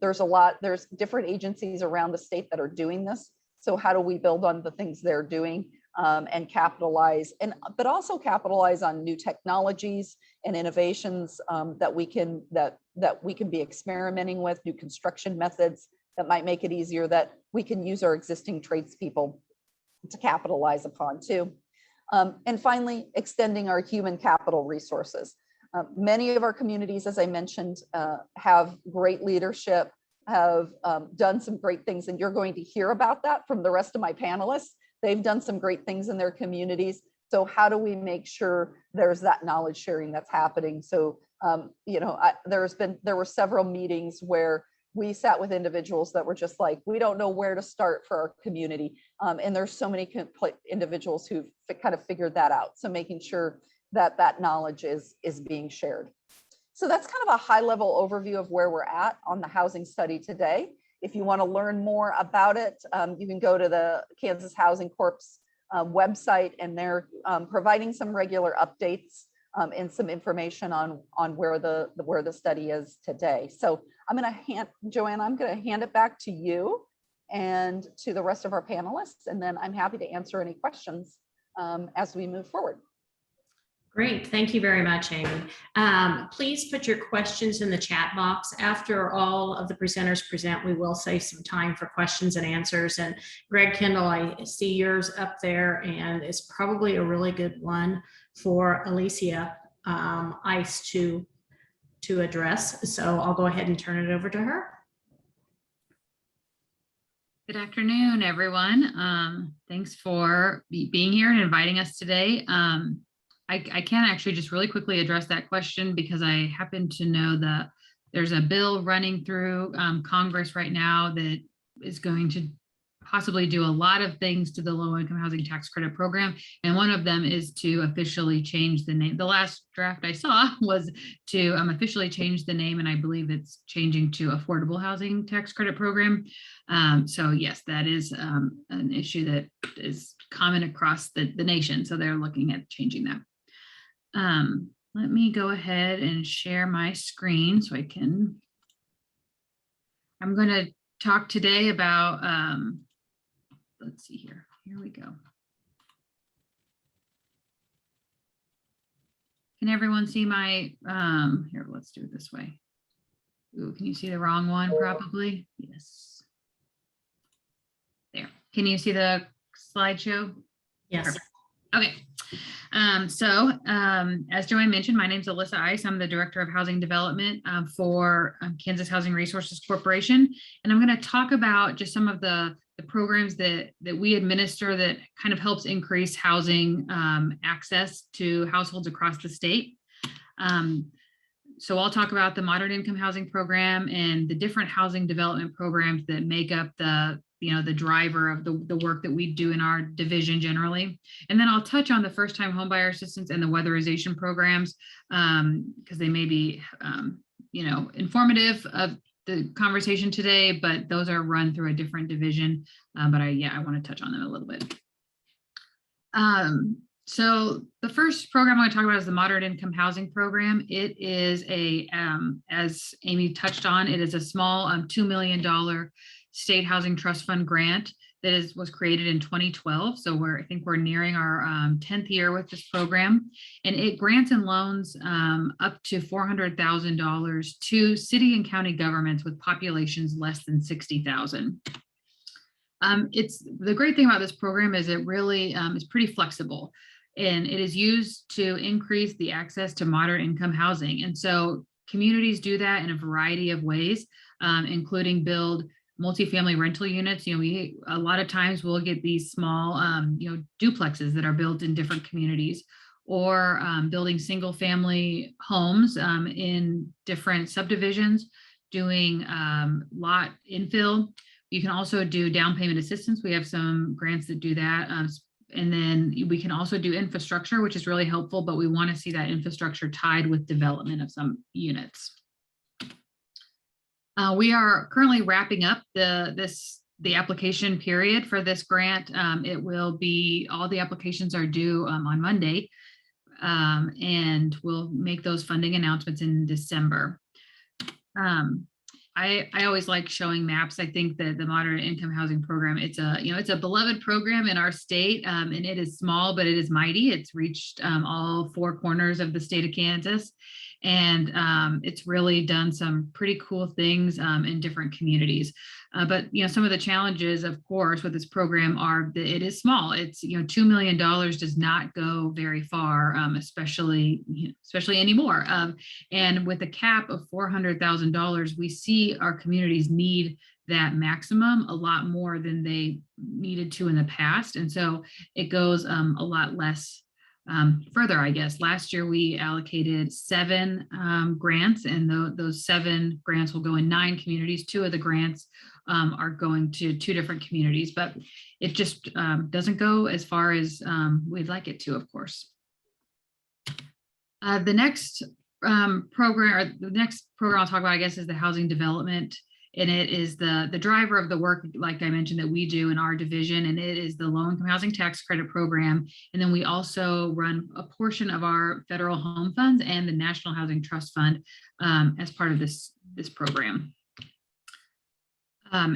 There's different agencies around the state that are doing this. So how do we build on the things they're doing and capitalize, but also capitalize on new technologies and innovations that we can be experimenting with, new construction methods that might make it easier, that we can use our existing tradespeople to capitalize upon too. And finally, extending our human capital resources. Many of our communities, as I mentioned, have great leadership, have done some great things, and you're going to hear about that from the rest of my panelists. They've done some great things in their communities. So how do we make sure there's that knowledge sharing that's happening? So, you know, there were several meetings where we sat with individuals that were just like, we don't know where to start for our community. And there's so many individuals who've kind of figured that out. So making sure that that knowledge is being shared. So that's kind of a high level overview of where we're at on the housing study today. If you want to learn more about it, you can go to the Kansas Housing Corp's website, and they're providing some regular updates and some information on where the study is today. So Joanne, I'm going to hand it back to you and to the rest of our panelists, and then I'm happy to answer any questions as we move forward. Great, thank you very much, Amy. Please put your questions in the chat box. After all of the presenters present, we will save some time for questions and answers. And Greg Kendall, I see yours up there, and it's probably a really good one for Alicia Ice to address. So I'll go ahead and turn it over to her. Good afternoon, everyone. Thanks for being here and inviting us today. I can actually just really quickly address that question because I happen to know that there's a bill running through Congress right now that is going to possibly do a lot of things to the low-income housing tax credit program. And one of them is to officially change the name. The last draft I saw was to officially change the name, and I believe it's changing to Affordable Housing Tax Credit Program. So yes, that is an issue that is common across the nation. So they're looking at changing that. let me go ahead and share my screen so I'm going to talk today about, let's see here. Here we go. Can everyone see my, here, let's do it this way. Ooh, can you see the wrong one probably? Yes. There. Can you see the slideshow? Yes. Perfect. Okay. As Joanne mentioned, my name is Alyssa Ice. I'm the Director of Housing Development for Kansas Housing Resources Corporation. And I'm going to talk about just some of the programs that we administer that kind of helps increase housing access to households across the state. So I'll talk about the Moderate Income Housing Program and the different housing development programs that make up the driver of the work that we do in our division generally. And then I'll touch on the first-time homebuyer assistance and the weatherization programs because they may be, informative of the conversation today, but those are run through a different division. I want to touch on them a little bit. So the first program I want to talk about is the Moderate Income Housing Program. It is as Amy touched on, it is a small $2 million state housing trust fund grant that was created in 2012. So I think we're nearing our 10th year with this program, and it grants and loans up to $400,000 to city and county governments with populations less than 60,000. It's the great thing about this program is it really is pretty flexible, and it is used to increase the access to moderate income housing. And so communities do that in a variety of ways, including build multifamily rental units. A lot of times we'll get these small, duplexes that are built in different communities, or building single family homes in different subdivisions, doing lot infill. You can also do down payment assistance. We have some grants that do that. And then we can also do infrastructure, which is really helpful, but we want to see that infrastructure tied with development of some units. We are currently wrapping up the application period for this grant. It will be, all the applications are due on Monday, and we'll make those funding announcements in December. I always like showing maps. I think that the Moderate Income Housing Program, it's a beloved program in our state, and it is small, but it is mighty. It's reached all four corners of the state of Kansas, and it's really done some pretty cool things in different communities. But some of the challenges, of course, with this program are that it is small. It's $2 million does not go very far, especially anymore. And with a cap of $400,000, we see our communities need that maximum a lot more than they needed to in the past, and so it goes a lot less. Further, I guess. Last year we allocated 7 grants, and those 7 grants will go in 9 communities. 2 of the grants are going to 2 different communities, but it just doesn't go as far as we'd like it to, of course. The next program I'll talk about, I guess, is the housing development. And it is the driver of the work, like I mentioned, that we do in our division, and it is the Low Income Housing Tax Credit Program. And then we also run a portion of our federal home funds and the National Housing Trust Fund as part of this program.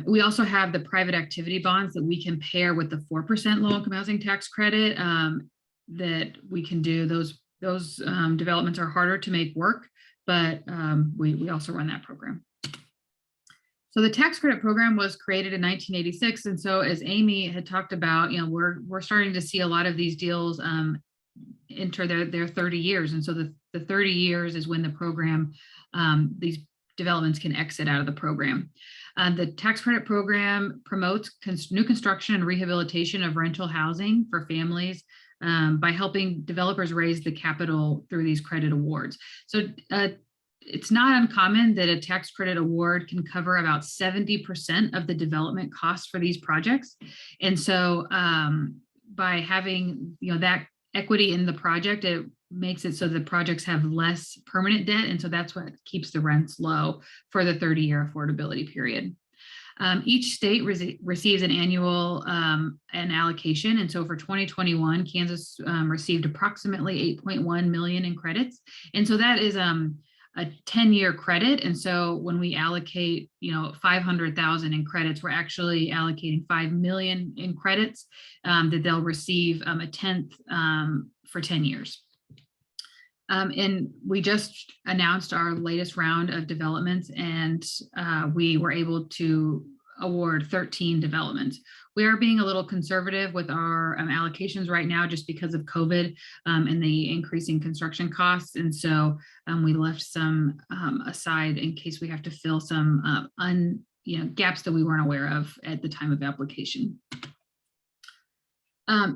We also have the private activity bonds that we can pair with the 4% low income housing tax credit that we can do. Those developments are harder to make work, but we also run that program. So the tax credit program was created in 1986. And so as Amy had talked about, we're starting to see a lot of these deals enter their 30 years. And so the 30 years is when the program, these developments can exit out of the program. The tax credit program promotes new construction and rehabilitation of rental housing for families by helping developers raise the capital through these credit awards. So it's not uncommon that a tax credit award can cover about 70% of the development costs for these projects. And so by having that equity in the project, it makes it so the projects have less permanent debt. And so that's what keeps the rents low for the 30-year affordability period. Each state receives an annual an allocation. And so for 2021, Kansas received approximately 8.1 million in credits. And so that is a 10-year credit. And so when we allocate, 500,000 in credits, we're actually allocating 5 million in credits that they'll receive a tenth for 10 years. And we just announced our latest round of developments, and we were able to award 13 developments. We are being a little conservative with our allocations right now just because of COVID and the increasing construction costs. And so we left some aside in case we have to fill some gaps that we weren't aware of at the time of application.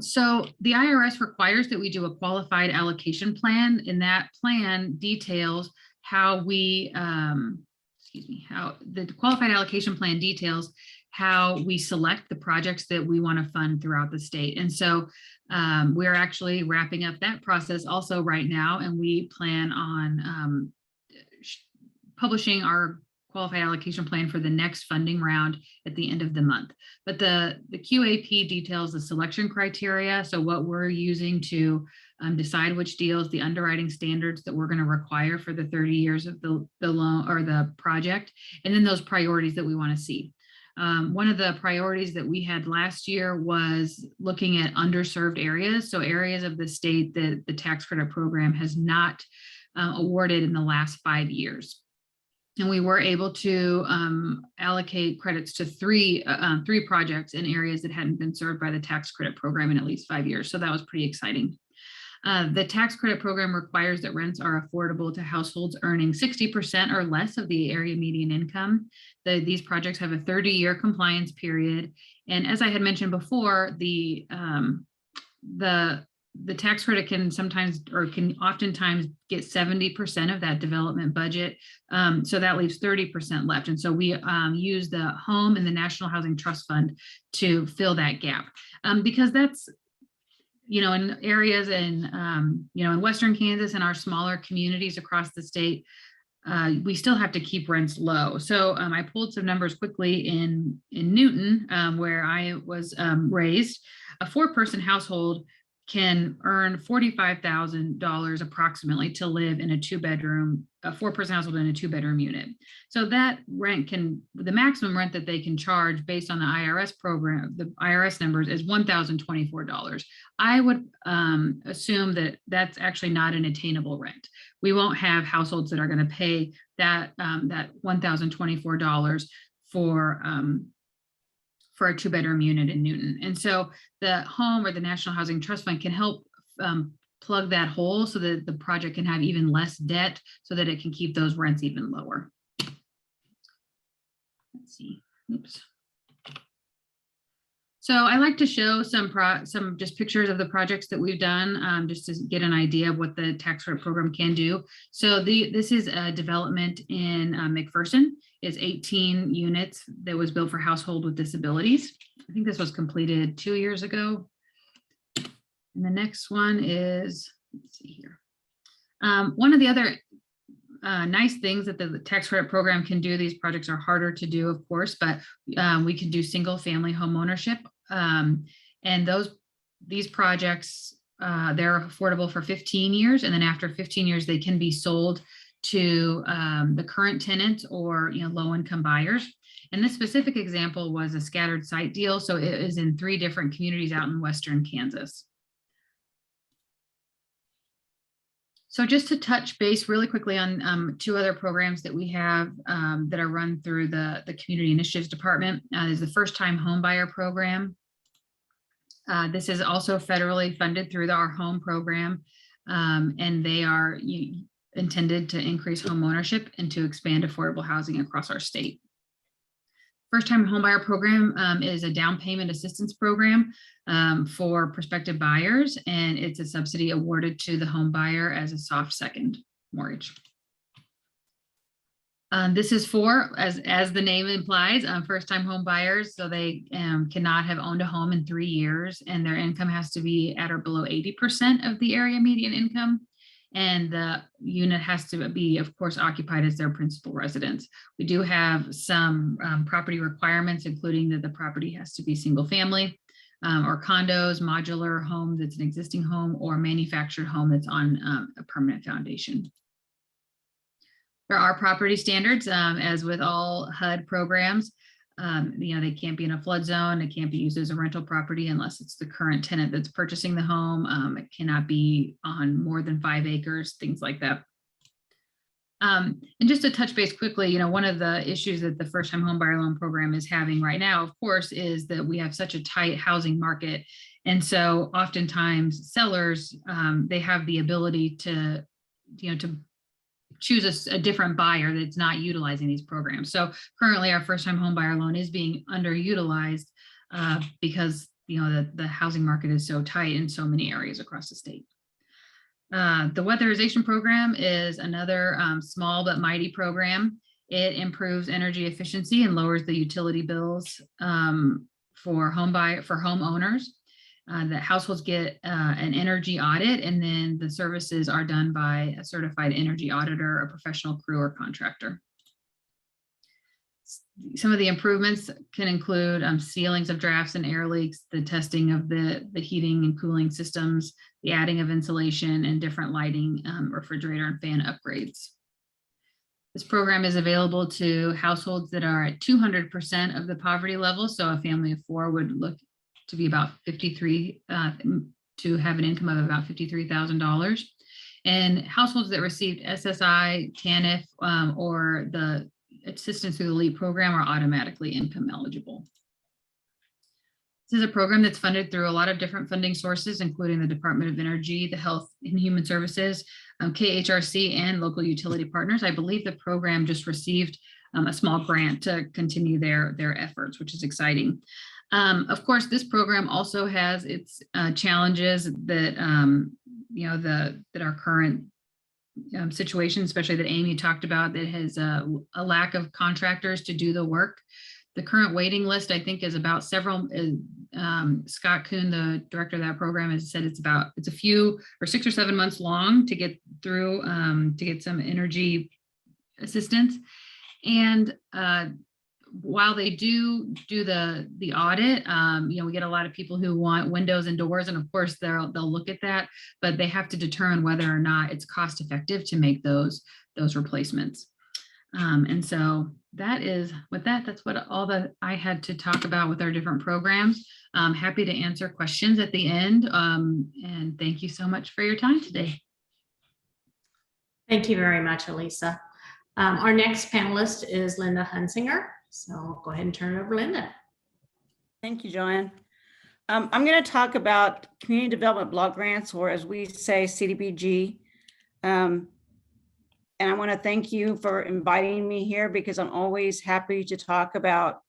So the IRS requires that we do a qualified allocation plan, and that plan details how we, how the qualified allocation plan details how we select the projects that we want to fund throughout the state. And so we're actually wrapping up that process also right now, and we plan on publishing our qualified allocation plan for the next funding round at the end of the month. But the QAP details the selection criteria. So what we're using to decide which deals, the underwriting standards that we're going to require for the 30 years of the loan or the project, and then those priorities that we want to see. One of the priorities that we had last year was looking at underserved areas. So areas of the state that the tax credit program has not awarded in the last 5 years. And we were able to allocate credits to three projects in areas that hadn't been served by the tax credit program in at least 5 years. So that was pretty exciting. The tax credit program requires that rents are affordable to households earning 60% or less of the area median income. These projects have a 30-year compliance period. And as I had mentioned before, the tax credit can sometimes or can oftentimes get 70% of that development budget. So that leaves 30% left. And so we use the home and the National Housing Trust Fund to fill that gap because that's, in areas in Western Kansas and our smaller communities across the state, we still have to keep rents low. So I pulled some numbers quickly in Newton, where I was raised. A 4-person household can earn $45,000 approximately to live in a 2-bedroom, a 4-person household in a 2-bedroom unit. So that rent the maximum rent that they can charge based on the IRS program, the IRS numbers is $1,024. I would assume that that's actually not an attainable rent. We won't have households that are going to pay that $1,024 for a 2-bedroom unit in Newton. And so the home or the National Housing Trust Fund can help plug that hole so that the project can have even less debt so that it can keep those rents even lower. Let's see, oops. So I like to show some just pictures of the projects that we've done just to get an idea of what the tax credit program can do. So this is a development in McPherson. It's 18 units that was built for household with disabilities. I think this was completed 2 years ago. And the next one is, let's see here. One of the other nice things that the tax credit program can do, these projects are harder to do, of course, but we can do single family home ownership. And these projects, they're affordable for 15 years. And then after 15 years, they can be sold to the current tenants or low-income buyers. And this specific example was a scattered site deal. So it is in 3 different communities out in Western Kansas. So just to touch base really quickly on 2 other programs that we have that are run through the Community Initiatives Department is the First Time Home Buyer Program. This is also federally funded through our home program, and they are intended to increase home ownership and to expand affordable housing across our state. First Time Homebuyer Program is a down payment assistance program for prospective buyers, and it's a subsidy awarded to the home buyer as a soft second mortgage. This is for, as the name implies, first-time home buyers. So they cannot have owned a home in 3 years, and their income has to be at or below 80% of the area median income. and the unit has to be, of course, occupied as their principal residence. We do have some property requirements, including that the property has to be single family or condos, modular home that's an existing home, or manufactured home that's on a permanent foundation. There are property standards, as with all HUD programs. They can't be in a flood zone. It can't be used as a rental property unless it's the current tenant that's purchasing the home. It cannot be on more than 5 acres, things like that. And just to touch base quickly, one of the issues that the first-time home buyer loan program is having right now, of course, is that we have such a tight housing market. And so oftentimes sellers, they have the ability to choose a different buyer that's not utilizing these programs. So currently our first-time home buyer loan is being underutilized because the housing market is so tight in so many areas across the state. The weatherization program is another small but mighty program. It improves energy efficiency and lowers the utility bills for homeowners. That households get an energy audit, and then the services are done by a certified energy auditor, a professional crew, or contractor. Some of the improvements can include sealings of drafts and air leaks, the testing of the heating and cooling systems, the adding of insulation, and different lighting, refrigerator and fan upgrades. This program is available to households that are at 200% of the poverty level. So a family of 4 would look to be about to have an income of about $53,000. And households that received SSI, TANF, or the assistance through the LEAP program are automatically income eligible. This is a program that's funded through a lot of different funding sources, including the Department of Energy, the Health and Human Services, KHRC, and local utility partners. I believe the program just received a small grant to continue their efforts, which is exciting. Of course, this program also has its challenges that that our current situation, especially that Amy talked about, that has a lack of contractors to do the work. The current waiting list, I think, is about several. Scott Kuhn, the director of that program, has said it's a few or 6 or 7 months long to get through to get some energy assistance. And while they do the audit, we get a lot of people who want windows and doors, and of course they'll look at that, but they have to determine whether or not it's cost effective to make those replacements. And so that's all that I had to talk about with our different programs. I'm happy to answer questions at the end. And thank you so much for your time today. Thank you very much, Elisa. Our next panelist is Linda Hunsinger. So I'll go ahead and turn it over to Linda. Thank you, Joanne. I'm going to talk about community development block grants, or as we say, CDBG. And I want to thank you for inviting me here, because I'm always happy to talk about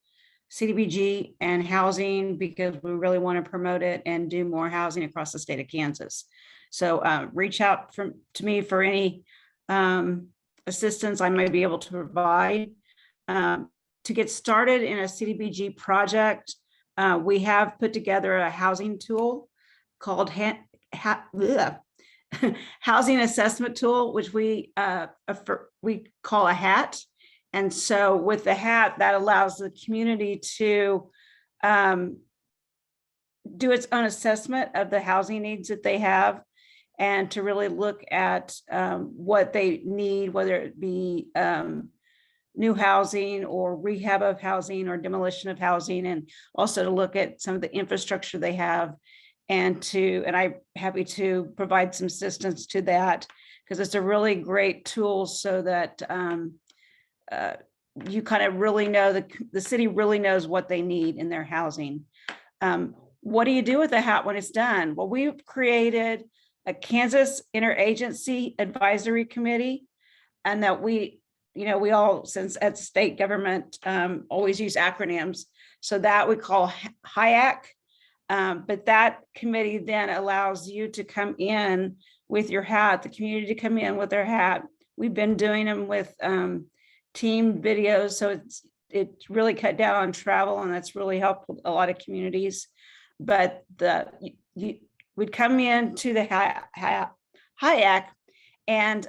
CDBG and housing, because we really want to promote it and do more housing across the state of Kansas. So reach out to me for any assistance I may be able to provide. To get started in a CDBG project, we have put together a housing tool called Housing Assessment Tool, which we call a HAT. And so with the HAT, that allows the community to do its own assessment of the housing needs that they have, and to really look at what they need, whether it be new housing or rehab of housing or demolition of housing, and also to look at some of the infrastructure they have, and I'm happy to provide some assistance to that, because it's a really great tool, so that you kind of really know the city really knows what they need in their housing. What do you do with the HAT when it's done? Well, we've created a Kansas Interagency Advisory Committee, and that we all, since at state government, always use acronyms. So that we call HIAC. But that committee then allows you to come in with your HAT, the community to come in with their HAT. We've been doing them with team videos. So it's really cut down on travel, and that's really helped a lot of communities. But we'd come in to the HIAC, And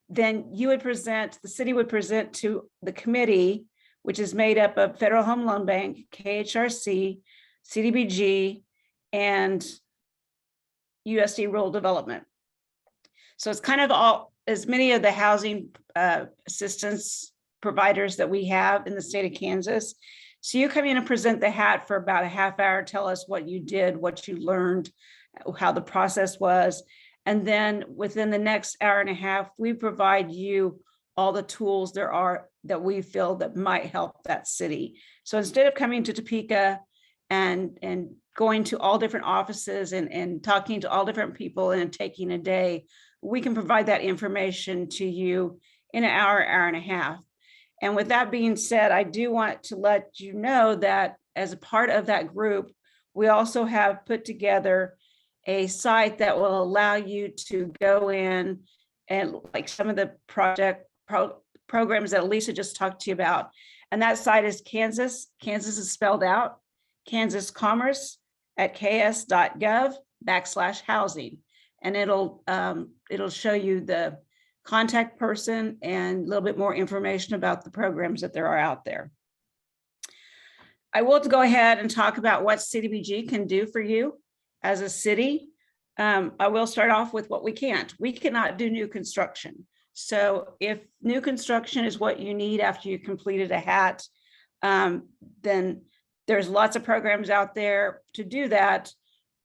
then you would present, the city would present to the committee, which is made up of Federal Home Loan Bank, KHRC, CDBG, and USD Rural Development. So it's kind of all, as many of the housing assistance providers that we have in the state of Kansas. So you come in and present the hat for about a half hour, tell us what you did, what you learned, how the process was. And then within the next hour and a half, we provide you all the tools there are that we feel that might help that city. So instead of coming to Topeka and going to all different offices and talking to all different people and taking a day, we can provide that information to you in an hour, hour and a half. And with that being said, I do want to let you know that as a part of that group, we also have put together a site that will allow you to go in and like some of the programs that Lisa just talked to you about. And that site is Kansas is spelled out, Kansas Commerce at ks.gov/housing. And it'll show you the contact person and a little bit more information about the programs that there are out there. I will go ahead and talk about what CDBG can do for you as a city. I will start off with what we can't. We cannot do new construction. So if new construction is what you need after you completed a hat, then there's lots of programs out there to do that,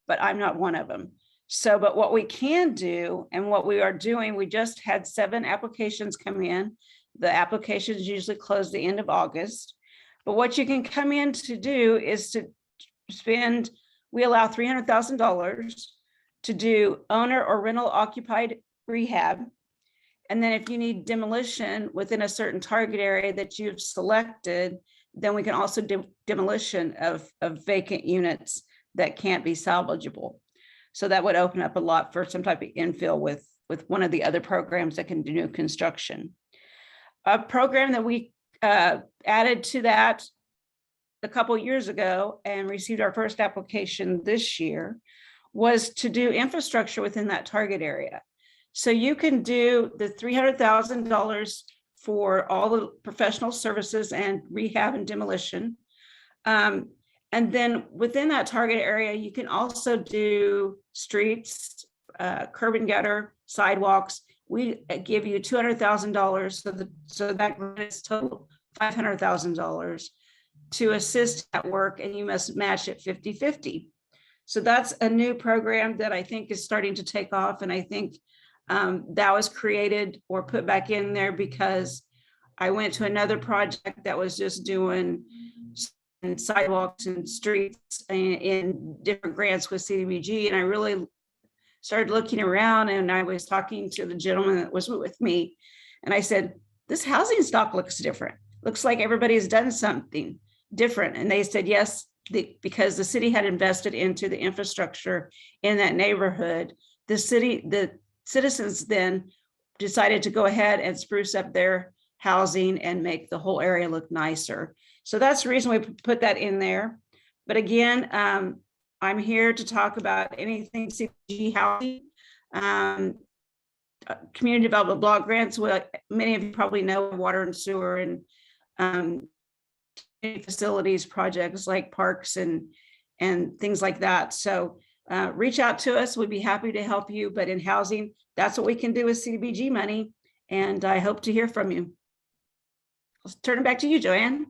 but I'm not one of them. So, but what we can do and what we are doing, we just had 7 applications come in. The applications usually close the end of August. But what you can come in to do is to spend, we allow $300,000 to do owner or rental occupied rehab. And then if you need demolition within a certain target area that you've selected, then we can also do demolition of vacant units that can't be salvageable. So that would open up a lot for some type of infill with one of the other programs that can do new construction. A program that we added to that a couple of years ago and received our first application this year was to do infrastructure within that target area. So you can do the $300,000 for all the professional services and rehab and demolition. And then within that target area, you can also do streets, curb and gutter, sidewalks. We give you $200,000, so that is total $500,000 to assist at work, and you must match it 50-50. So that's a new program that I think is starting to take off, and I think that was created or put back in there because I went to another project that was just doing sidewalks and streets in different grants with CDBG, and I really started looking around, and I was talking to the gentleman that was with me, and I said, this housing stock looks different. Looks like everybody's done something different. And they said, yes, because the city had invested into the infrastructure in that neighborhood, the citizens then decided to go ahead and spruce up their housing and make the whole area look nicer. So that's the reason we put that in there. But again, I'm here to talk about anything CDBG housing, community development block grants. What many of you probably know, water and sewer and facilities projects like parks and things like that. So reach out to us. We'd be happy to help you. But in housing, that's what we can do with CDBG money. And I hope to hear from you. I'll turn it back to you, Joanne.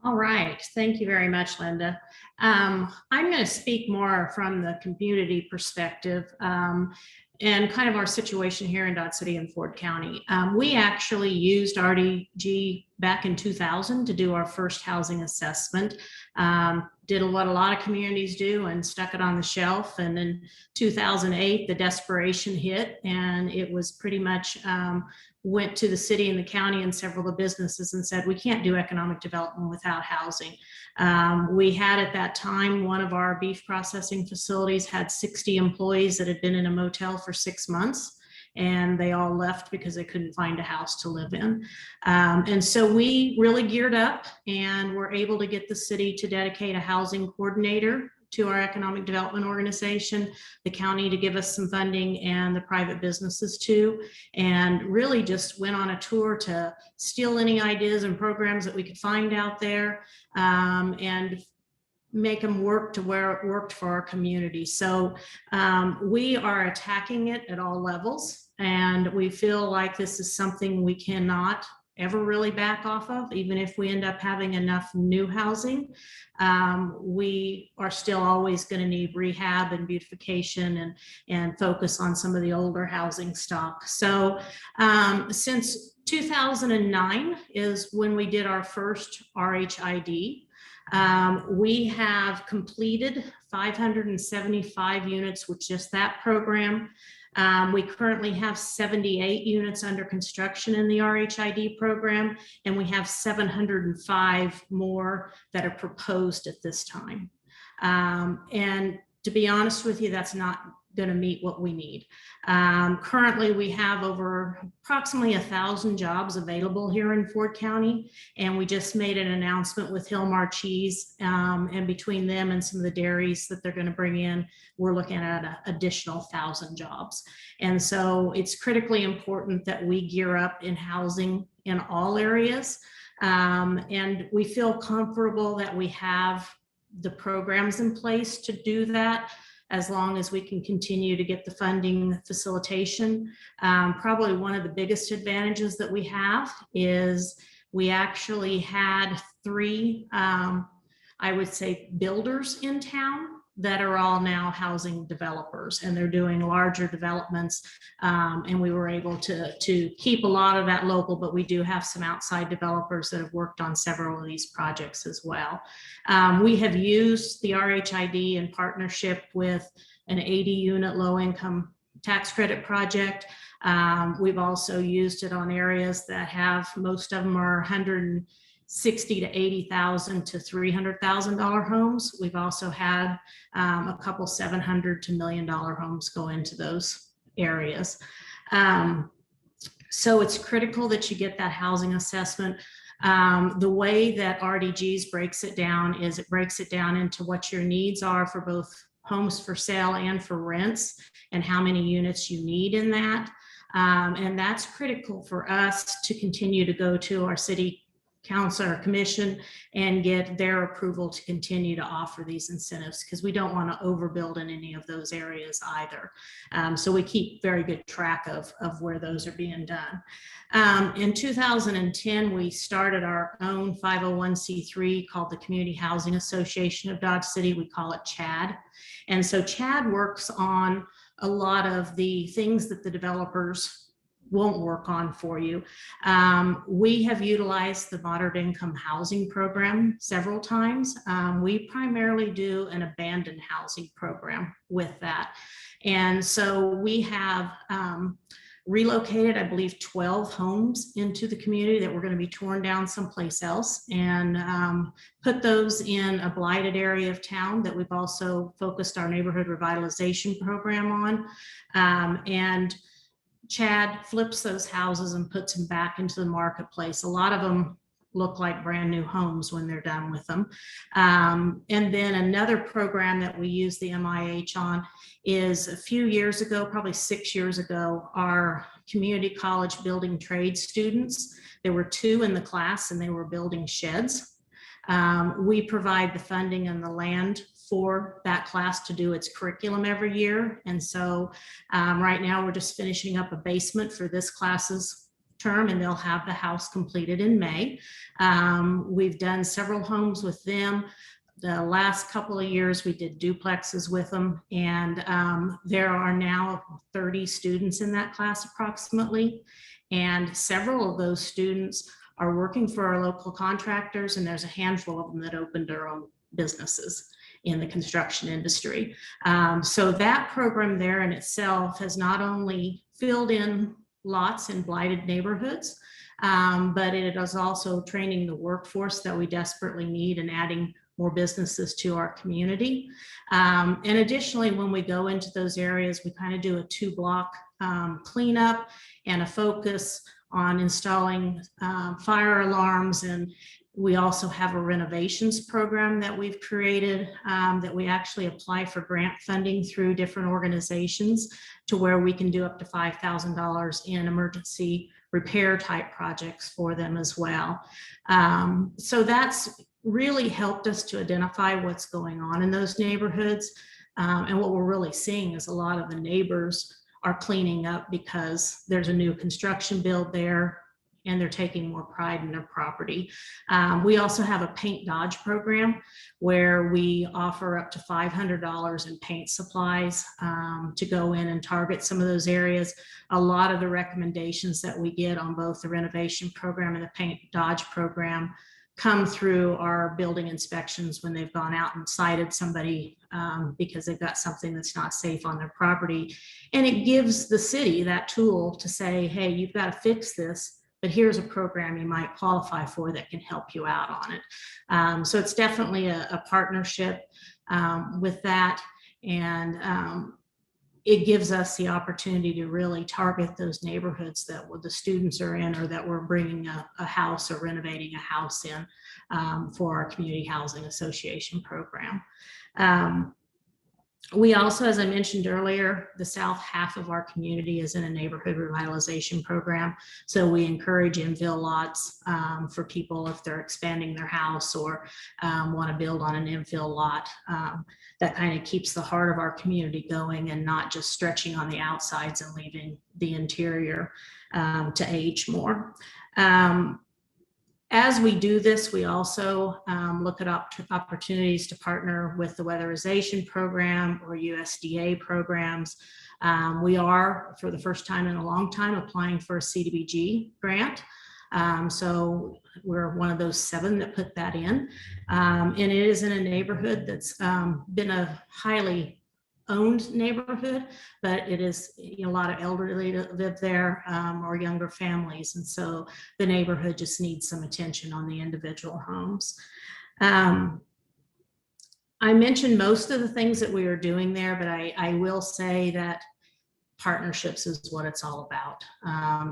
All right, thank you very much, Linda. I'm going to speak more from the community perspective and kind of our situation here in Dodge City and Ford County. We actually used RDG back in 2000 to do our first housing assessment. Did what a lot of communities do and stuck it on the shelf. And in 2008, the desperation hit, and it was pretty much went to the city and the county and several of the businesses and said, we can't do economic development without housing. We had at that time, one of our beef processing facilities had 60 employees that had been in a motel for 6 months. And they all left because they couldn't find a house to live in. And so we really geared up and were able to get the city to dedicate a housing coordinator to our economic development organization, the county to give us some funding, and the private businesses too, and really just went on a tour to steal any ideas and programs that we could find out there, and make them work to where it worked for our community. So we are attacking it at all levels, and we feel like this is something we cannot ever really back off of. Even if we end up having enough new housing, we are still always going to need rehab and beautification and focus on some of the older housing stock. So since 2009 is when we did our first RHID. We have completed 575 units with just that program. We currently have 78 units under construction in the RHID program, and we have 705 more that are proposed at this time. And to be honest with you, that's not going to meet what we need. Currently, we have over approximately 1,000 jobs available here in Ford County, and we just made an announcement with Hillmar Cheese, and between them and some of the dairies that they're going to bring in, we're looking at an additional 1,000 jobs. And so it's critically important that we gear up in housing in all areas, and we feel comfortable that we have the programs in place to do that, as long as we can continue to get the funding facilitation. Probably one of the biggest advantages that we have is we actually had 3, I would say, builders in town that are all now housing developers, and they're doing larger developments. And we were able to keep a lot of that local, but we do have some outside developers that have worked on several of these projects as well. We have used the RHID in partnership with an 80-unit low-income tax credit project. We've also used it on areas that have, most of them are $160,000 to $80,000 to $300,000 homes. We've also had a couple $700,000 to $1 million homes go into those areas. So it's critical that you get that housing assessment. The way that RDGs breaks it down is it breaks it down into what your needs are for both homes for sale and for rents, and how many units you need in that. And that's critical for us to continue to go to our city council or commission and get their approval to continue to offer these incentives, because we don't want to overbuild in any of those areas either. So we keep very good track of where those are being done. In 2010, we started our own 501c3 called the Community Housing Association of Dodge City. We call it CHAD. And so CHAD works on a lot of the things that the developers won't work on for you. We have utilized the moderate income housing program several times. We primarily do an abandoned housing program with that. And so we have relocated, I believe, 12 homes into the community that were going to be torn down someplace else, and put those in a blighted area of town that we've also focused our neighborhood revitalization program on. And CHAD flips those houses and puts them back into the marketplace. A lot of them look like brand new homes when they're done with them. And then another program that we use the MIH on is a few years ago, probably 6 years ago, our community college building trade students, there were 2 in the class and they were building sheds. We provide the funding and the land for that class to do its curriculum every year. And so right now we're just finishing up a basement for this class's term, and they'll have the house completed in May. We've done several homes with them. The last couple of years we did duplexes with them, and there are now 30 students in that class approximately. And several of those students are working for our local contractors, and there's a handful of them that opened their own businesses in the construction industry. So that program there in itself has not only filled in lots in blighted neighborhoods, but it is also training the workforce that we desperately need and adding more businesses to our community. And additionally, when we go into those areas, we kind of do a 2-block cleanup and a focus on installing fire alarms and We also have a renovations program that we've created that we actually apply for grant funding through different organizations to where we can do up to $5,000 in emergency repair type projects for them as well. So that's really helped us to identify what's going on in those neighborhoods. And what we're really seeing is a lot of the neighbors are cleaning up because there's a new construction build there and they're taking more pride in their property. We also have a paint dodge program where we offer up to $500 in paint supplies to go in and target some of those areas. A lot of the recommendations that we get on both the renovation program and the paint dodge program come through our building inspections when they've gone out and cited somebody because they've got something that's not safe on their property. And it gives the city that tool to say, hey, you've got to fix this, but here's a program you might qualify for that can help you out on it. So it's definitely a partnership with that. And it gives us the opportunity to really target those neighborhoods that the students are in or that we're bringing a house or renovating a house in for our community housing association program. We also, as I mentioned earlier, the south half of our community is in a neighborhood revitalization program. So we encourage infill lots for people if they're expanding their house or want to build on an infill lot. That kind of keeps the heart of our community going and not just stretching on the outsides and leaving the interior to age more. As we do this, we also look at opportunities to partner with the weatherization program or USDA programs. We are, for the first time in a long time, applying for a CDBG grant. So we're one of those 7 that put that in. And it is in a neighborhood that's been a highly owned neighborhood, but it is, you know, a lot of elderly that live there or younger families. And so the neighborhood just needs some attention on the individual homes. I mentioned most of the things that we are doing there, but I will say that partnerships is what it's all about.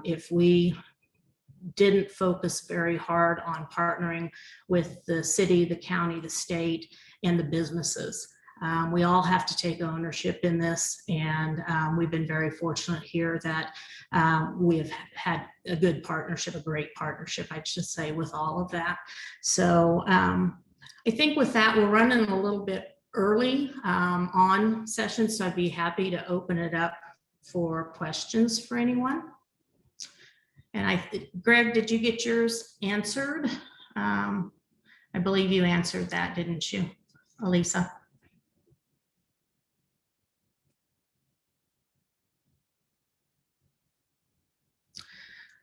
If we didn't focus very hard on partnering with the city, the county, the state, and the businesses, we all have to take ownership in this, and we've been very fortunate here that we have had a good partnership, a great partnership, I should say, with all of that. So I think with that, we're running a little bit early on session, so I'd be happy to open it up for questions for anyone. And Greg, did you get yours answered? I believe you answered that, didn't you, Elisa?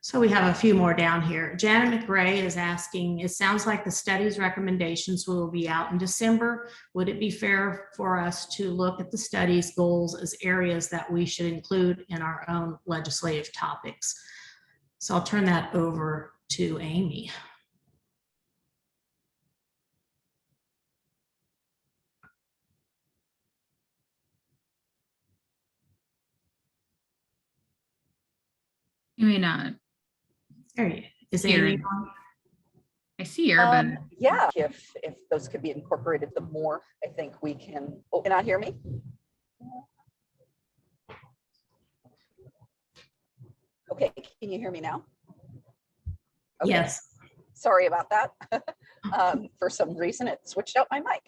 So we have a few more down here. Janet McRae is asking, it sounds like the study's recommendations will be out in December. Would it be fair for us to look at the study's goals as areas that we should include in our own legislative topics? So I'll turn that over to Amy. You may not. There you is Here. Amy on? I see her, but Yeah, if those could be incorporated, the more I think we can. Oh, can I hear me? Okay, can you hear me now? Okay. Yes. Sorry about that. For some reason, it switched out my mic.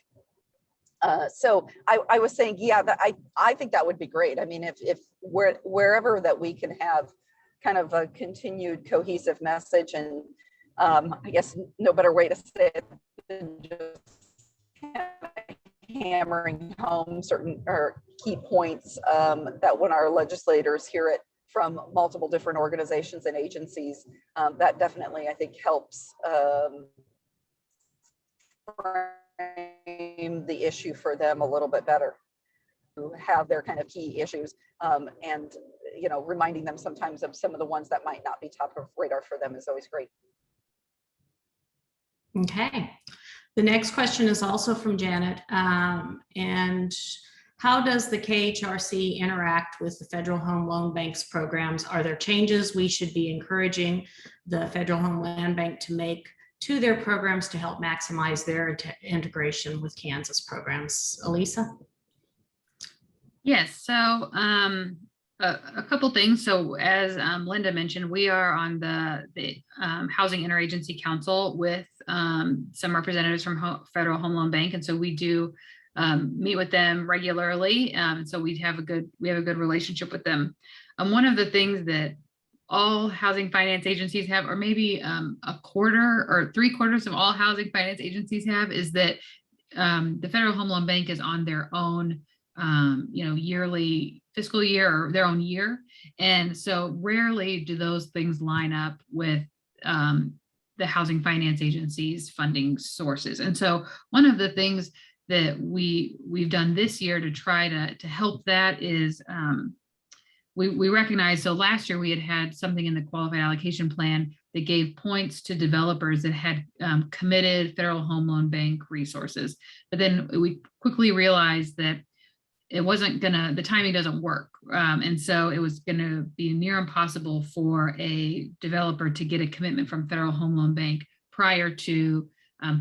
So I was saying, yeah, that I think that would be great. I mean, if wherever that we can have kind of a continued cohesive message, and I guess no better way to say it than just hammering home certain or key points that when our legislators hear it from multiple different organizations and agencies, that definitely, I think, helps frame the issue for them a little bit better, to have their kind of key issues, and, you know, reminding them sometimes of some of the ones that might not be top of radar for them is always great. Okay. The next question is also from Janet. And how does the KHRC interact with the Federal Home Loan Bank's programs? Are there changes we should be encouraging the Federal Home Land Bank to make to their programs to help maximize their integration with Kansas programs. Elisa? Yes, so a couple things. So as Linda mentioned, we are on the Housing Interagency Council with some representatives from Federal Home Loan Bank, and so we do meet with them regularly. So we have a good relationship with them. One of the things that all housing finance agencies have, or maybe a quarter or 3/4 of all housing finance agencies have, is that the Federal Home Loan Bank is on their own yearly fiscal year or their own year. And so rarely do those things line up with the housing finance agency's funding sources. And so one of the things that we've done this year to try to help that is we recognize, so last year we had something in the qualified allocation plan that gave points to developers that had committed Federal Home Loan Bank resources. But then we quickly realized that it wasn't the timing doesn't work. And so it was gonna be near impossible for a developer to get a commitment from Federal Home Loan Bank prior to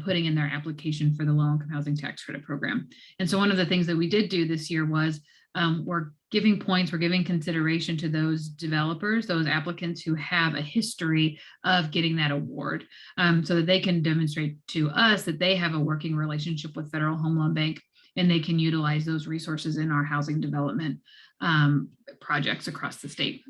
putting in their application for the low-income housing tax credit program. And so one of the things that we did do this year was we're giving points, we're giving consideration to those developers, those applicants who have a history of getting that award, so that they can demonstrate to us that they have a working relationship with Federal Home Loan Bank, and they can utilize those resources in our housing development projects across the state.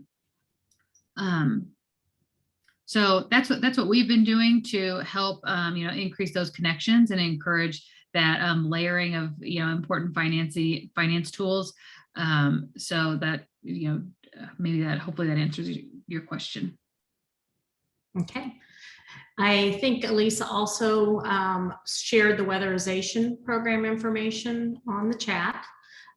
So that's what we've been doing to help increase those connections and encourage that layering of important finance tools. So that hopefully that answers your question. Okay. I think Elisa also shared the weatherization program information on the chat.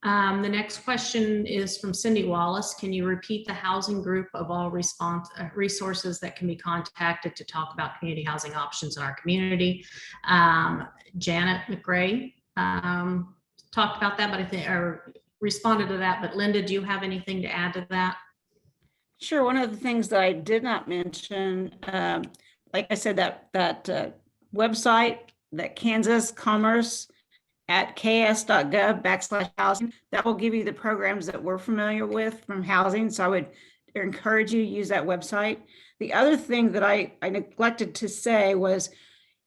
The next question is from Cindy Wallace. Can you repeat the housing group of all resources that can be contacted to talk about community housing options in our community? Janet McRae talked about that, but I think, or responded to that, but Linda, do you have anything to add to that? Sure. One of the things that I did not mention, like I said, that website, that Kansas Commerce at ks.gov/housing, that will give you the programs that we're familiar with from housing. So I would encourage you to use that website. The other thing that I neglected to say was,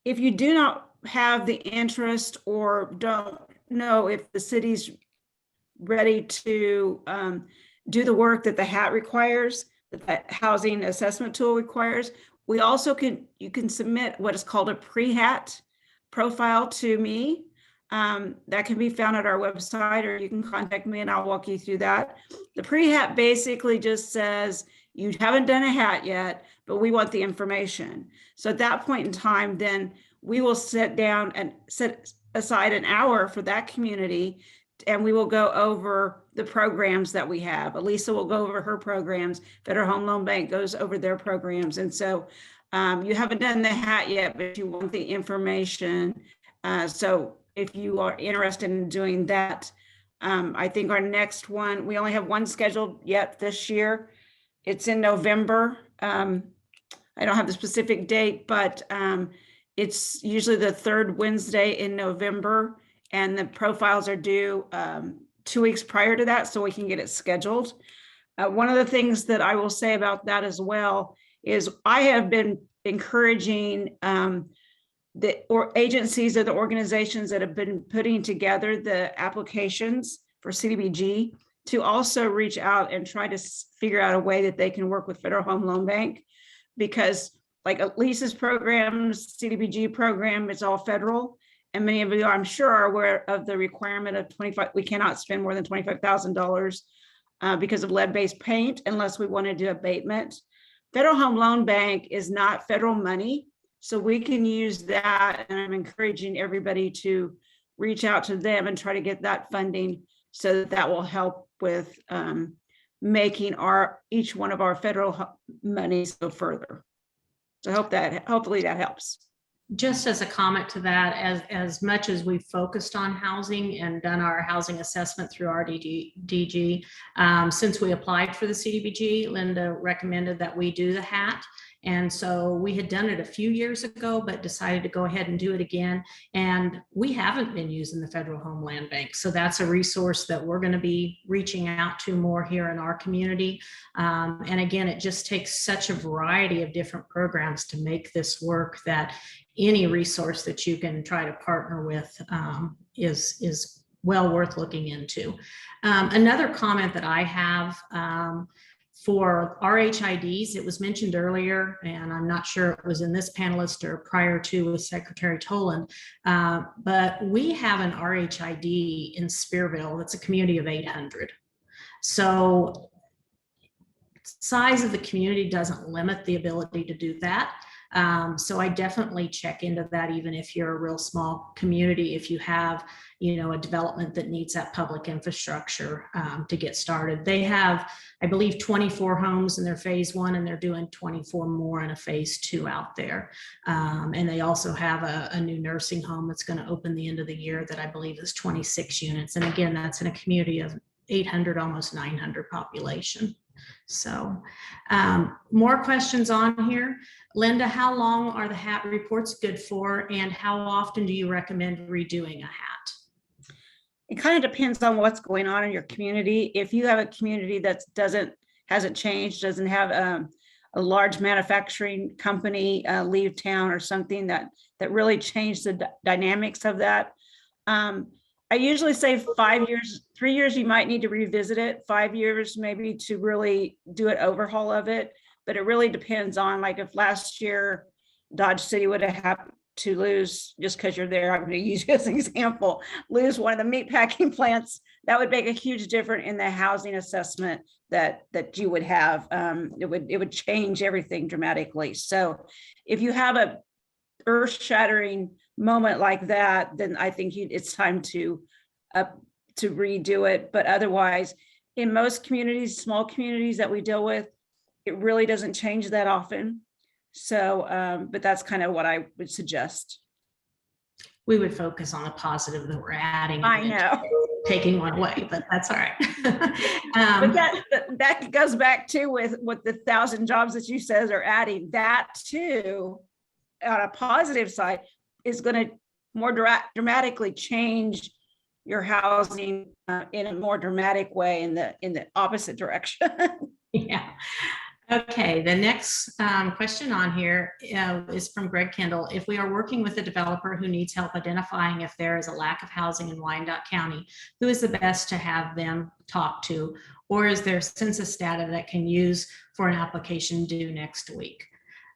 if you do not have the interest or don't know if the city's ready to do the work that the HAT requires, that the housing assessment tool requires, we also you can submit what is called a pre-HAT profile to me. That can be found at our website, or you can contact me and I'll walk you through that. The pre-HAT basically just says, you haven't done a HAT yet, but we want the information. So at that point in time, then we will sit down and set aside an hour for that community, and we will go over the programs that we have. Elisa will go over her programs. Federal Home Loan Bank goes over their programs. And so you haven't done the HAT yet, but you want the information. So if you are interested in doing that, I think our next one, we only have one scheduled yet this year. It's in November. I don't have the specific date, but it's usually the third Wednesday in November, and the profiles are due 2 weeks prior to that, so we can get it scheduled. One of the things that I will say about that as well is I have been encouraging the agencies or the organizations that have been putting together the applications for CDBG to also reach out and try to figure out a way that they can work with Federal Home Loan Bank, because like Lisa's program, CDBG program, it's all federal. And many of you, I'm sure, are aware of the requirement of we cannot spend more than $25,000 because of lead-based paint unless we want to do abatement. Federal Home Loan Bank is not federal money, so we can use that. And I'm encouraging everybody to reach out to them and try to get that funding, so that will help with making each one of our federal monies go further. So hopefully that helps. Just as a comment to that, as much as we've focused on housing and done our housing assessment through RDG, since we applied for the CDBG, Linda recommended that we do the HAT. And so we had done it a few years ago, but decided to go ahead and do it again. And we haven't been using the Federal Home Land Bank. So that's a resource that we're going to be reaching out to more here in our community. And again, it just takes such a variety of different programs to make this work that any resource that you can try to partner with is well worth looking into. Another comment that I have for RHIDs, it was mentioned earlier, and I'm not sure it was in this panelist or prior to with Secretary Toland, but we have an RHID in Spearville that's a community of 800. So size of the community doesn't limit the ability to do that. So I definitely check into that, even if you're a real small community, if you have, a development that needs that public infrastructure to get started. They have, I believe, 24 homes in their phase 1, and they're doing 24 more in a phase 2 out there. And they also have a new nursing home that's going to open the end of the year that I believe is 26 units. And again, that's in a community of 800, almost 900 population. So more questions on here. Linda, how long are the hat reports good for, and how often do you recommend redoing a hat? It kind of depends on what's going on in your community. If you have a community that hasn't changed, doesn't have a large manufacturing company leave town or something that really changed the dynamics of that, I usually say 5 years, 3 years, you might need to revisit it. 5 years, maybe, to really do an overhaul of it. But it really depends on, like, if last year Dodge City would have happened to lose, just because you're there, I'm going to use you as an example, lose one of the meat packing plants, that would make a huge difference in the housing assessment that you would have. It would change everything dramatically. So if you have a earth-shattering moment like that, then I think it's time to redo it. But otherwise, in most communities, small communities that we deal with, it really doesn't change that often. So, but that's kind of what I would suggest. We would focus on the positive that we're adding. I know. Taking one away, but that's all right. But that goes back to with the 1,000 jobs that you says are adding. That too, on a positive side, is going to more dramatically change your housing in a more dramatic way, in the opposite direction. Yeah. Okay, the next question on here is from Greg Kendall. If we are working with a developer who needs help identifying if there is a lack of housing in Wyandotte County, who is the best to have them talk to? Or is there census data that can use for an application due next week?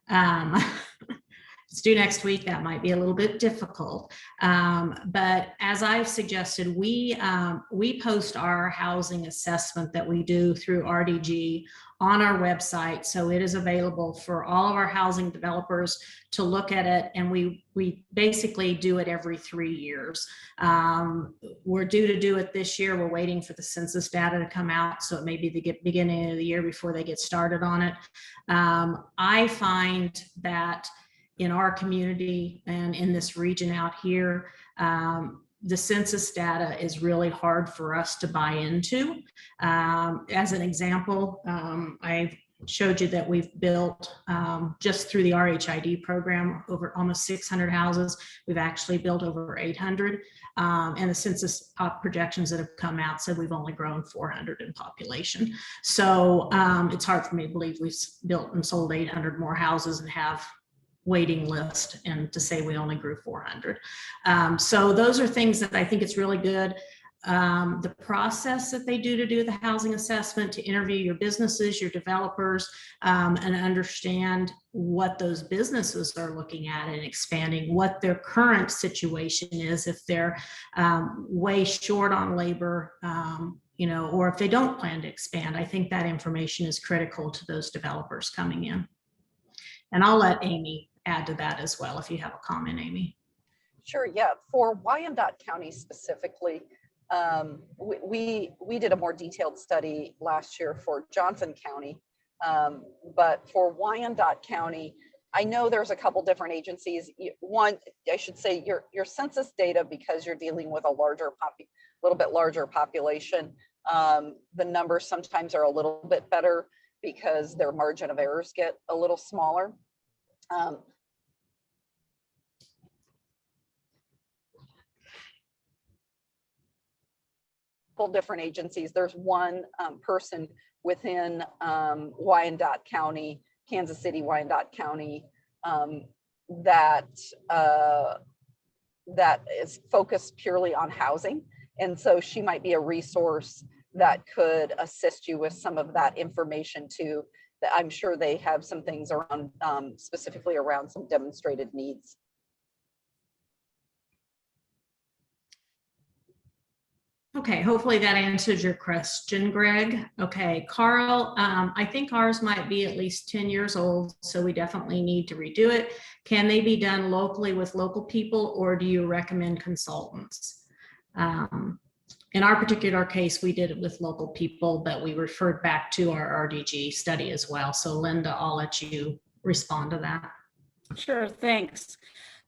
It's due next week. That might be a little bit difficult. But as I've suggested, we post our housing assessment that we do through RDG on our website. So it is available for all of our housing developers to look at it. And we basically do it every 3 years. We're due to do it this year. We're waiting for the census data to come out. So it may be the beginning of the year before they get started on it. I find that in our community and in this region out here, the census data is really hard for us to buy into. As an example, I showed you that we've built just through the RHID program over almost 600 houses. We've actually built over 800. And the census projections that have come out said we've only grown 400 in population. So it's hard for me to believe we've built and sold 800 more houses and have waiting list, and to say we only grew 400. So those are things that I think it's really good. The process that they do to do the housing assessment, to interview your businesses, your developers, and understand what those businesses are looking at and expanding, what their current situation is, if they're way short on labor, or if they don't plan to expand. I think that information is critical to those developers coming in. And I'll let Amy add to that as well if you have a comment, Amy. Sure, yeah. For Wyandotte County specifically, we did a more detailed study last year for Johnson County, but for Wyandotte County, I know there's a couple different agencies. One, I should say your census data, because you're dealing with a little bit larger population, the numbers sometimes are a little bit better because their margin of errors get a little smaller. Different agencies. There's one person within Wyandotte County, Kansas City, Wyandotte County, that is focused purely on housing. And so she might be a resource that could assist you with some of that information too. That I'm sure they have some things around, specifically around some demonstrated needs. Okay, hopefully that answers your question, Greg. Okay, Carl, I think ours might be at least 10 years old, so we definitely need to redo it. Can they be done locally with local people, or do you recommend consultants? In our particular case, we did it with local people, but we referred back to our RDG study as well. So Linda, I'll let you respond to that. Sure, thanks.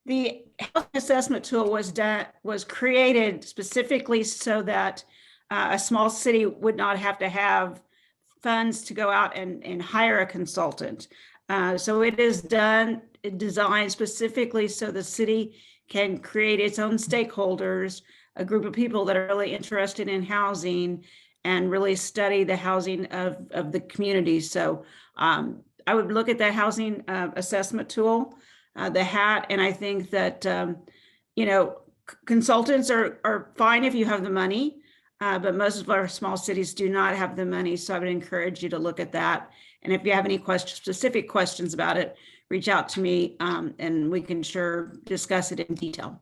The health assessment tool was created specifically so that a small city would not have to have funds to go out and hire a consultant. So it is designed specifically so the city can create its own stakeholders, a group of people that are really interested in housing and really study the housing of the community. So I would look at that housing assessment tool, the HAT, and I think that, consultants are fine if you have the money, but most of our small cities do not have the money. So I would encourage you to look at that. And if you have any specific questions about it, reach out to me and we can sure discuss it in detail.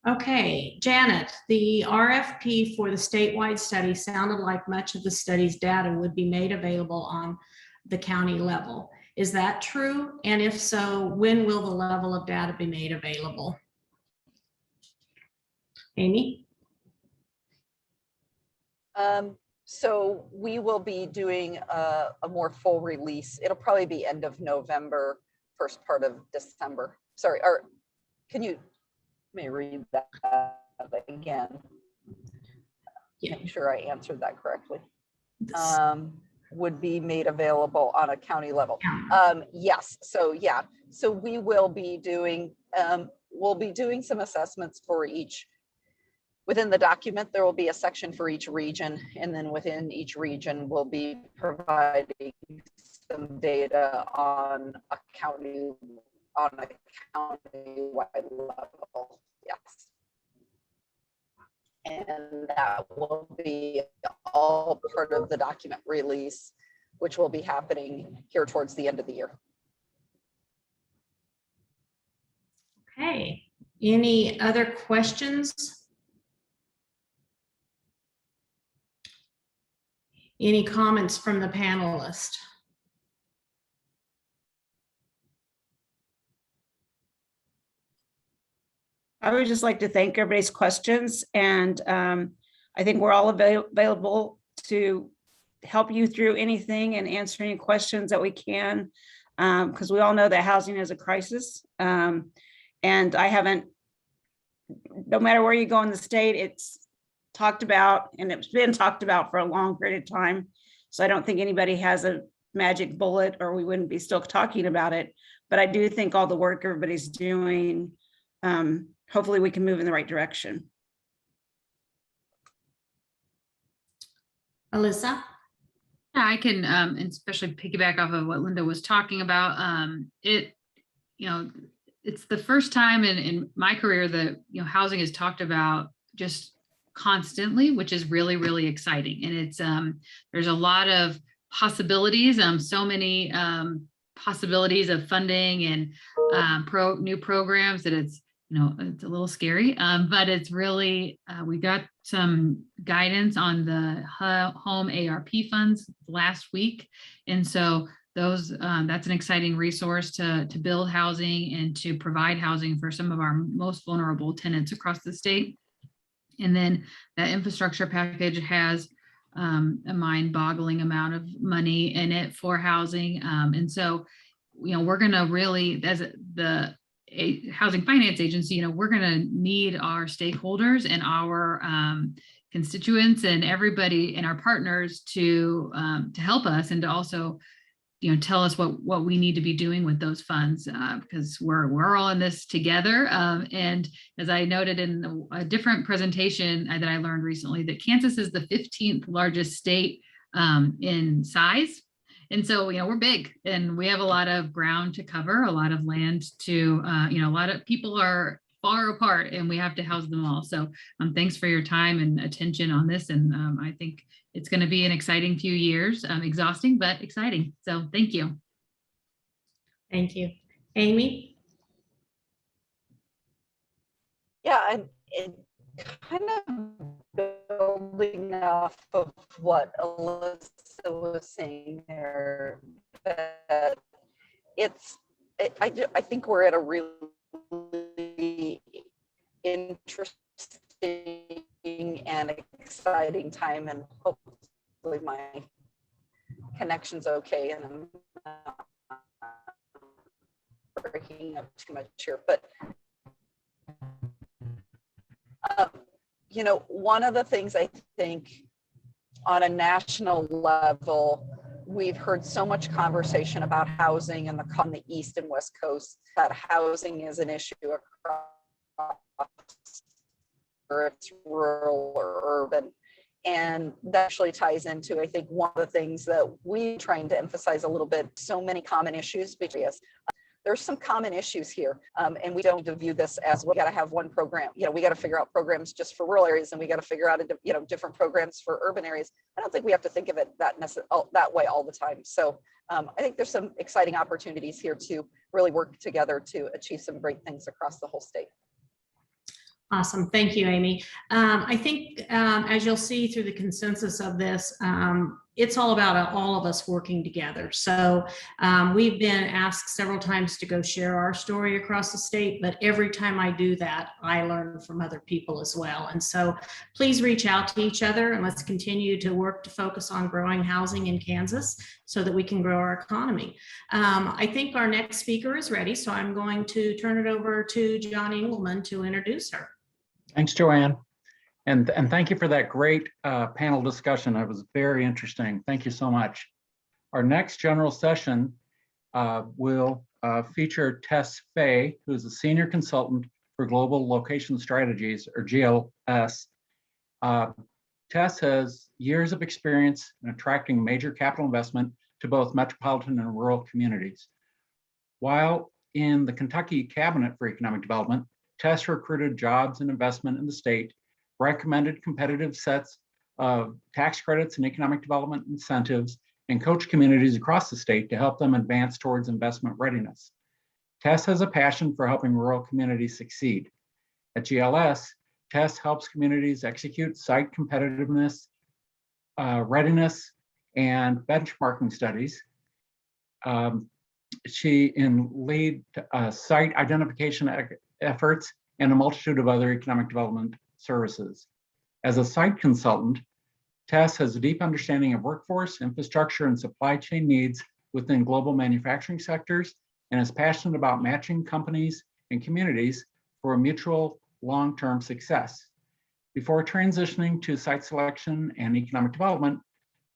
Okay, Janet, the RFP for the statewide study sounded like much of the study's data would be made available on the county level. Is that true? And if so, when will the level of data be made available? Amy? So we will be doing a more full release. It'll probably be end of November, first part of December. Sorry, or can you may read that again? Yeah. Make sure I answered that correctly. Would be made available on a county level. Yes, so yeah, so we will be doing, we'll be doing some assessments for each. Within the document, there will be a section for each region, and then within each region, we'll be providing some data on a county-wide level. Yes. And that will be all part of the document release, which will be happening here towards the end of the year. Okay, any other questions? Any comments from the panelists? I would just like to thank everybody's questions, and I think we're all available to help you through anything and answer any questions that we can, because we all know that housing is a crisis. And I haven't, no matter where you go in the state, it's talked about, and it's been talked about for a long period of time. So I don't think anybody has a magic bullet, or we wouldn't be still talking about it. But I do think all the work everybody's doing, hopefully we can move in the right direction. Alyssa? Yeah, I can especially piggyback off of what Linda was talking about. It's the first time in my career that housing is talked about just constantly, which is really, really exciting. And it's there's a lot of possibilities, so many possibilities of funding and new programs that it's it's a little scary, but it's really we got some guidance on the home ARP funds last week, and so those that's an exciting resource to build housing and to provide housing for some of our most vulnerable tenants across the state. And then that infrastructure package has a mind-boggling amount of money in it for housing, and so we're going to really, as the Housing Finance Agency, we're going to need our stakeholders and our constituents and everybody and our partners to help us and to also, tell us what we need to be doing with those funds, because we're all in this together. And as I noted in a different presentation that I learned recently, that Kansas is the 15th largest state in size. And so, we're big and we have a lot of ground to cover, a lot of land to, a lot of people are far apart and we have to house them all. So thanks for your time and attention on this. And I think it's going to be an exciting few years, exhausting, but exciting. So thank you. Thank you. Amy? Yeah, and it kind of building off of what Alyssa was saying there, that I think we're at a really interesting and exciting time, and hopefully my connection's okay and I'm not breaking up too much here, but one of the things I think on a national level, we've heard so much conversation about housing on the East and West Coast, that housing is an issue across, whether it's rural or urban. And that actually ties into, I think, one of the things that we're trying to emphasize a little bit, so many common issues, because there's some common issues here. And we don't view this as, we got to have one program. We got to figure out programs just for rural areas, and we got to figure out, different programs for urban areas. I don't think we have to think of it that way all the time. So I think there's some exciting opportunities here to really work together to achieve some great things across the whole state. Awesome. Thank you, Amy. I think as you'll see through the consensus of this, it's all about all of us working together. So we've been asked several times to go share our story across the state, but every time I do that, I learn from other people as well. And so please reach out to each other and let's continue to work to focus on growing housing in Kansas so that we can grow our economy. I think our next speaker is ready, so I'm going to turn it over to John Engelman to introduce her. Thanks, Joanne. And thank you for that great panel discussion. It was very interesting. Thank you so much. Our next general session will feature Tess Fay, who is a senior consultant for Global Location Strategies, or GLS. Tess has years of experience in attracting major capital investment to both metropolitan and rural communities. While in the Kentucky Cabinet for Economic Development, Tess recruited jobs and investment in the state, recommended competitive sets of tax credits and economic development incentives, and coached communities across the state to help them advance towards investment readiness. Tess has a passion for helping rural communities succeed. At GLS, Tess helps communities execute site competitiveness, readiness, and benchmarking studies. She lead site identification efforts and a multitude of other economic development services. As a site consultant, Tess has a deep understanding of workforce, infrastructure, and supply chain needs within global manufacturing sectors, and is passionate about matching companies and communities for a mutual long-term success. Before transitioning to site selection and economic development,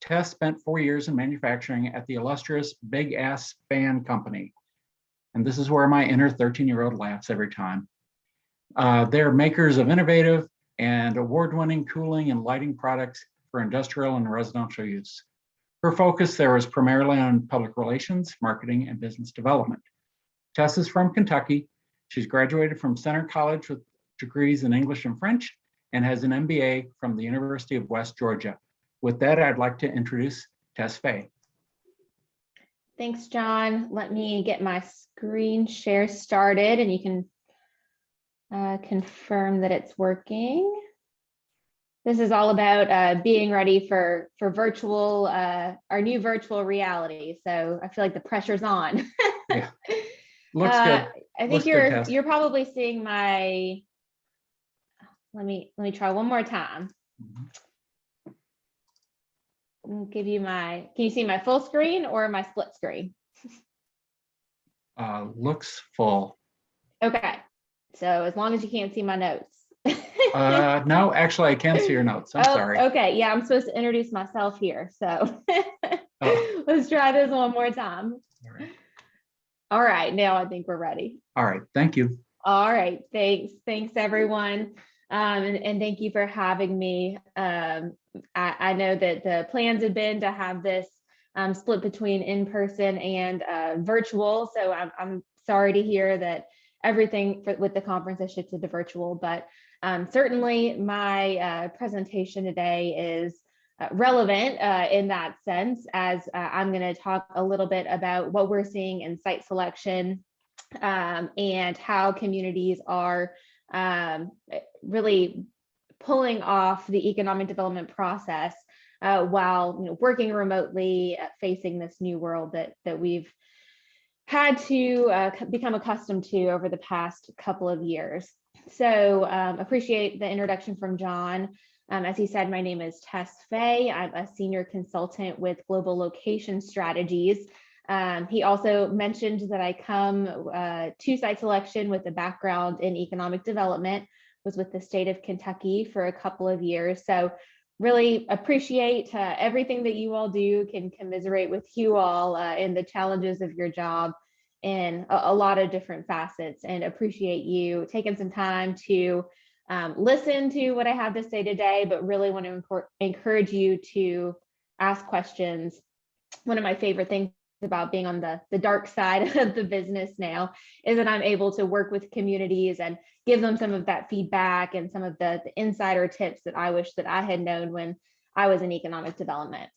Tess spent 4 years in manufacturing at the illustrious Big Ass Fan Company. And this is where my inner 13-year-old laughs every time. They're makers of innovative and award-winning cooling and lighting products for industrial and residential use. Her focus there is primarily on public relations, marketing, and business development. Tess is from Kentucky. She's graduated from Center College with degrees in English and French, and has an MBA from the University of West Georgia. With that, I'd like to introduce Tess Fay. Thanks, John. Let me get my screen share started and you can confirm that it's working. This is all about being ready for virtual, our new virtual reality. So I feel like the pressure's on. Yeah. Looks good. I think you're probably seeing my, let me try one more time. I'll give you my, can you see my full screen or my split screen? Looks full. Okay, so as long as you can't see my notes. No, actually, I can see your notes. I'm Oh, sorry. okay. Yeah, I'm supposed to introduce myself here. So Oh. let's try this one more time. All right. All right. Now I think we're ready. All right, thank you. All right. Thanks everyone. And thank you for having me. I know that the plans had been to have this split between in-person and virtual. So I'm sorry to hear that everything with the conference has shifted to virtual, but certainly my presentation today is relevant in that sense, as I'm going to talk a little bit about what we're seeing in site selection and how communities are really pulling off the economic development process while working remotely, facing this new world that we've had to become accustomed to over the past couple of years. So appreciate the introduction from John. As he said, my name is Tess Fay. I'm a senior consultant with Global Location Strategies. He also mentioned that I come to site selection with a background in economic development, was with the state of Kentucky for a couple of years. So really appreciate everything that you all do, can commiserate with you all in the challenges of your job in a lot of different facets, and appreciate you taking some time to listen to what I have to say today, but really want to encourage you to ask questions. One of my favorite things about being on the dark side of the business now is that I'm able to work with communities and give them some of that feedback and some of the insider tips that I wish that I had known when I was in economic development.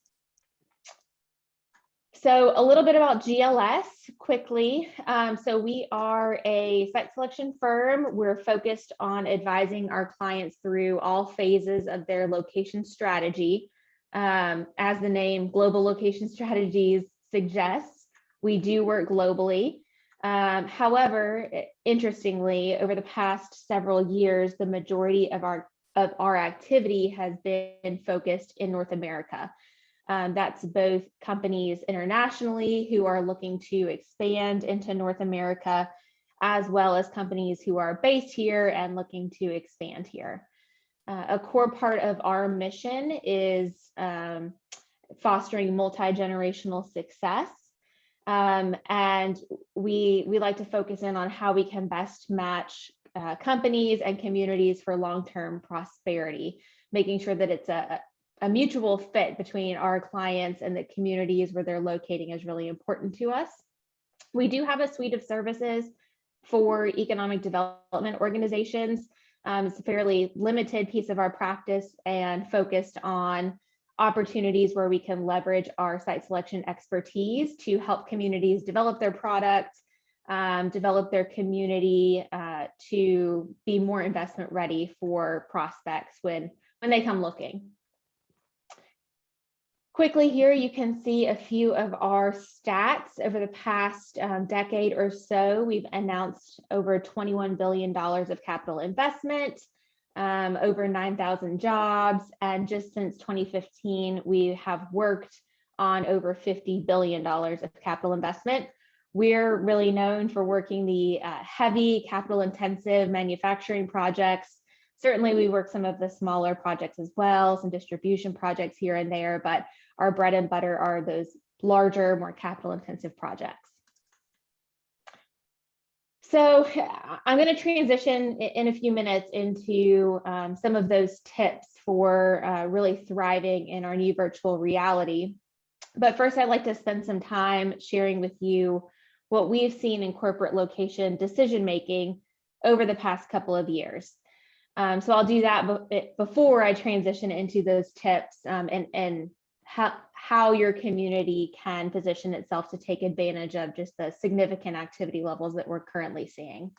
So a little bit about GLS quickly. So we are a site selection firm. We're focused on advising our clients through all phases of their location strategy. As the name Global Location Strategies suggests, we do work globally. However, interestingly, over the past several years, the majority of our activity has been focused in North America. That's both companies internationally who are looking to expand into North America, as well as companies who are based here and looking to expand here. A core part of our mission is fostering multi-generational success. And we like to focus in on how we can best match companies and communities for long-term prosperity, making sure that it's a mutual fit between our clients and the communities where they're locating is really important to us. We do have a suite of services for economic development organizations. It's a fairly limited piece of our practice and focused on opportunities where we can leverage our site selection expertise to help communities develop their product, develop their community to be more investment ready for prospects when they come looking. Quickly here, you can see a few of our stats over the past decade or so. We've announced over $21 billion of capital investment, over 9,000 jobs, and just since 2015, we have worked on over $50 billion of capital investment. We're really known for working the heavy capital intensive manufacturing projects. Certainly we work some of the smaller projects as well, some distribution projects here and there, but our bread and butter are those larger, more capital intensive projects. So I'm going to transition in a few minutes into some of those tips for really thriving in our new virtual reality. But first, I'd like to spend some time sharing with you what we've seen in corporate location decision-making over the past couple of years. So I'll do that before I transition into those tips and how your community can position itself to take advantage of just the significant activity levels that we're currently seeing.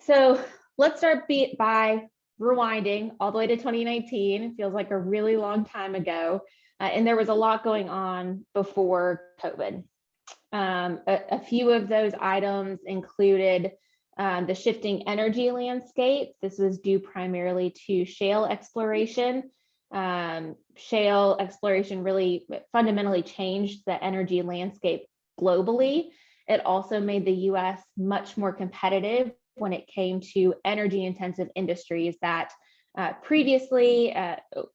So let's start by rewinding all the way to 2019. It feels like a really long time ago. And there was a lot going on before COVID. A few of those items included the shifting energy landscape. This was due primarily to shale exploration. Shale exploration really fundamentally changed the energy landscape globally. It also made the US much more competitive when it came to energy intensive industries that previously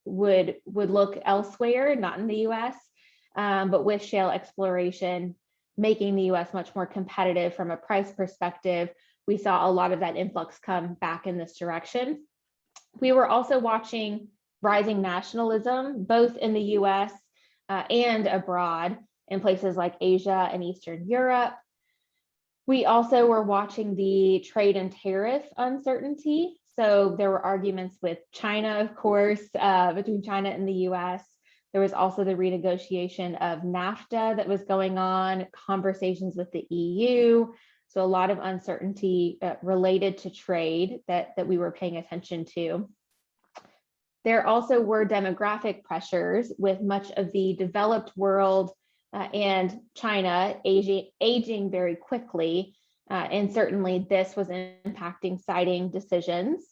would look elsewhere, not in the US, but with shale exploration making the US much more competitive from a price perspective, we saw a lot of that influx come back in this direction. We were also watching rising nationalism, both in the US and abroad in places like Asia and Eastern Europe. We also were watching the trade and tariff uncertainty. So there were arguments with China, of course, between China and the US. There was also the renegotiation of NAFTA that was going on, conversations with the EU. So a lot of uncertainty related to trade that we were paying attention to. There also were demographic pressures with much of the developed world and China aging very quickly. And certainly this was impacting siting decisions.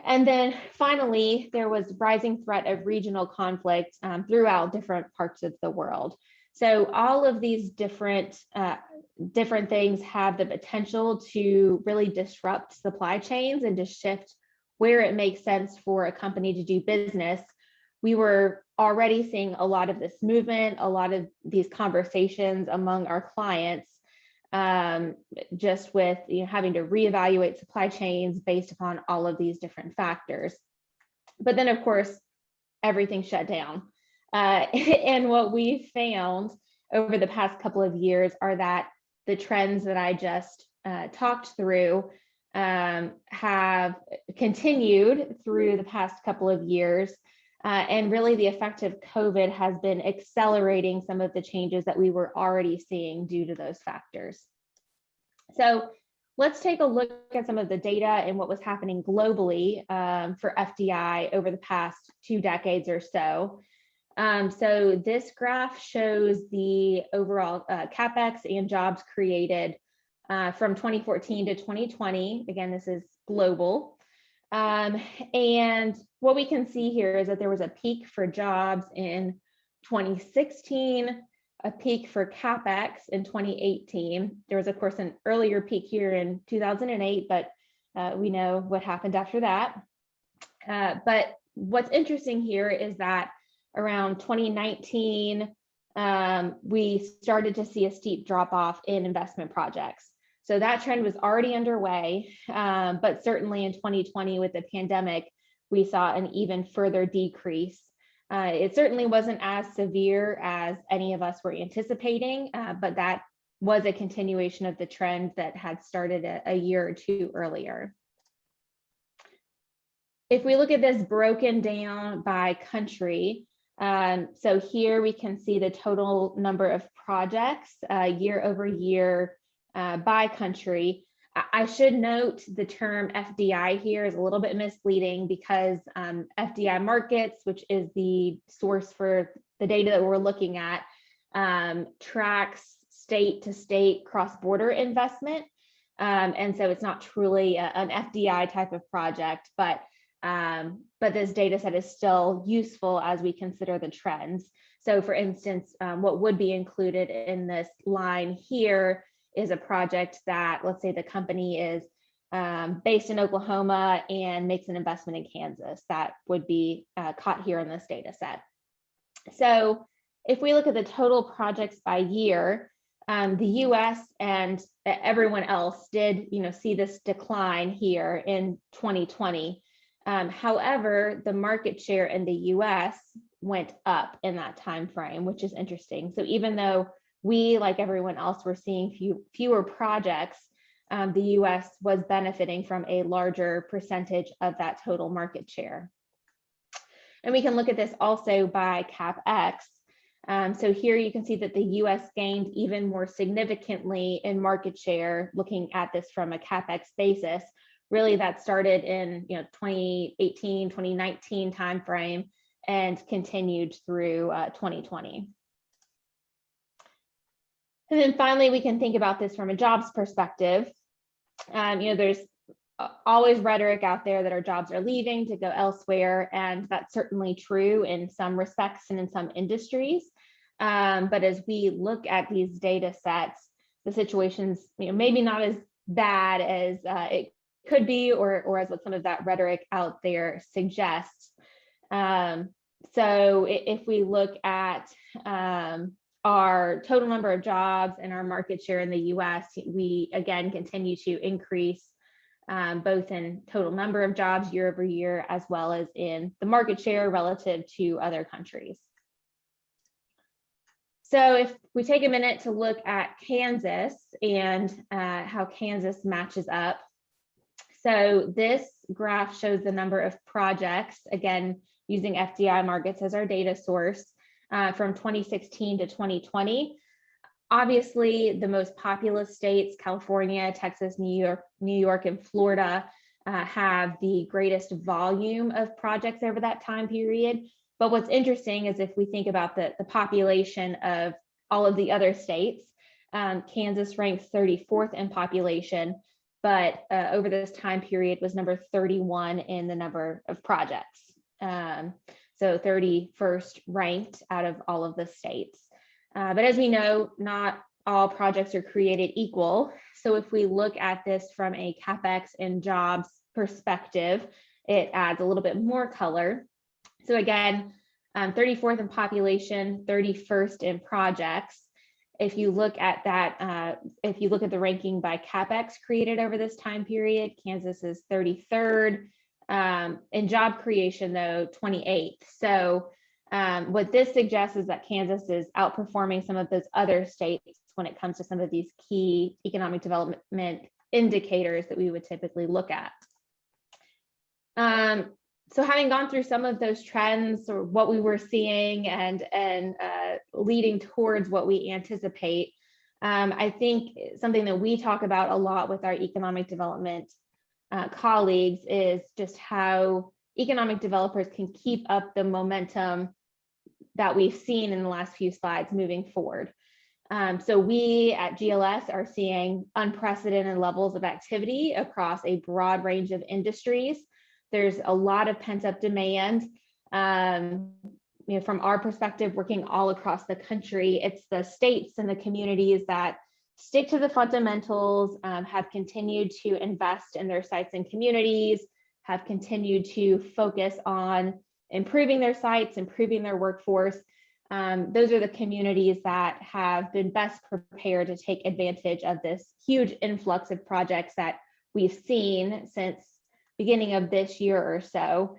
And then finally, there was rising threat of regional conflict throughout different parts of the world. So all of these different things have the potential to really disrupt supply chains and to shift where it makes sense for a company to do business. We were already seeing a lot of this movement, a lot of these conversations among our clients, just with having to reevaluate supply chains based upon all of these different factors. But then, of course, everything shut down. And what we found over the past couple of years are that the trends that I just talked through have continued through the past couple of years. And really the effect of COVID has been accelerating some of the changes that we were already seeing due to those factors. So let's take a look at some of the data and what was happening globally for FDI over the past 2 decades or so. So this graph shows the overall CapEx and jobs created from 2014 to 2020. Again, this is global. And what we can see here is that there was a peak for jobs in 2016, a peak for CapEx in 2018. There was, of course, an earlier peak here in 2008, but we know what happened after that. But what's interesting here is that around 2019, we started to see a steep drop off in investment projects. So that trend was already underway, but certainly in 2020 with the pandemic, we saw an even further decrease. It certainly wasn't as severe as any of us were anticipating, but that was a continuation of the trend that had started a year or two earlier. If we look at this broken down by country, so here we can see the total number of projects year over year by country. I should note the term FDI here is a little bit misleading because FDI markets, which is the source for the data that we're looking at, tracks state to state cross-border investment. And so it's not truly an FDI type of project, but this data set is still useful as we consider the trends. So for instance, what would be included in this line here is a project that, let's say the company is based in Oklahoma and makes an investment in Kansas. That would be caught here in this data set. So if we look at the total projects by year, the US and everyone else did see this decline here in 2020. However, the market share in the US went up in that time frame, which is interesting. So even though we, like everyone else, were seeing fewer projects, the US was benefiting from a larger percentage of that total market share. And we can look at this also by CapEx. So here you can see that the US gained even more significantly in market share, looking at this from a CapEx basis. Really that started in 2018, 2019 timeframe and continued through 2020. And then finally, we can think about this from a jobs perspective. There's always rhetoric out there that our jobs are leaving to go elsewhere, and that's certainly true in some respects and in some industries. But as we look at these data sets, the situation's maybe not bad as it could be, or as what some of that rhetoric out there suggests. So if we look at our total number of jobs and our market share in the US, we again continue to increase both in total number of jobs year over year, as well as in the market share relative to other countries. So if we take a minute to look at Kansas and how Kansas matches up. So this graph shows the number of projects, again, using FDI markets as our data source from 2016 to 2020. Obviously, the most populous states, California, Texas, New York, and Florida, have the greatest volume of projects over that time period. But what's interesting is if we think about the population of all of the other states, Kansas ranks 34th in population, but over this time period was number 31 in the number of projects. So 31st ranked out of all of the states. But as we know, not all projects are created equal. So if we look at this from a CapEx and jobs perspective, it adds a little bit more color. So again, 34th in population, 31st in projects. If you look at that, if you look at the ranking by CapEx created over this time period, Kansas is 33rd. In job creation, though, 28th. So what this suggests is that Kansas is outperforming some of those other states when it comes to some of these key economic development indicators that we would typically look at. So having gone through some of those trends or what we were seeing and leading towards what we anticipate, I think something that we talk about a lot with our economic development colleagues is just how economic developers can keep up the momentum that we've seen in the last few slides moving forward. So we at GLS are seeing unprecedented levels of activity across a broad range of industries. There's a lot of pent-up demand. From our perspective, working all across the country, it's the states and the communities that stick to the fundamentals, have continued to invest in their sites and communities, have continued to focus on improving their sites, improving their workforce. Those are the communities that have been best prepared to take advantage of this huge influx of projects that we've seen since beginning of this year or so,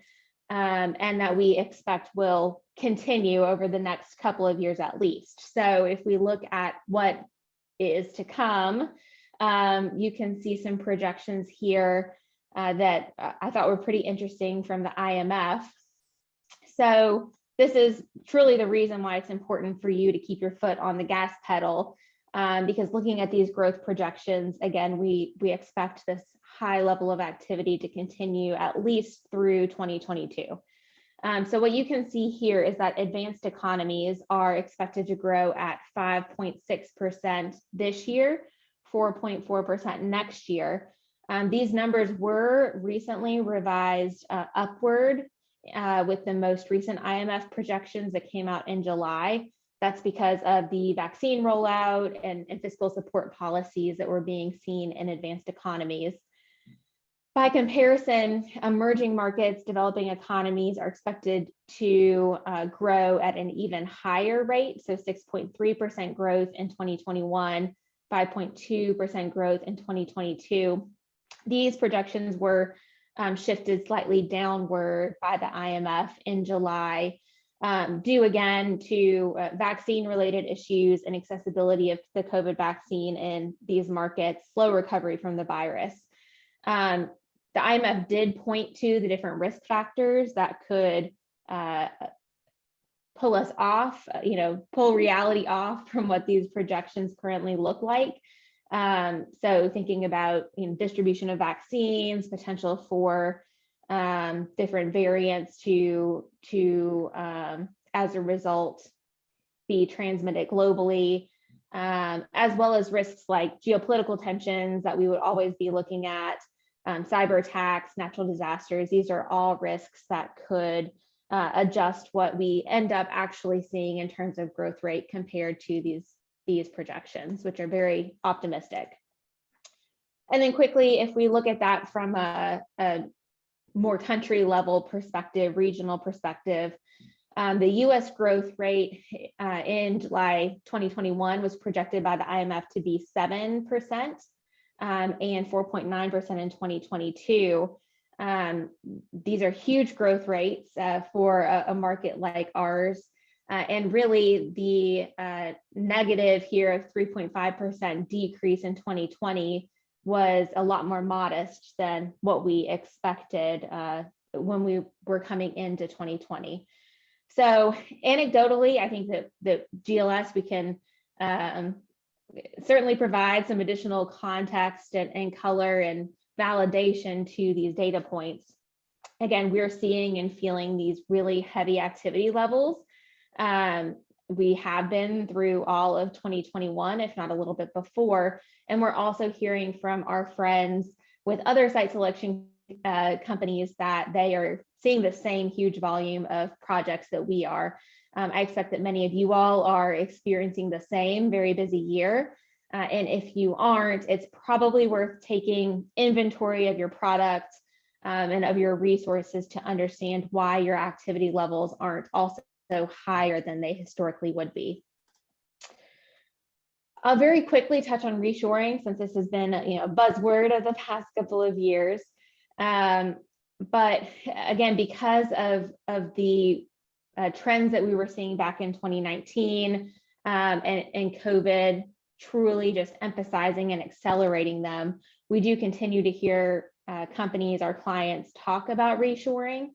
and that we expect will continue over the next couple of years at least. So if we look at what is to come, you can see some projections here that I thought were pretty interesting from the IMF. So this is truly the reason why it's important for you to keep your foot on the gas pedal, because looking at these growth projections, again, we expect this high level of activity to continue at least through 2022. So what you can see here is that advanced economies are expected to grow at 5.6% this year, 4.4% next year. These numbers were recently revised upward with the most recent IMF projections that came out in July. That's because of the vaccine rollout and fiscal support policies that were being seen in advanced economies. By comparison, emerging markets, developing economies are expected to grow at an even higher rate. So 6.3% growth in 2021, 5.2% growth in 2022. These projections were shifted slightly downward by the IMF in July, due again to vaccine-related issues and accessibility of the COVID vaccine in these markets, slow recovery from the virus. The IMF did point to the different risk factors that could pull us off, pull reality off from what these projections currently look like. So thinking about distribution of vaccines, potential for different variants to as a result be transmitted globally, as well as risks like geopolitical tensions that we would always be looking at, cyber attacks, natural disasters. These are all risks that could adjust what we end up actually seeing in terms of growth rate compared to these projections, which are very optimistic. And then quickly, if we look at that from a more country level perspective, regional perspective, the US growth rate in July 2021 was projected by the IMF to be 7% and 4.9% in 2022. These are huge growth rates for a market like ours. And really the negative here of 3.5% decrease in 2020 was a lot more modest than what we expected when we were coming into 2020. So anecdotally, I think that GLS, we can certainly provide some additional context and color and validation to these data points. Again, we're seeing and feeling these really heavy activity levels. We have been through all of 2021, if not a little bit before. And we're also hearing from our friends with other site selection companies that they are seeing the same huge volume of projects that we are. I expect that many of you all are experiencing the same very busy year. And if you aren't, it's probably worth taking inventory of your product and of your resources to understand why your activity levels aren't also higher than they historically would be. I'll very quickly touch on reshoring, since this has been a buzzword of the past couple of years. But again, because of the trends that we were seeing back in 2019 and COVID truly just emphasizing and accelerating them, we do continue to hear companies, our clients, talk about reshoring.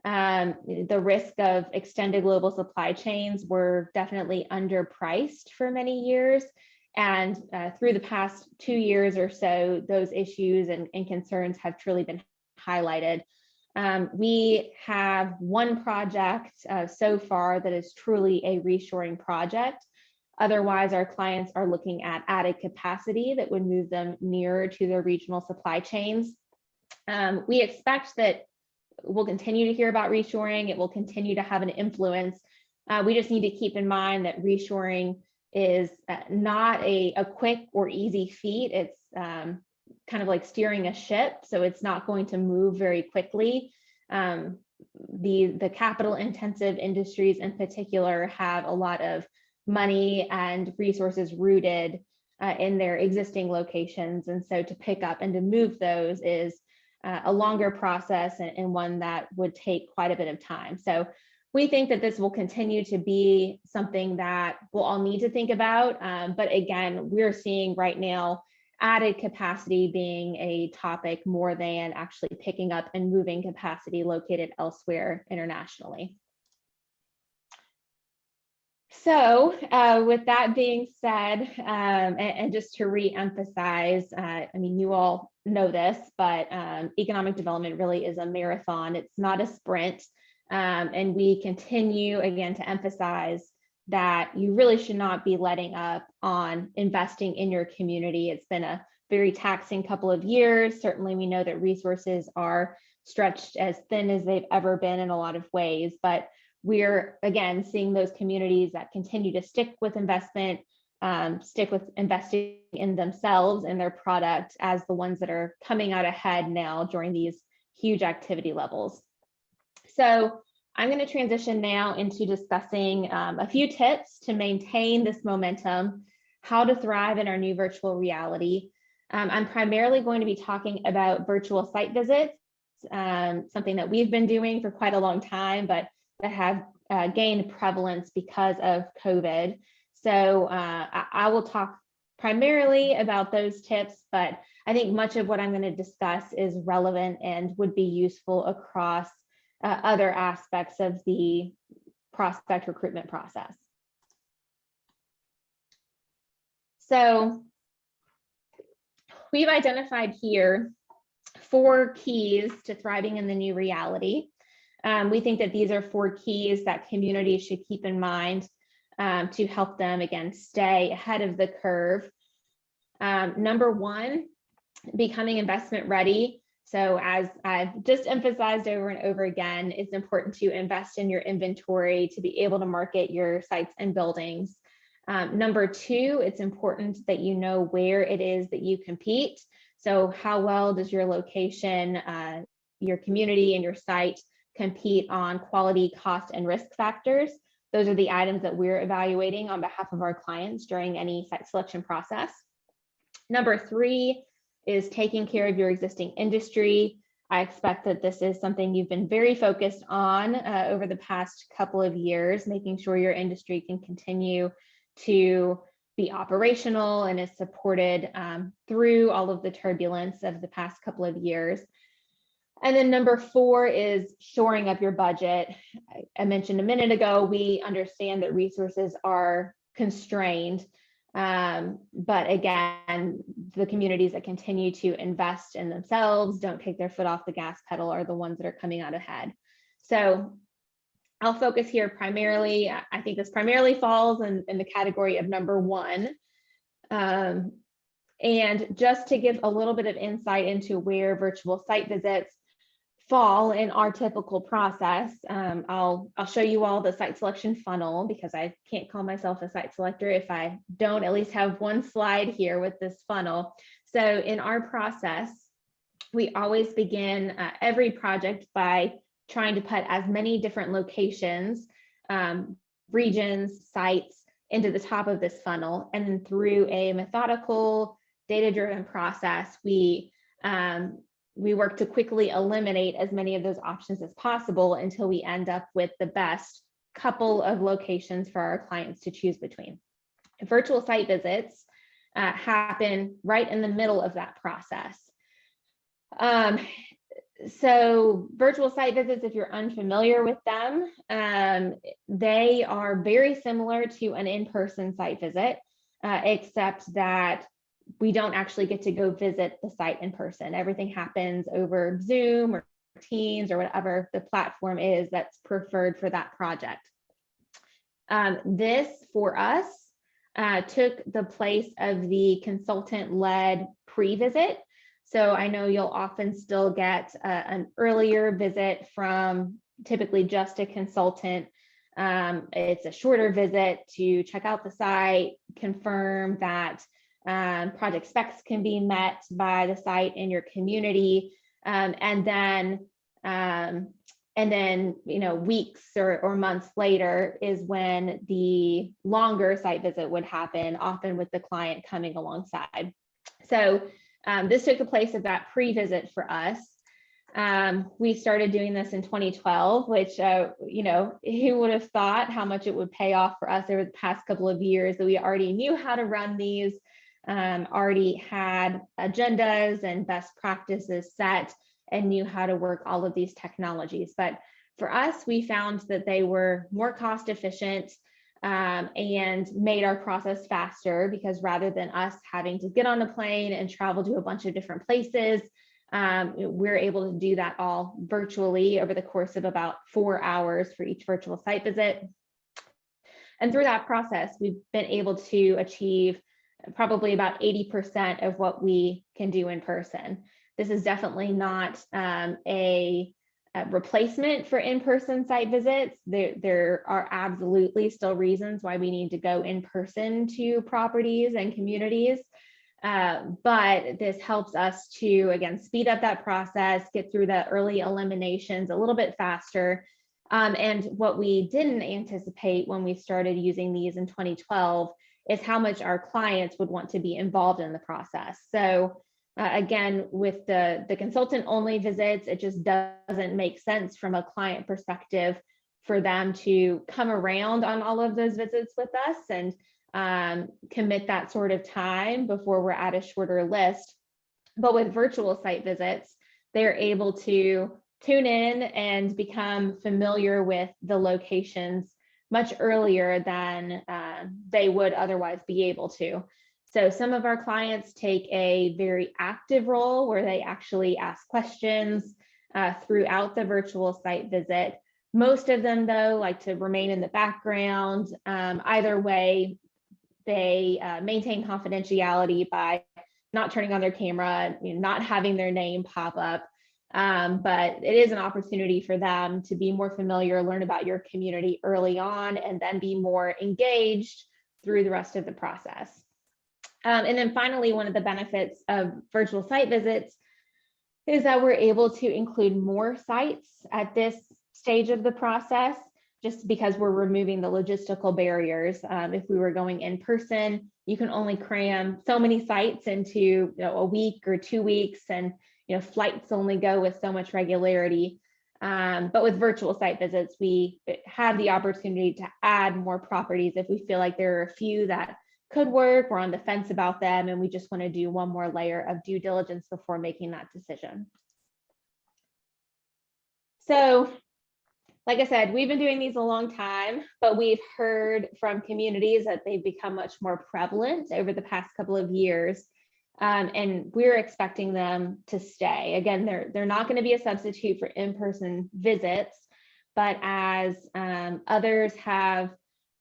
The risk of extended global supply chains were definitely underpriced for many years. And through the past 2 years or so, those issues and concerns have truly been highlighted. We have one project so far that is truly a reshoring project. Otherwise, our clients are looking at added capacity that would move them nearer to their regional supply chains. We expect that we'll continue to hear about reshoring. It will continue to have an influence. We just need to keep in mind that reshoring is not a quick or easy feat. It's kind of like steering a ship, so it's not going to move very quickly. The capital intensive industries in particular have a lot of money and resources rooted in their existing locations. And so to pick up and to move those is a longer process and one that would take quite a bit of time. So we think that this will continue to be something that we'll all need to think about. But again, we're seeing right now added capacity being a topic more than actually picking up and moving capacity located elsewhere internationally. So with that being said, and just to re-emphasize, I mean, you all know this, but economic development really is a marathon. It's not a sprint. And we continue again to emphasize that you really should not be letting up on investing in your community. It's been a very taxing couple of years. Certainly we know that resources are stretched as thin as they've ever been in a lot of ways, but we're again seeing those communities that continue to stick with investment, stick with investing in themselves and their product as the ones that are coming out ahead now during these huge activity levels. So I'm going to transition now into discussing a few tips to maintain this momentum, how to thrive in our new virtual reality. I'm primarily going to be talking about virtual site visits, something that we've been doing for quite a long time, but that have gained prevalence because of COVID. So I will talk primarily about those tips, but I think much of what I'm going to discuss is relevant and would be useful across other aspects of the prospect recruitment process. So we've identified here 4 keys to thriving in the new reality. We think that these are 4 keys that communities should keep in mind to help them, again, stay ahead of the curve. Number 1, becoming investment ready. So as I've just emphasized over and over again, it's important to invest in your inventory to be able to market your sites and buildings. Number 2, it's important that you know where it is that you compete. So how well does your location, your community and your site compete on quality, cost, and risk factors? Those are the items that we're evaluating on behalf of our clients during any site selection process. Number 3 is taking care of your existing industry. I expect that this is something you've been very focused on over the past couple of years, making sure your industry can continue to be operational and is supported through all of the turbulence of the past couple of years. And then number 4 is shoring up your budget. I mentioned a minute ago, we understand that resources are constrained. But again, the communities that continue to invest in themselves, don't take their foot off the gas pedal, are the ones that are coming out ahead. So I'll focus here primarily, I think this primarily falls in the category of number 1. And just to give a little bit of insight into where virtual site visits fall in our typical process, I'll show you all the site selection funnel, because I can't call myself a site selector if I don't at least have one slide here with this funnel. So in our process, we always begin every project by trying to put as many different locations, regions, sites into the top of this funnel. And then through a methodical, data-driven process, we work to quickly eliminate as many of those options as possible until we end up with the best couple of locations for our clients to choose between. Virtual site visits happen right in the middle of that process. So virtual site visits, if you're unfamiliar with them, they are very similar to an in-person site visit, except that we don't actually get to go visit the site in person. Everything happens over Zoom or Teams or whatever the platform is that's preferred for that project. This, for us, took the place of the consultant-led pre-visit. So I know you'll often still get an earlier visit from typically just a consultant. It's a shorter visit to check out the site, confirm that project specs can be met by the site in your community, and then weeks or months later is when the longer site visit would happen, often with the client coming alongside. So this took the place of that pre-visit for us. We started doing this in 2012, which, who would have thought how much it would pay off for us over the past couple of years, that we already knew how to run these, already had agendas and best practices set, and knew how to work all of these technologies. But for us, we found that they were more cost efficient and made our process faster, because rather than us having to get on a plane and travel to a bunch of different places, we're able to do that all virtually over the course of about 4 hours for each virtual site visit. And through that process, we've been able to achieve probably about 80% of what we can do in person. This is definitely not a replacement for in-person site visits. There are absolutely still reasons why we need to go in person to properties and communities. But this helps us to, again, speed up that process, get through the early eliminations a little bit faster. And what we didn't anticipate when we started using these in 2012 is how much our clients would want to be involved in the process. So again, with the consultant only visits, it just doesn't make sense from a client perspective for them to come around on all of those visits with us and commit that sort of time before we're at a shorter list. But with virtual site visits, they're able to tune in and become familiar with the locations much earlier than they would otherwise be able to. So some of our clients take a very active role where they actually ask questions throughout the virtual site visit. Most of them, though, like to remain in the background. Either way, they maintain confidentiality by not turning on their camera, not having their name pop up. But it is an opportunity for them to be more familiar, learn about your community early on, and then be more engaged through the rest of the process. And then finally, one of the benefits of virtual site visits is that we're able to include more sites at this stage of the process, just because we're removing the logistical barriers. If we were going in person, you can only cram so many sites into a week or 2 weeks, and flights only go with so much regularity. But with virtual site visits, we have the opportunity to add more properties if we feel like there are a few that could work, we're on the fence about them, and we just want to do one more layer of due diligence before making that decision. So, like I said, we've been doing these a long time, but we've heard from communities that they've become much more prevalent over the past couple of years. And we're expecting them to stay. Again, they're not going to be a substitute for in-person visits, but as others have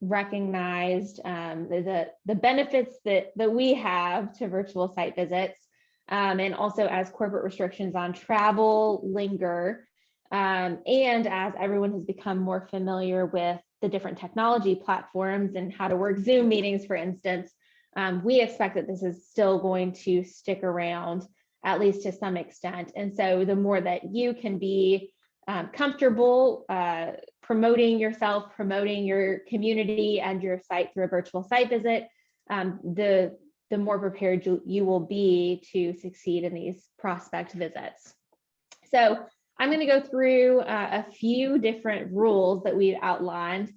recognized the benefits that we have to virtual site visits, and also as corporate restrictions on travel linger, and as everyone has become more familiar with the different technology platforms and how to work Zoom meetings, for instance, we expect that this is still going to stick around, at least to some extent. And so the more that you can be comfortable promoting yourself, promoting your community and your site through a virtual site visit, the more prepared you will be to succeed in these prospect visits. So I'm going to go through a few different rules that we've outlined,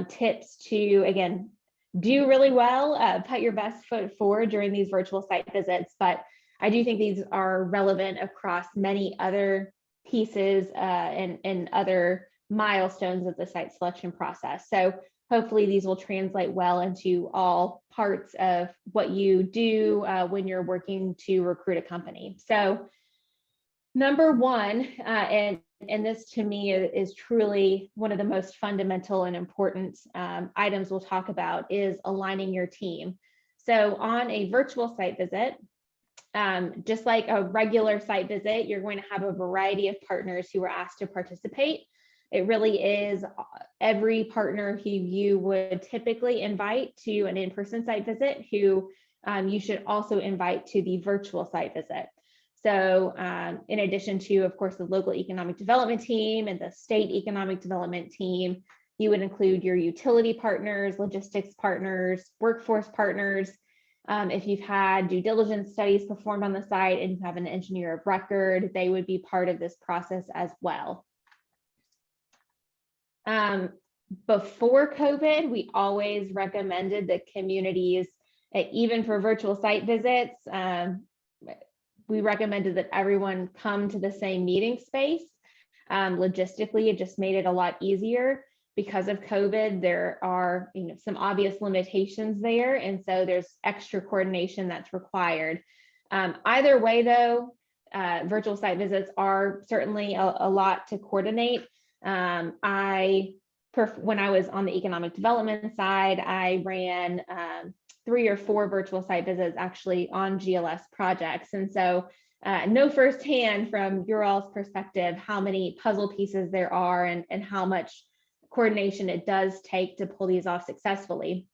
tips to, again, do really well, put your best foot forward during these virtual site visits. But I do think these are relevant across many other pieces and other milestones of the site selection process. So hopefully these will translate well into all parts of what you do when you're working to recruit a company. So number one, and this to me is truly one of the most fundamental and important items we'll talk about, is aligning your team. So on a virtual site visit, just like a regular site visit, you're going to have a variety of partners who are asked to participate. It really is every partner who you would typically invite to an in-person site visit who you should also invite to the virtual site visit. So in addition to, of course, the local economic development team and the state economic development team, you would include your utility partners, logistics partners, workforce partners. If you've had due diligence studies performed on the site and you have an engineer of record, they would be part of this process as well. Before COVID, we always recommended that communities, even for virtual site visits, we recommended that everyone come to the same meeting space. Logistically, it just made it a lot easier. Because of COVID, there are some obvious limitations there, and so there's extra coordination that's required. Either way, though, virtual site visits are certainly a lot to coordinate. When I was on the economic development side, I ran 3 or 4 virtual site visits actually on GLS projects. And so know firsthand from your all's perspective how many puzzle pieces there are and how much coordination it does take to pull these off successfully.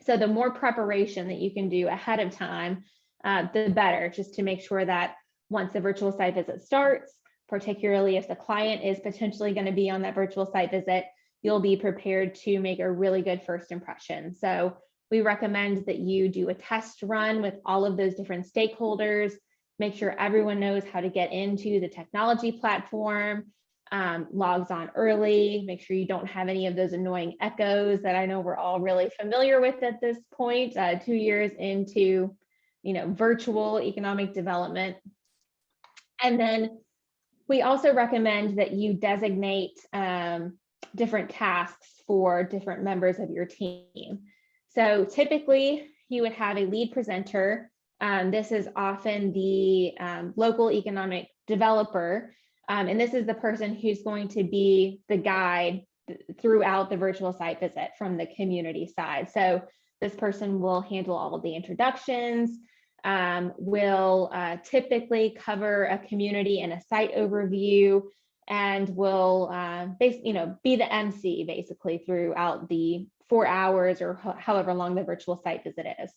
So the more preparation that you can do ahead of time, the better, just to make sure that once the virtual site visit starts, particularly if the client is potentially going to be on that virtual site visit, you'll be prepared to make a really good first impression. So we recommend that you do a test run with all of those different stakeholders, make sure everyone knows how to get into the technology platform, logs on early, make sure you don't have any of those annoying echoes that I know we're all really familiar with at this point, 2 years into virtual economic development. And then we also recommend that you designate different tasks for different members of your team. So typically you would have a lead presenter. This is often the local economic developer. And this is the person who's going to be the guide throughout the virtual site visit from the community side. So this person will handle all of the introductions, will typically cover a community and a site overview, and will be the MC basically throughout the 4 hours or however long the virtual site visit is.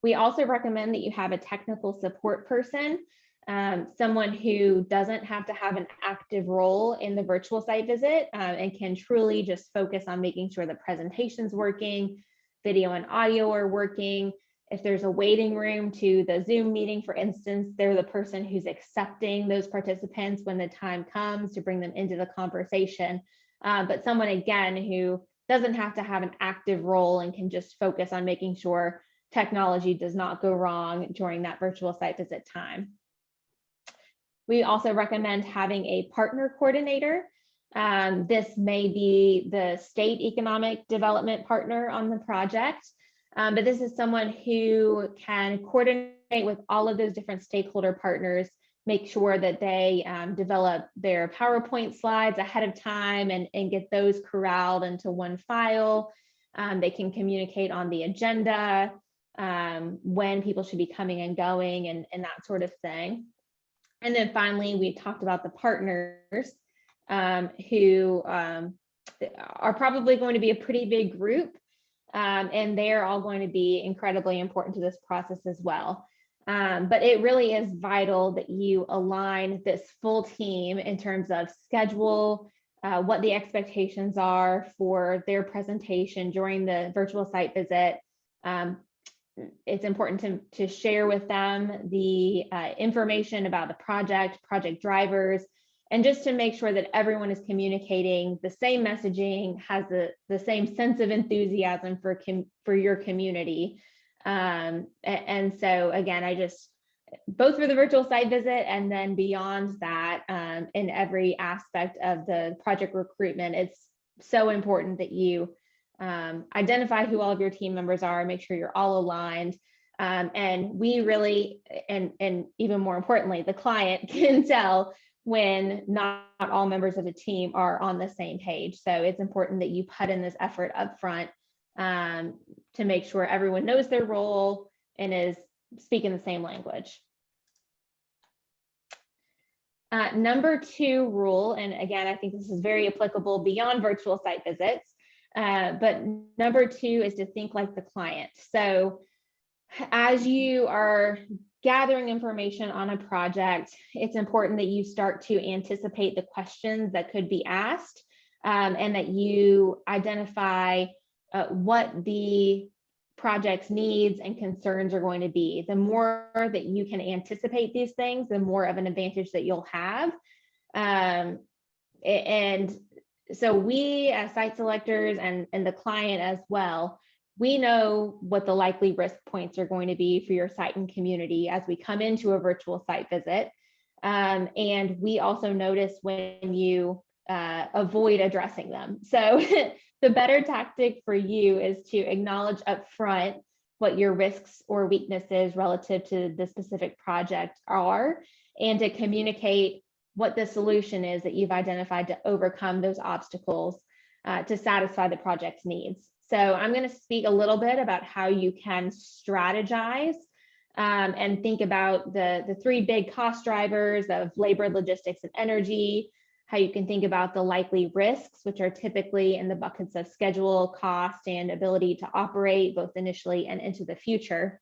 We also recommend that you have a technical support person, someone who doesn't have to have an active role in the virtual site visit and can truly just focus on making sure the presentation's working, video and audio are working. If there's a waiting room to the Zoom meeting, for instance, they're the person who's accepting those participants when the time comes to bring them into the conversation. But someone, again, who doesn't have to have an active role and can just focus on making sure technology does not go wrong during that virtual site visit time. We also recommend having a partner coordinator. This may be the state economic development partner on the project, but this is someone who can coordinate with all of those different stakeholder partners, make sure that they develop their PowerPoint slides ahead of time and get those corralled into one file. They can communicate on the agenda, when people should be coming and going and that sort of thing. And then finally, we talked about the partners who are probably going to be a pretty big group, and they're all going to be incredibly important to this process as well. But it really is vital that you align this full team in terms of schedule, what the expectations are for their presentation during the virtual site visit. It's important to share with them the information about the project drivers, and just to make sure that everyone is communicating the same messaging, has the same sense of enthusiasm for your community. And so again, both for the virtual site visit and then beyond that, in every aspect of the project recruitment, it's so important that you identify who all of your team members are, make sure you're all aligned. And we really, and even more importantly, the client can tell when not all members of the team are on the same page. So it's important that you put in this effort up front to make sure everyone knows their role and is speaking the same language. Number 2 rule, and again, I think this is very applicable beyond virtual site visits, but number 2 is to think like the client. So as you are gathering information on a project, it's important that you start to anticipate the questions that could be asked, and that you identify what the project's needs and concerns are going to be. The more that you can anticipate these things, the more of an advantage that you'll have. And so we as site selectors and the client as well, we know what the likely risk points are going to be for your site and community as we come into a virtual site visit. And we also notice when you avoid addressing them. So the better tactic for you is to acknowledge upfront what your risks or weaknesses relative to the specific project are, and to communicate what the solution is that you've identified to overcome those obstacles to satisfy the project's needs. So I'm going to speak a little bit about how you can strategize and think about the 3 big cost drivers of labor, logistics, and energy, how you can think about the likely risks, which are typically in the buckets of schedule, cost, and ability to operate both initially and into the future.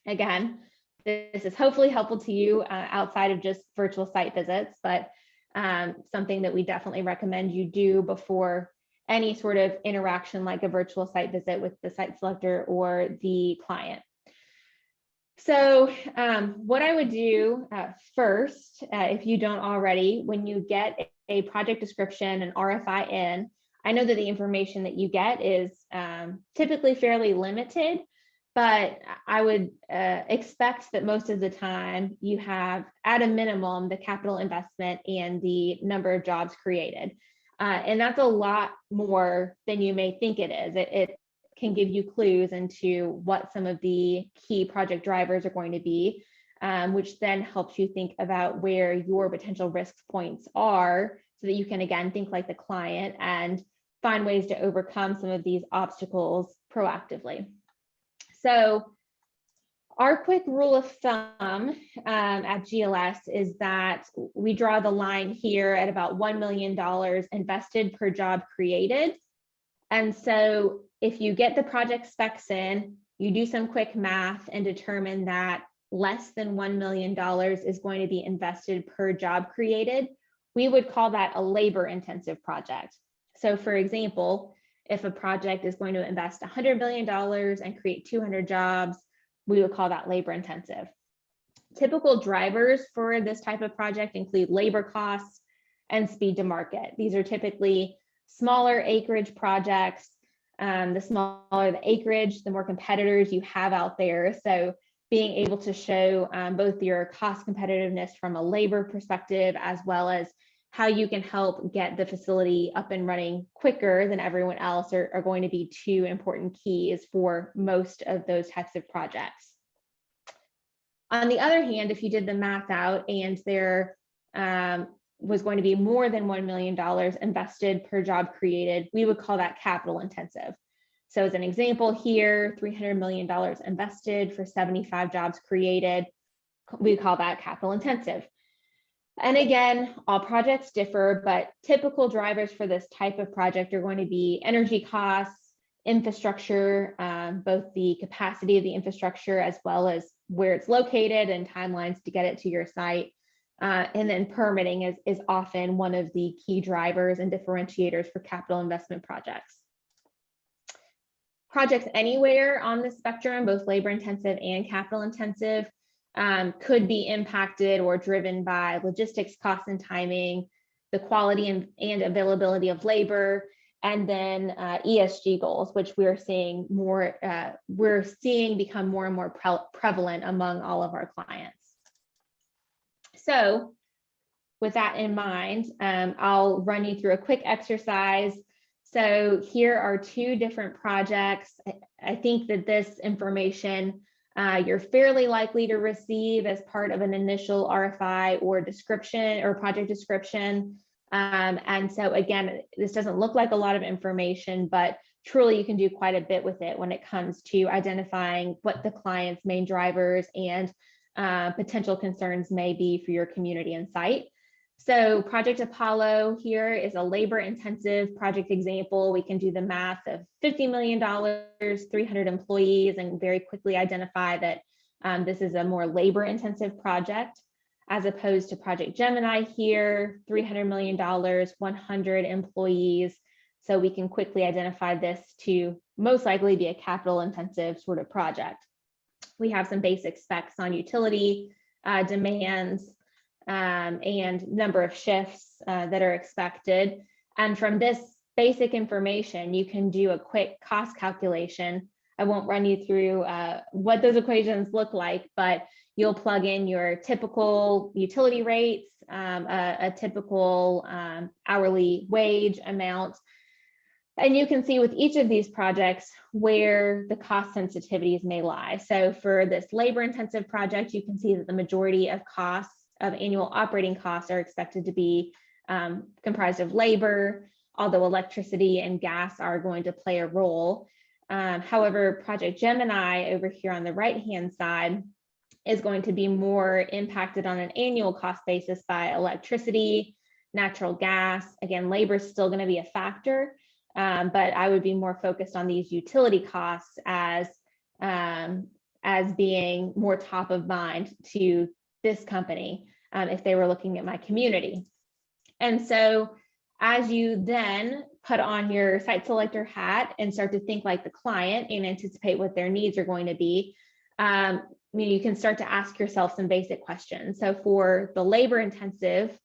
Again, this is hopefully helpful to you outside of just virtual site visits, but something that we definitely recommend you do before any sort of interaction like a virtual site visit with the site selector or the client. So what I would do first, if you don't already, when you get a project description, an RFI in, I know that the information that you get is typically fairly limited, but I would expect that most of the time you have, at a minimum, the capital investment and the number of jobs created. And that's a lot more than you may think it is. It can give you clues into what some of the key project drivers are going to be, which then helps you think about where your potential risk points are, so that you can, again, think like the client and find ways to overcome some of these obstacles proactively. So our quick rule of thumb at GLS is that we draw the line here at about $1 million invested per job created. And so if you get the project specs in, you do some quick math and determine that less than $1 million is going to be invested per job created, we would call that a labor intensive project. So for example, if a project is going to invest $100 million and create 200 jobs, we would call that labor intensive. Typical drivers for this type of project include labor costs and speed to market. These are typically smaller acreage projects. The smaller the acreage, the more competitors you have out there. So being able to show both your cost competitiveness from a labor perspective, as well as how you can help get the facility up and running quicker than everyone else are going to be two important keys for most of those types of projects. On the other hand, if you did the math out and there was going to be more than $1 million invested per job created, we would call that capital intensive. So as an example here, $300 million invested for 75 jobs created, we call that capital intensive. And again, all projects differ, but typical drivers for this type of project are going to be energy costs, infrastructure, both the capacity of the infrastructure as well as where it's located and timelines to get it to your site. And then permitting is often one of the key drivers and differentiators for capital investment projects. Projects anywhere on the spectrum, both labor intensive and capital intensive, could be impacted or driven by logistics costs and timing, the quality and availability of labor, and then ESG goals, which we're seeing become more and more prevalent among all of our clients. So with that in mind, I'll run you through a quick exercise. So here are two different projects. I think that this information you're fairly likely to receive as part of an initial RFI or description or project description. And so again, this doesn't look like a lot of information, but truly you can do quite a bit with it when it comes to identifying what the client's main drivers and potential concerns may be for your community and site. So Project Apollo here is a labor intensive project example. We can do the math of $50 million, 300 employees, and very quickly identify that this is a more labor intensive project, as opposed to Project Gemini here, $300 million, 100 employees. So we can quickly identify this to most likely be a capital intensive sort of project. We have some basic specs on utility demands, and number of shifts that are expected. And from this basic information, you can do a quick cost calculation. I won't run you through what those equations look like, but you'll plug in your typical utility rates, a typical hourly wage amount, and you can see with each of these projects where the cost sensitivities may lie. So for this labor intensive project, you can see that the majority of costs of annual operating costs are expected to be comprised of labor, although electricity and gas are going to play a role. However, Project Gemini over here on the right-hand side is going to be more impacted on an annual cost basis by electricity, natural gas. Again, labor is still going to be a factor, but I would be more focused on these utility costs as being more top of mind to this company if they were looking at my community. And so as you then put on your site selector hat and start to think like the client and anticipate what their needs are going to be, you can start to ask yourself some basic questions. So for the labor intensive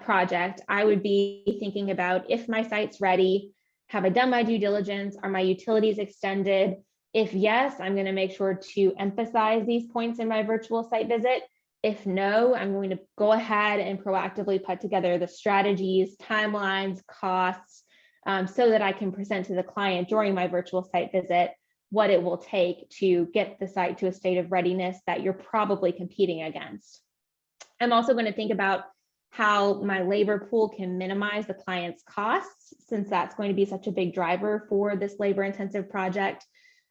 project, I would be thinking about, if my site's ready, have I done my due diligence? Are my utilities extended? If yes, I'm going to make sure to emphasize these points in my virtual site visit. If no, I'm going to go ahead and proactively put together the strategies, timelines, costs, so that I can present to the client during my virtual site visit what it will take to get the site to a state of readiness that you're probably competing against. I'm also going to think about how my labor pool can minimize the client's costs, since that's going to be such a big driver for this labor intensive project.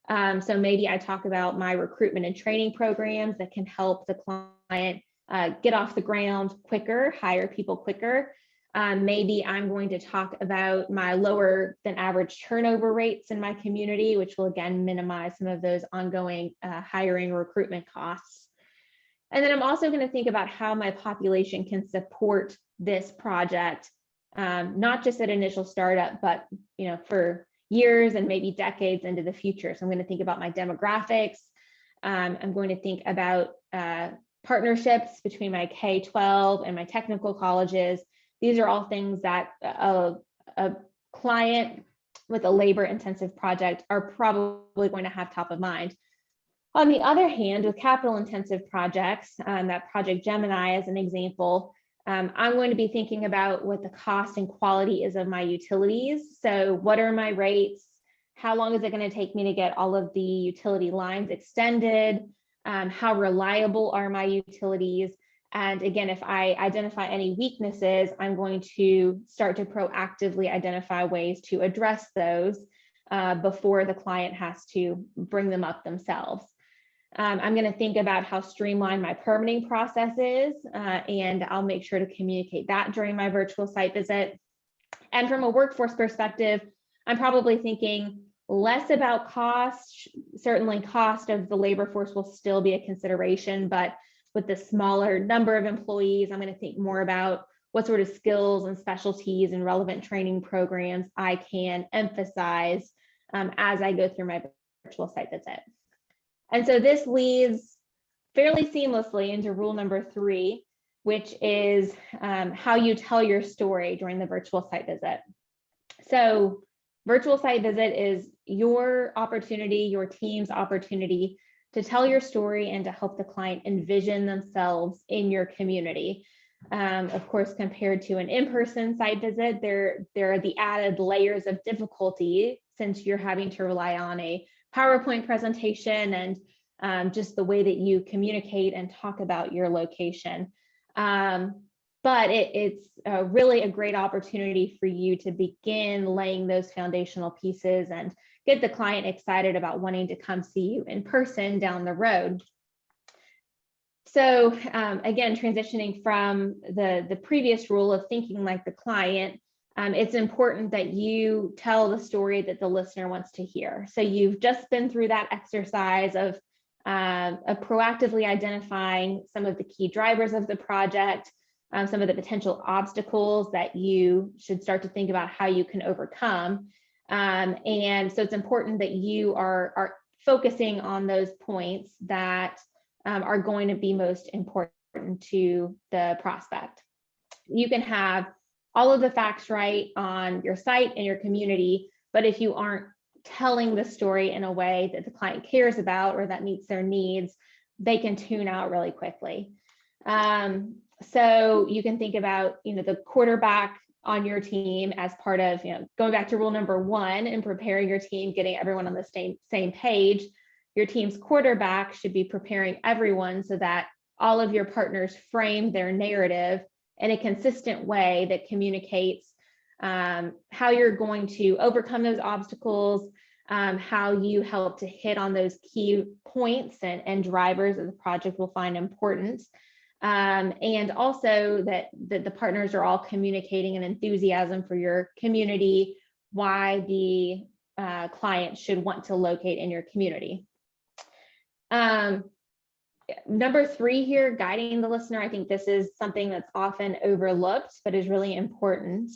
So maybe I talk about my recruitment and training programs that can help the client get off the ground quicker, hire people quicker. Maybe I'm going to talk about my lower than average turnover rates in my community, which will again minimize some of those ongoing hiring recruitment costs. And then I'm also going to think about how my population can support this project, not just at initial startup, but for years and maybe decades into the future. So I'm going to think about my demographics. I'm going to think about partnerships between my K-12 and my technical colleges. These are all things that a client with a labor-intensive project are probably going to have top of mind. On the other hand, with capital-intensive projects, that Project Gemini as an example, I'm going to be thinking about what the cost and quality is of my utilities. So what are my rates? How long is it going to take me to get all of the utility lines extended? How reliable are my utilities? And again, if I identify any weaknesses, I'm going to start to proactively identify ways to address those before the client has to bring them up themselves. I'm going to think about how streamlined my permitting process is, and I'll make sure to communicate that during my virtual site visit. And from a workforce perspective, I'm probably thinking less about cost. Certainly cost of the labor force will still be a consideration, but with the smaller number of employees, I'm going to think more about what sort of skills and specialties and relevant training programs I can emphasize as I go through my virtual site visit. And so this leads fairly seamlessly into rule number 3, which is how you tell your story during the virtual site visit. So virtual site visit is your opportunity, your team's opportunity to tell your story and to help the client envision themselves in your community. Of course, compared to an in-person site visit, there are the added layers of difficulty since you're having to rely on a PowerPoint presentation and just the way that you communicate and talk about your location. But it's really a great opportunity for you to begin laying those foundational pieces and get the client excited about wanting to come see you in person down the road. So again, transitioning from the previous rule of thinking like the client, it's important that you tell the story that the listener wants to hear. So you've just been through that exercise of proactively identifying some of the key drivers of the project, some of the potential obstacles that you should start to think about how you can overcome. And so it's important that you are focusing on those points that are going to be most important to the prospect. You can have all of the facts right on your site and your community, but if you aren't telling the story in a way that the client cares about or that meets their needs, they can tune out really quickly. So you can think about, the quarterback on your team as part of, going back to rule number 1 and preparing your team, getting everyone on the same page. Your team's quarterback should be preparing everyone so that all of your partners frame their narrative in a consistent way that communicates how you're going to overcome those obstacles, how you help to hit on those key points and drivers that the project will find important. And also that the partners are all communicating an enthusiasm for your community, why the client should want to locate in your community. Number 3 here, guiding the listener. I think this is something that's often overlooked, but is really important.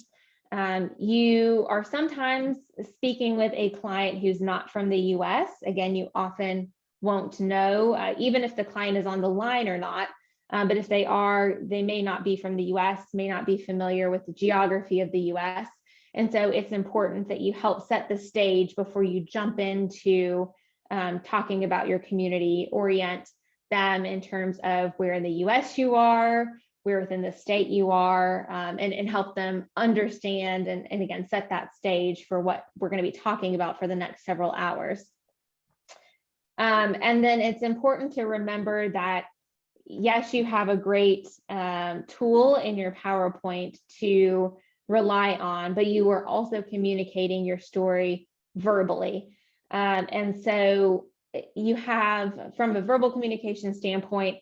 You are sometimes speaking with a client who's not from the US. Again, you often won't know, even if the client is on the line or not. But if they are, they may not be from the US, may not be familiar with the geography of the US. And so it's important that you help set the stage before you jump into talking about your community, orient them in terms of where in the US you are, where within the state you are, and help them understand and again, set that stage for what we're going to be talking about for the next several hours. And then it's important to remember that yes, you have a great tool in your PowerPoint to rely on, but you are also communicating your story verbally. And so you have, from a verbal communication standpoint,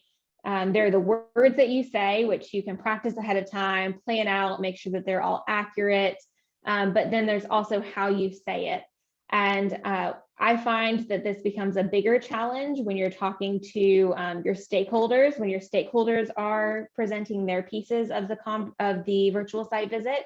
They're the words that you say, which you can practice ahead of time, plan out, make sure that they're all accurate. But then there's also how you say it. And I find that this becomes a bigger challenge when you're talking to your stakeholders, when your stakeholders are presenting their pieces of the virtual site visit.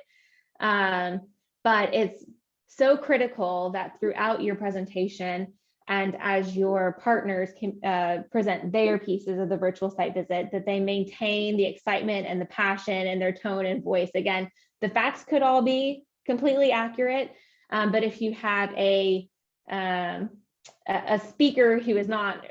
But it's so critical that throughout your presentation and as your partners can present their pieces of the virtual site visit, that they maintain the excitement and the passion and their tone and voice. Again, the facts could all be completely accurate, but if you have a speaker who is not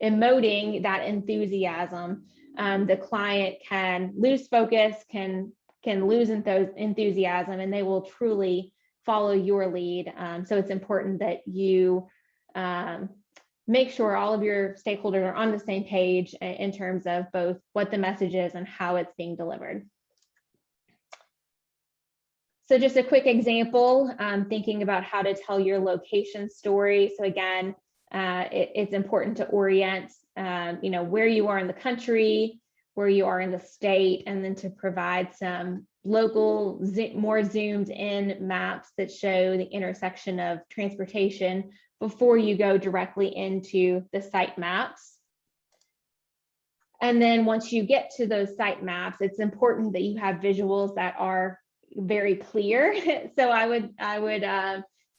emoting that enthusiasm, the client can lose focus, can lose enthusiasm, and they will truly follow your lead. So it's important that you make sure all of your stakeholders are on the same page in terms of both what the message is and how it's being delivered. So just a quick example, thinking about how to tell your location story. So again, it's important to orient, where you are in the country, where you are in the state, and then to provide some local, more zoomed in maps that show the intersection of transportation before you go directly into the site maps. And then once you get to those site maps, it's important that you have visuals that are very clear. So I would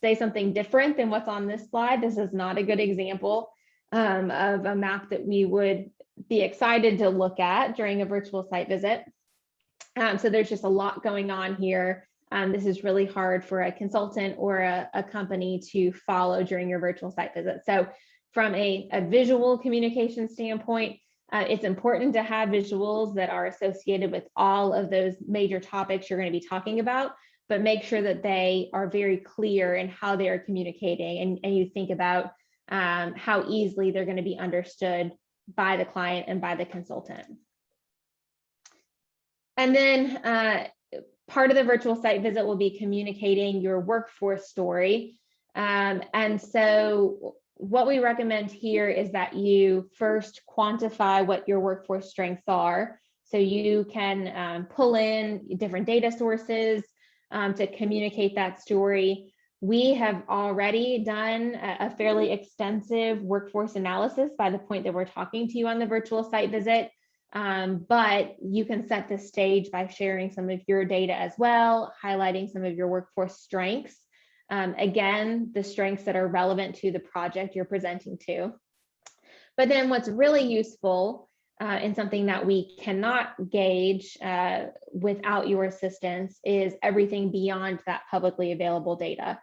say something different than what's on this slide. This is not a good example of a map that we would be excited to look at during a virtual site visit. So there's just a lot going on here. This is really hard for a consultant or a company to follow during your virtual site visit. So from a visual communication standpoint, it's important to have visuals that are associated with all of those major topics you're going to be talking about, but make sure that they are very clear in how they are communicating, and you think about how easily they're going to be understood by the client and by the consultant. And then part of the virtual site visit will be communicating your workforce story. And so what we recommend here is that you first quantify what your workforce strengths are. So you can pull in different data sources to communicate that story. We have already done a fairly extensive workforce analysis by the point that we're talking to you on the virtual site visit. But you can set the stage by sharing some of your data as well, highlighting some of your workforce strengths. Again, the strengths that are relevant to the project you're presenting to. But then what's really useful and something that we cannot gauge without your assistance is everything beyond that publicly available data.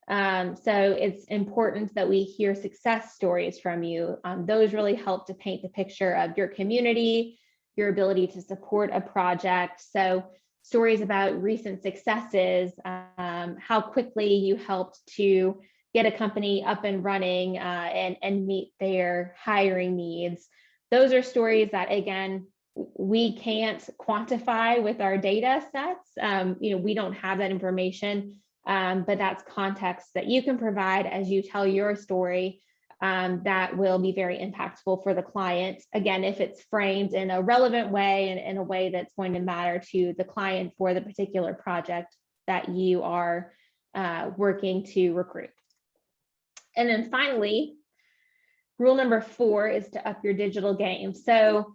So it's important that we hear success stories from you. Those really help to paint the picture of your community, your ability to support a project. So stories about recent successes, how quickly you helped to get a company up and running and meet their hiring needs. Those are stories that, again, we can't quantify with our data sets. We don't have that information, but that's context that you can provide as you tell your story that will be very impactful for the client. Again, if it's framed in a relevant way and in a way that's going to matter to the client for the particular project that you are working to recruit. And then finally, rule number 4 is to up your digital game. So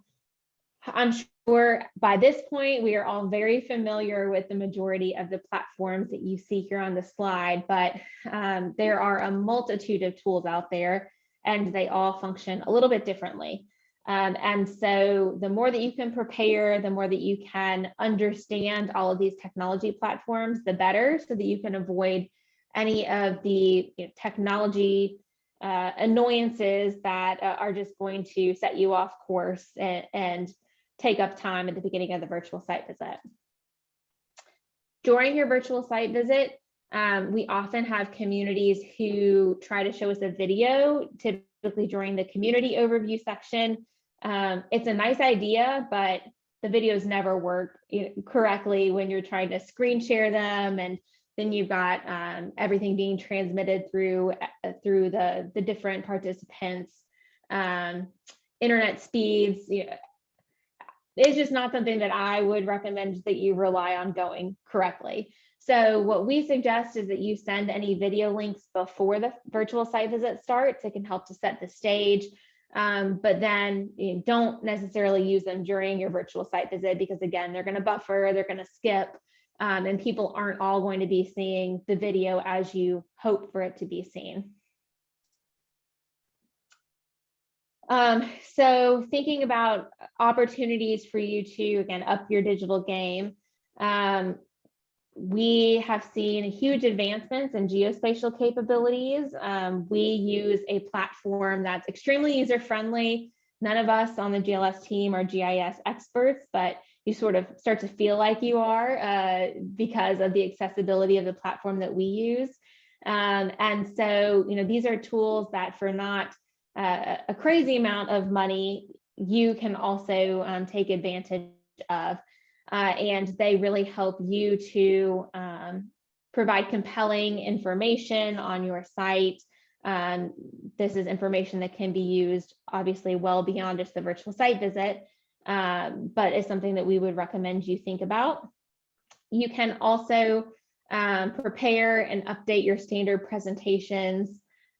I'm sure by this point, we are all very familiar with the majority of the platforms that you see here on the slide, but there are a multitude of tools out there and they all function a little bit differently. And so the more that you can prepare, the more that you can understand all of these technology platforms, the better, so that you can avoid any of the technology annoyances that are just going to set you off course and take up time at the beginning of the virtual site visit. During your virtual site visit, we often have communities who try to show us a video, typically during the community overview section. It's a nice idea, but the videos never work correctly when you're trying to screen share them, and then you've got everything being transmitted through the different participants. Internet speeds, it's just not something that I would recommend that you rely on going correctly. So what we suggest is that you send any video links before the virtual site visit starts. It can help to set the stage. But then don't necessarily use them during your virtual site visit, because again, they're going to buffer, they're going to skip, and people aren't all going to be seeing the video as you hope for it to be seen. So thinking about opportunities for you to, again, up your digital game, we have seen huge advancements in geospatial capabilities. We use a platform that's extremely user-friendly. None of us on the GLS team are GIS experts, but you sort of start to feel like you are because of the accessibility of the platform that we use. And so, these are tools that for not a crazy amount of money, you can also take advantage of. And they really help you to provide compelling information on your site. This is information that can be used obviously well beyond just the virtual site visit, but it's something that we would recommend you think about. You can also prepare and update your standard presentations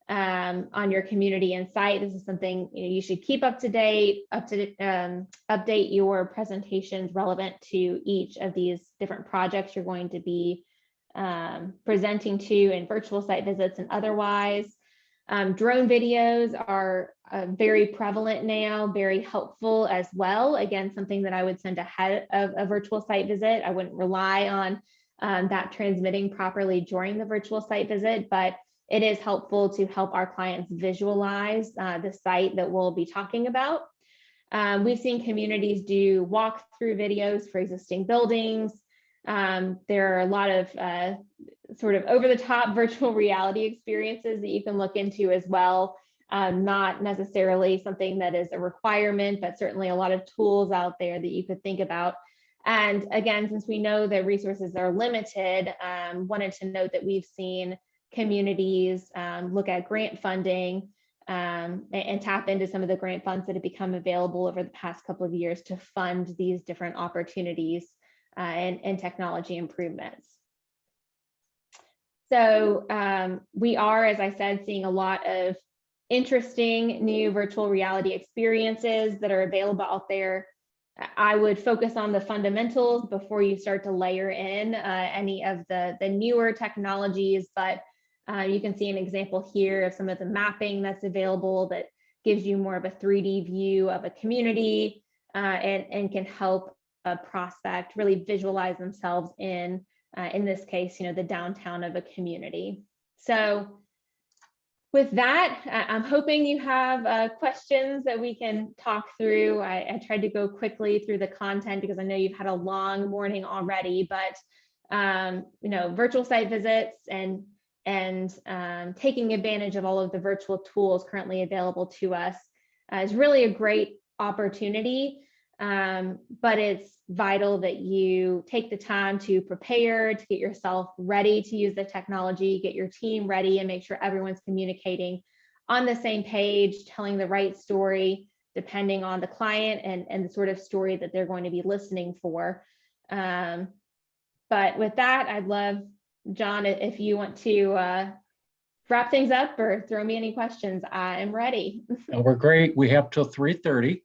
on your community and site. This is something you should keep up to date, update your presentations relevant to each of these different projects you're going to be presenting to in virtual site visits and otherwise. Drone videos are very prevalent now, very helpful as well. Again, something that I would send ahead of a virtual site visit. I wouldn't rely on that transmitting properly during the virtual site visit, but it is helpful to help our clients visualize the site that we'll be talking about. We've seen communities do walkthrough videos for existing buildings. There are a lot of sort of over-the-top virtual reality experiences that you can look into as well. Not necessarily something that is a requirement, but certainly a lot of tools out there that you could think about. And again, since we know that resources are limited, wanted to note that we've seen communities look at grant funding and tap into some of the grant funds that have become available over the past couple of years to fund these different opportunities and technology improvements. So we are, as I said, seeing a lot of interesting new virtual reality experiences that are available out there. I would focus on the fundamentals before you start to layer in any of the newer technologies, but you can see an example here of some of the mapping that's available that gives you more of a 3D view of a community and can help a prospect really visualize themselves in this case, the downtown of a community. So with that, I'm hoping you have questions that we can talk through. I tried to go quickly through the content because I know you've had a long morning already, but virtual site visits and taking advantage of all of the virtual tools currently available to us is really a great opportunity, but it's vital that you take the time to prepare, to get yourself ready to use the technology, get your team ready, and make sure everyone's communicating on the same page, telling the right story, depending on the client and the sort of story that they're going to be listening for. But with that, I'd love, John, if you want to wrap things up or throw me any questions, I am ready. We're great. We have till 3:30.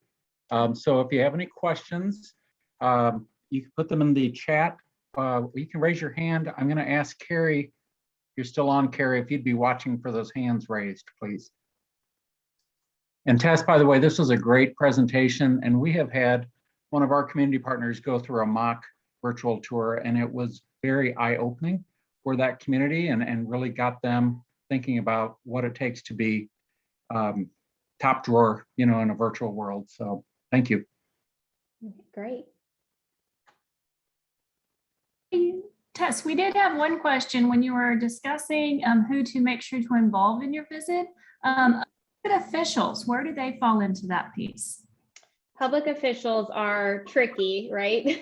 So if you have any questions, you can put them in the chat. You can raise your hand. I'm going to ask Carrie, if you're still on, Carrie, if you'd be watching for those hands raised, please. And Tess, by the way, this was a great presentation, and we have had one of our community partners go through a mock virtual tour, and it was very eye-opening for that community and really got them thinking about what it takes to be top drawer, in a virtual world. So thank you. Great. Tess, we did have one question when you were discussing who to make sure to involve in your visit. Officials, where do they fall into that piece? Public officials are tricky, right?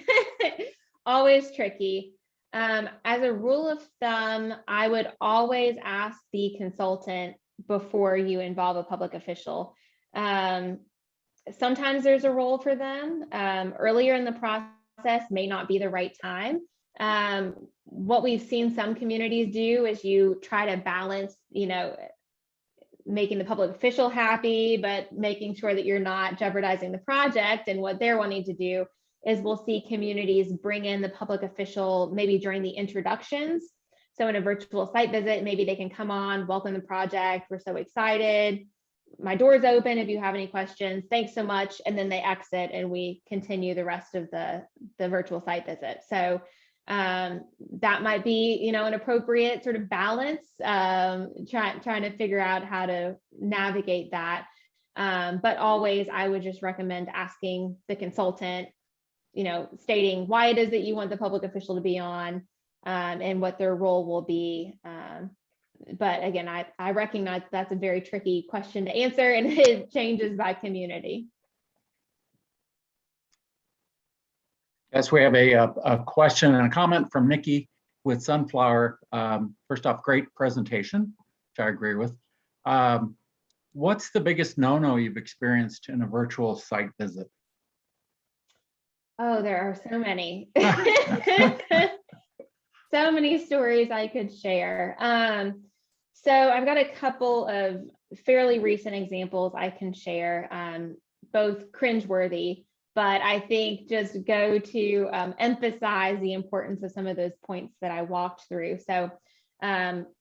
Always tricky. As a rule of thumb, I would always ask the consultant before you involve a public official. sometimes there's a role for them. Earlier in the process may not be the right time. What we've seen some communities do is you try to balance, making the public official happy, but making sure that you're not jeopardizing the project. And what they're wanting to do is we'll see communities bring in the public official maybe during the introductions. So in a virtual site visit, maybe they can come on, welcome the project. We're so excited. My door's open if you have any questions. Thanks so much. And then they exit and we continue the rest of the virtual site visit. So that might be, an appropriate sort of balance, trying to figure out how to navigate that. But always, I would just recommend asking the consultant, stating why it is that you want the public official to be on, and what their role will be. But again, I recognize that's a very tricky question to answer, and it changes by community. Yes, we have a question and a comment from Nikki with Sunflower. First off, great presentation, which I agree with. What's the biggest no-no you've experienced in a virtual site visit? Oh, there are so many. So many stories I could share. So I've got a couple of fairly recent examples I can share, both cringeworthy, but I think just go to emphasize the importance of some of those points that I walked through. So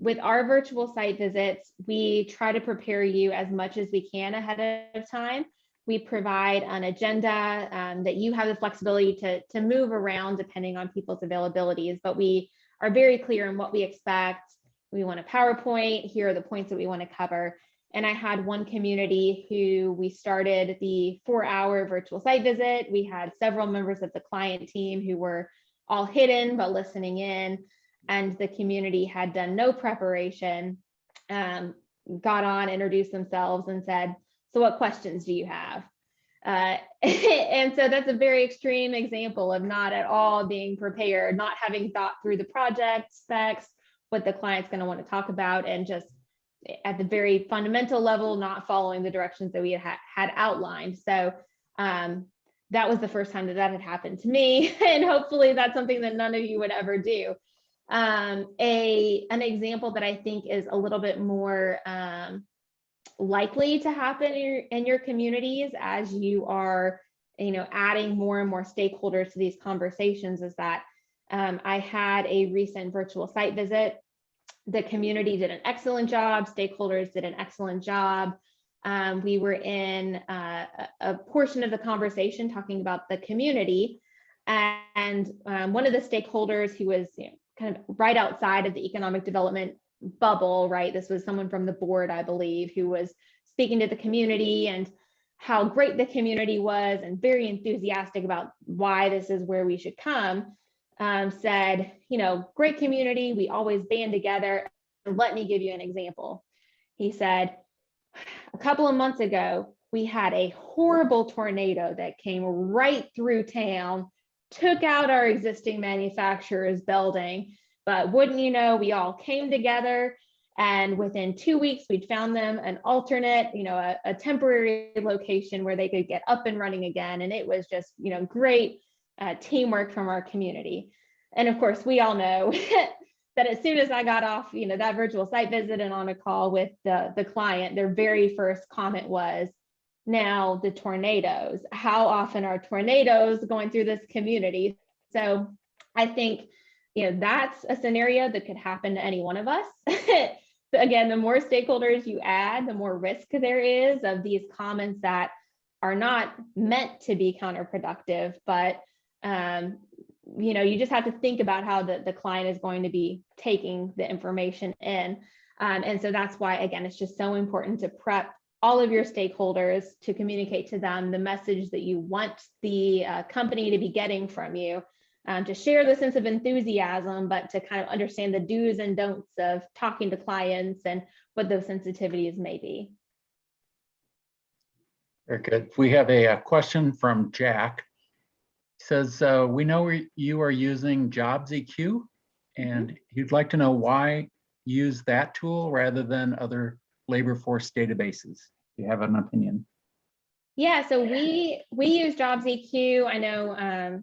with our virtual site visits, we try to prepare you as much as we can ahead of time. We provide an agenda that you have the flexibility to move around depending on people's availabilities, but we are very clear in what we expect. We want a PowerPoint. Here are the points that we want to cover. And I had one community who we started the 4-hour virtual site visit. We had several members of the client team who were all hidden but listening in, and the community had done no preparation, got on, introduced themselves and said, "So what questions do you have?" And so that's a very extreme example of not at all being prepared, not having thought through the project specs, what the client's going to want to talk about, and just at the very fundamental level, not following the directions that we had outlined. So that was the first time that had happened to me. And hopefully that's something that none of you would ever do. An example that I think is a little bit more likely to happen in your communities as you are, adding more and more stakeholders to these conversations is that I had a recent virtual site visit. The community did an excellent job. Stakeholders did an excellent job. We were in a portion of the conversation talking about the community, and one of the stakeholders who was kind of right outside of the economic development bubble, right? This was someone from the board, I believe, who was speaking to the community and how great the community was and very enthusiastic about why this is where we should come. Said, great community, we always band together. Let me give you an example. He said, a couple of months ago, we had a horrible tornado that came right through town, took out our existing manufacturer's building, but wouldn't you know, we all came together, and within 2 weeks, we'd found them an alternate, a temporary location where they could get up and running again. And it was just, great teamwork from our community. And of course, we all know that as soon as I got off, that virtual site visit and on a call with the client, their very first comment was, now the tornadoes. How often are tornadoes going through this community? So I think, that's a scenario that could happen to any one of us. Again, the more stakeholders you add, the more risk there is of these comments that are not meant to be counterproductive, but you just have to think about how the client is going to be taking the information in. And so that's why, again, it's just so important to prep all of your stakeholders, to communicate to them the message that you want the company to be getting from you, to share the sense of enthusiasm, but to kind of understand the do's and don'ts of talking to clients and what those sensitivities may be. Very good. We have a question from Jack. He says, we know you are using JobsEQ, and he'd like to know why use that tool rather than other labor force databases. Do you have an opinion? Yeah, so we use Jobs EQ. I know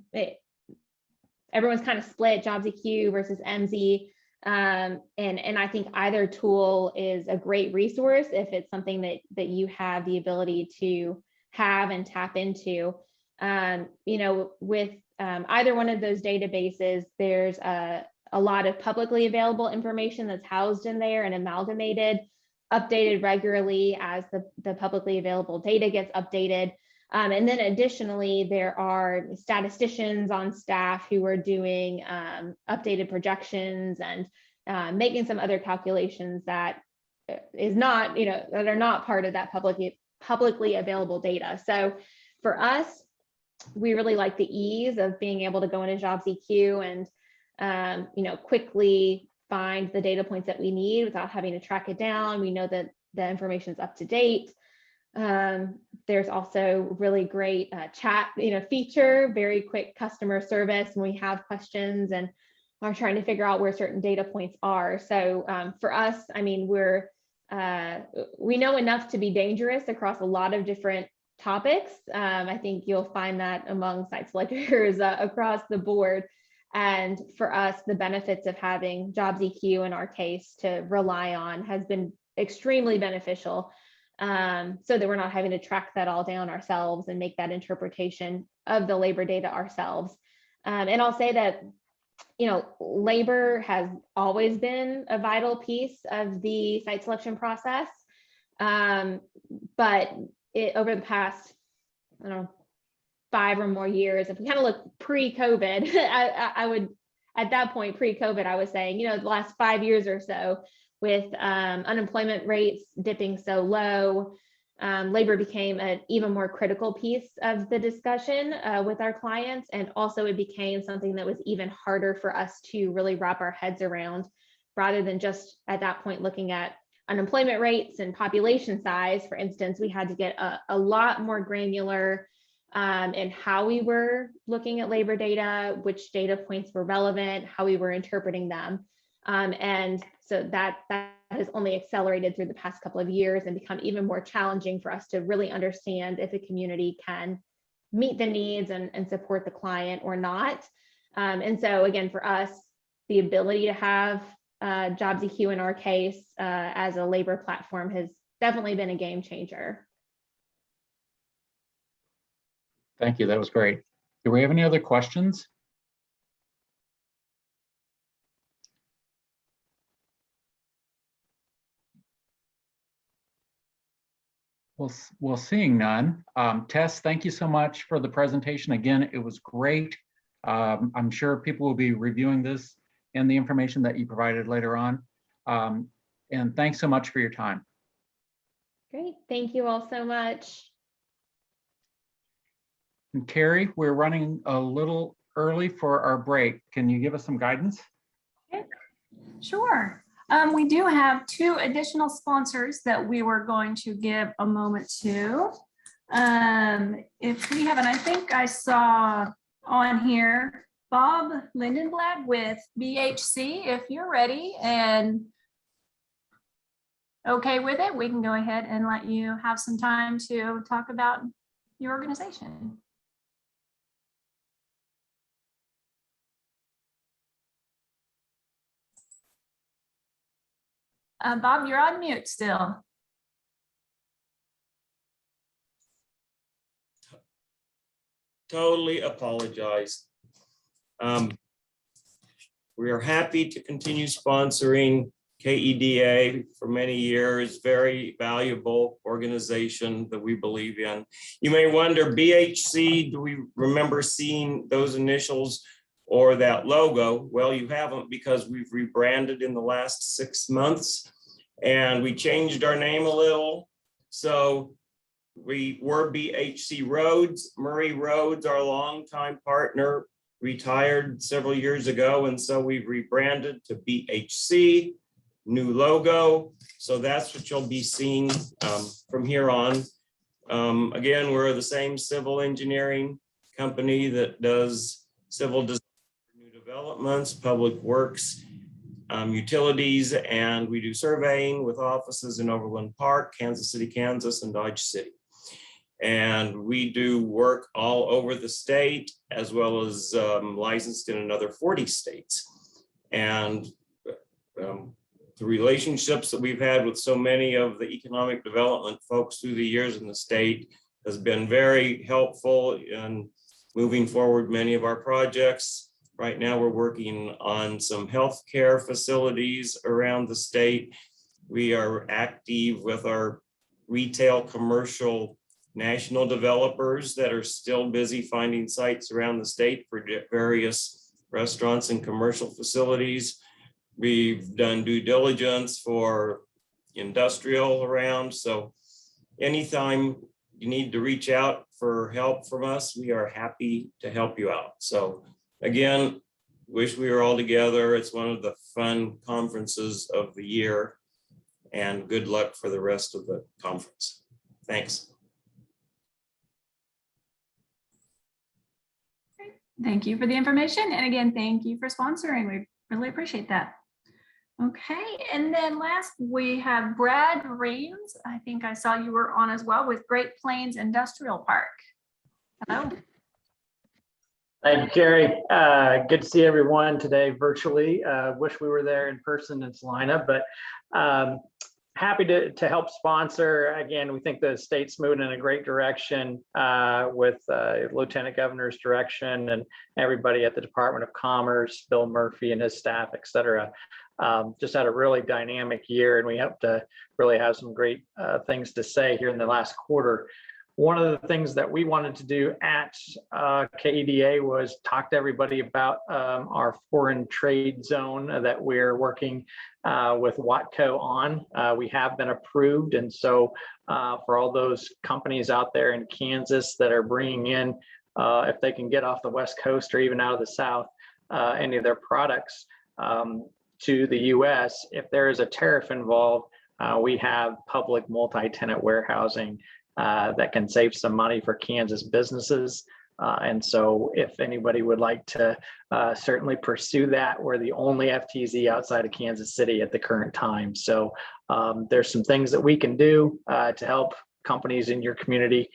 everyone's kind of split Jobs EQ versus MZ. And I think either tool is a great resource if it's something that you have the ability to have and tap into. You know, with either one of those databases, there's a lot of publicly available information that's housed in there and amalgamated, updated regularly as the publicly available data gets updated. And then additionally, there are statisticians on staff who are doing updated projections and making some other calculations that is not, you know, that are not part of that publicly available data. So for us, we really like the ease of being able to go into Jobs EQ and you know, quickly find the data points that we need without having to track it down. We know that the information is up to date. There's also really great chat, you know, feature, very quick customer service when we have questions and are trying to figure out where certain data points are. So for us, I mean, we know enough to be dangerous across a lot of different topics. I think you'll find that among site selectors across the board. And for us, the benefits of having Jobs EQ in our case to rely on has been extremely beneficial, so that we're not having to track that all down ourselves and make that interpretation of the labor data ourselves. And I'll say that, you know, labor has always been a vital piece of the site selection process, but over the past, I don't know, 5 or more years, if we kind of look pre-COVID, I would, at that point, pre-COVID, I was saying, you know, the last 5 years or so, with unemployment rates dipping so low, labor became an even more critical piece of the discussion with our clients. And also it became something that was even harder for us to really wrap our heads around, rather than just at that point looking at unemployment rates and population size. For instance, we had to get a lot more granular in how we were looking at labor data, which data points were relevant, how we were interpreting them. And so that has only accelerated through the past couple of years and become even more challenging for us to really understand if a community can meet the needs and support the client or not. And so again, for us, the ability to have Jobs EQ in our case as a labor platform has definitely been a game changer. Thank you. That was great. Do we have any other questions? Well, seeing none. Tess, thank you so much for the presentation. Again, it was great. I'm sure people will be reviewing this and the information that you provided later on. And thanks so much for your time. Great. Thank you all so much. And Carrie, we're running a little early for our break. Can you give us some guidance? Okay. Sure. We do have 2 additional sponsors that we were going to give a moment to. If we haven't, I think I saw on here, Bob Lindenblad with BHC. If you're ready and okay with it, we can go ahead and let you have some time to talk about your organization. Bob, you're on mute still. Totally apologize. We are happy to continue sponsoring KEDA for many years, very valuable organization that we believe in. You may wonder, BHC, do we remember seeing those initials or that logo? Well, you haven't, because we've rebranded in the last 6 months and we changed our name a little. So we were BHC Roads. Murray Rhodes, our longtime partner, retired several years ago. And so we've rebranded to BHC, new logo. So that's what you'll be seeing from here on. Again, we're the same civil engineering company that does civil design, new developments, public works, utilities, and we do surveying with offices in Overland Park, Kansas City, Kansas, and Dodge City. And we do work all over the state, as well as licensed in another 40 states. And the relationships that we've had with so many of the economic development folks through the years in the state has been very helpful in moving forward many of our projects. Right now, we're working on some healthcare facilities around the state. We are active with our retail, commercial, national developers that are still busy finding sites around the state for various restaurants and commercial facilities. We've done due diligence for industrial around. So anytime you need to reach out for help from us, we are happy to help you out. So again, wish we were all together. It's one of the fun conferences of the year, and good luck for the rest of the conference. Thanks. Thank you for the information. And again, thank you for sponsoring. We really appreciate that. Okay, and then last we have Brad Reams. I think I saw you were on as well with Great Plains Industrial Park. Hello. Thank you, Carrie. Good to see everyone today virtually. Wish we were there in person in Salina, but happy to help sponsor. Again, we think the state's moving in a great direction with Lieutenant Governor's direction and everybody at the Department of Commerce, Bill Murphy and his staff, et cetera. Just had a really dynamic year, and we hope to really have some great things to say here in the last quarter. One of the things that we wanted to do at KEDA was talk to everybody about our foreign trade zone that we're working with Watco on. We have been approved, and so for all those companies out there in Kansas that are bringing in, if they can get off the West Coast or even out of the South, any of their products to the US, if there is a tariff involved, we have public multi-tenant warehousing that can save some money for Kansas businesses. And so if anybody would like to certainly pursue that, we're the only FTZ outside of Kansas City at the current time. So there's some things that we can do to help companies in your community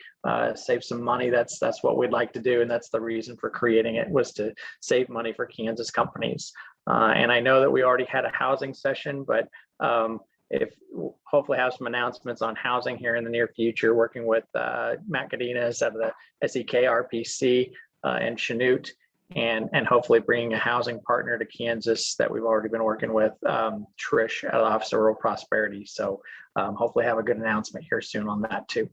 save some money. That's what we'd like to do. And that's the reason for creating it, was to save money for Kansas companies. And I know that we already had a housing session, but if hopefully have some announcements on housing here in the near future, working with Matt Cadenas out of the SEK RPC and Chanute, and hopefully bringing a housing partner to Kansas that we've already been working with, Trish at Office of Rural Prosperity. So hopefully have a good announcement here soon on that too.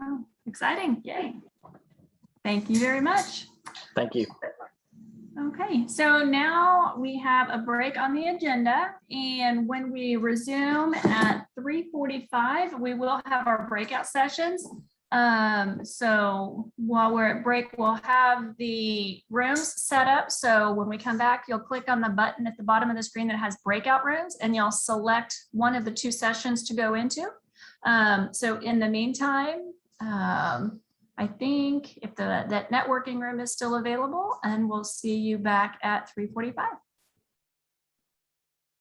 Oh, exciting. Yay. Thank you very much. Thank you. Okay, so now we have a break on the agenda, and when we resume at 3:45, we will have our breakout sessions. So while we're at break, we'll have the rooms set up. So when we come back, you'll click on the button at the bottom of the screen that has breakout rooms, and you'll select one of the two sessions to go into. So in the meantime, I think if that networking room is still available, and we'll see you back at 3:45.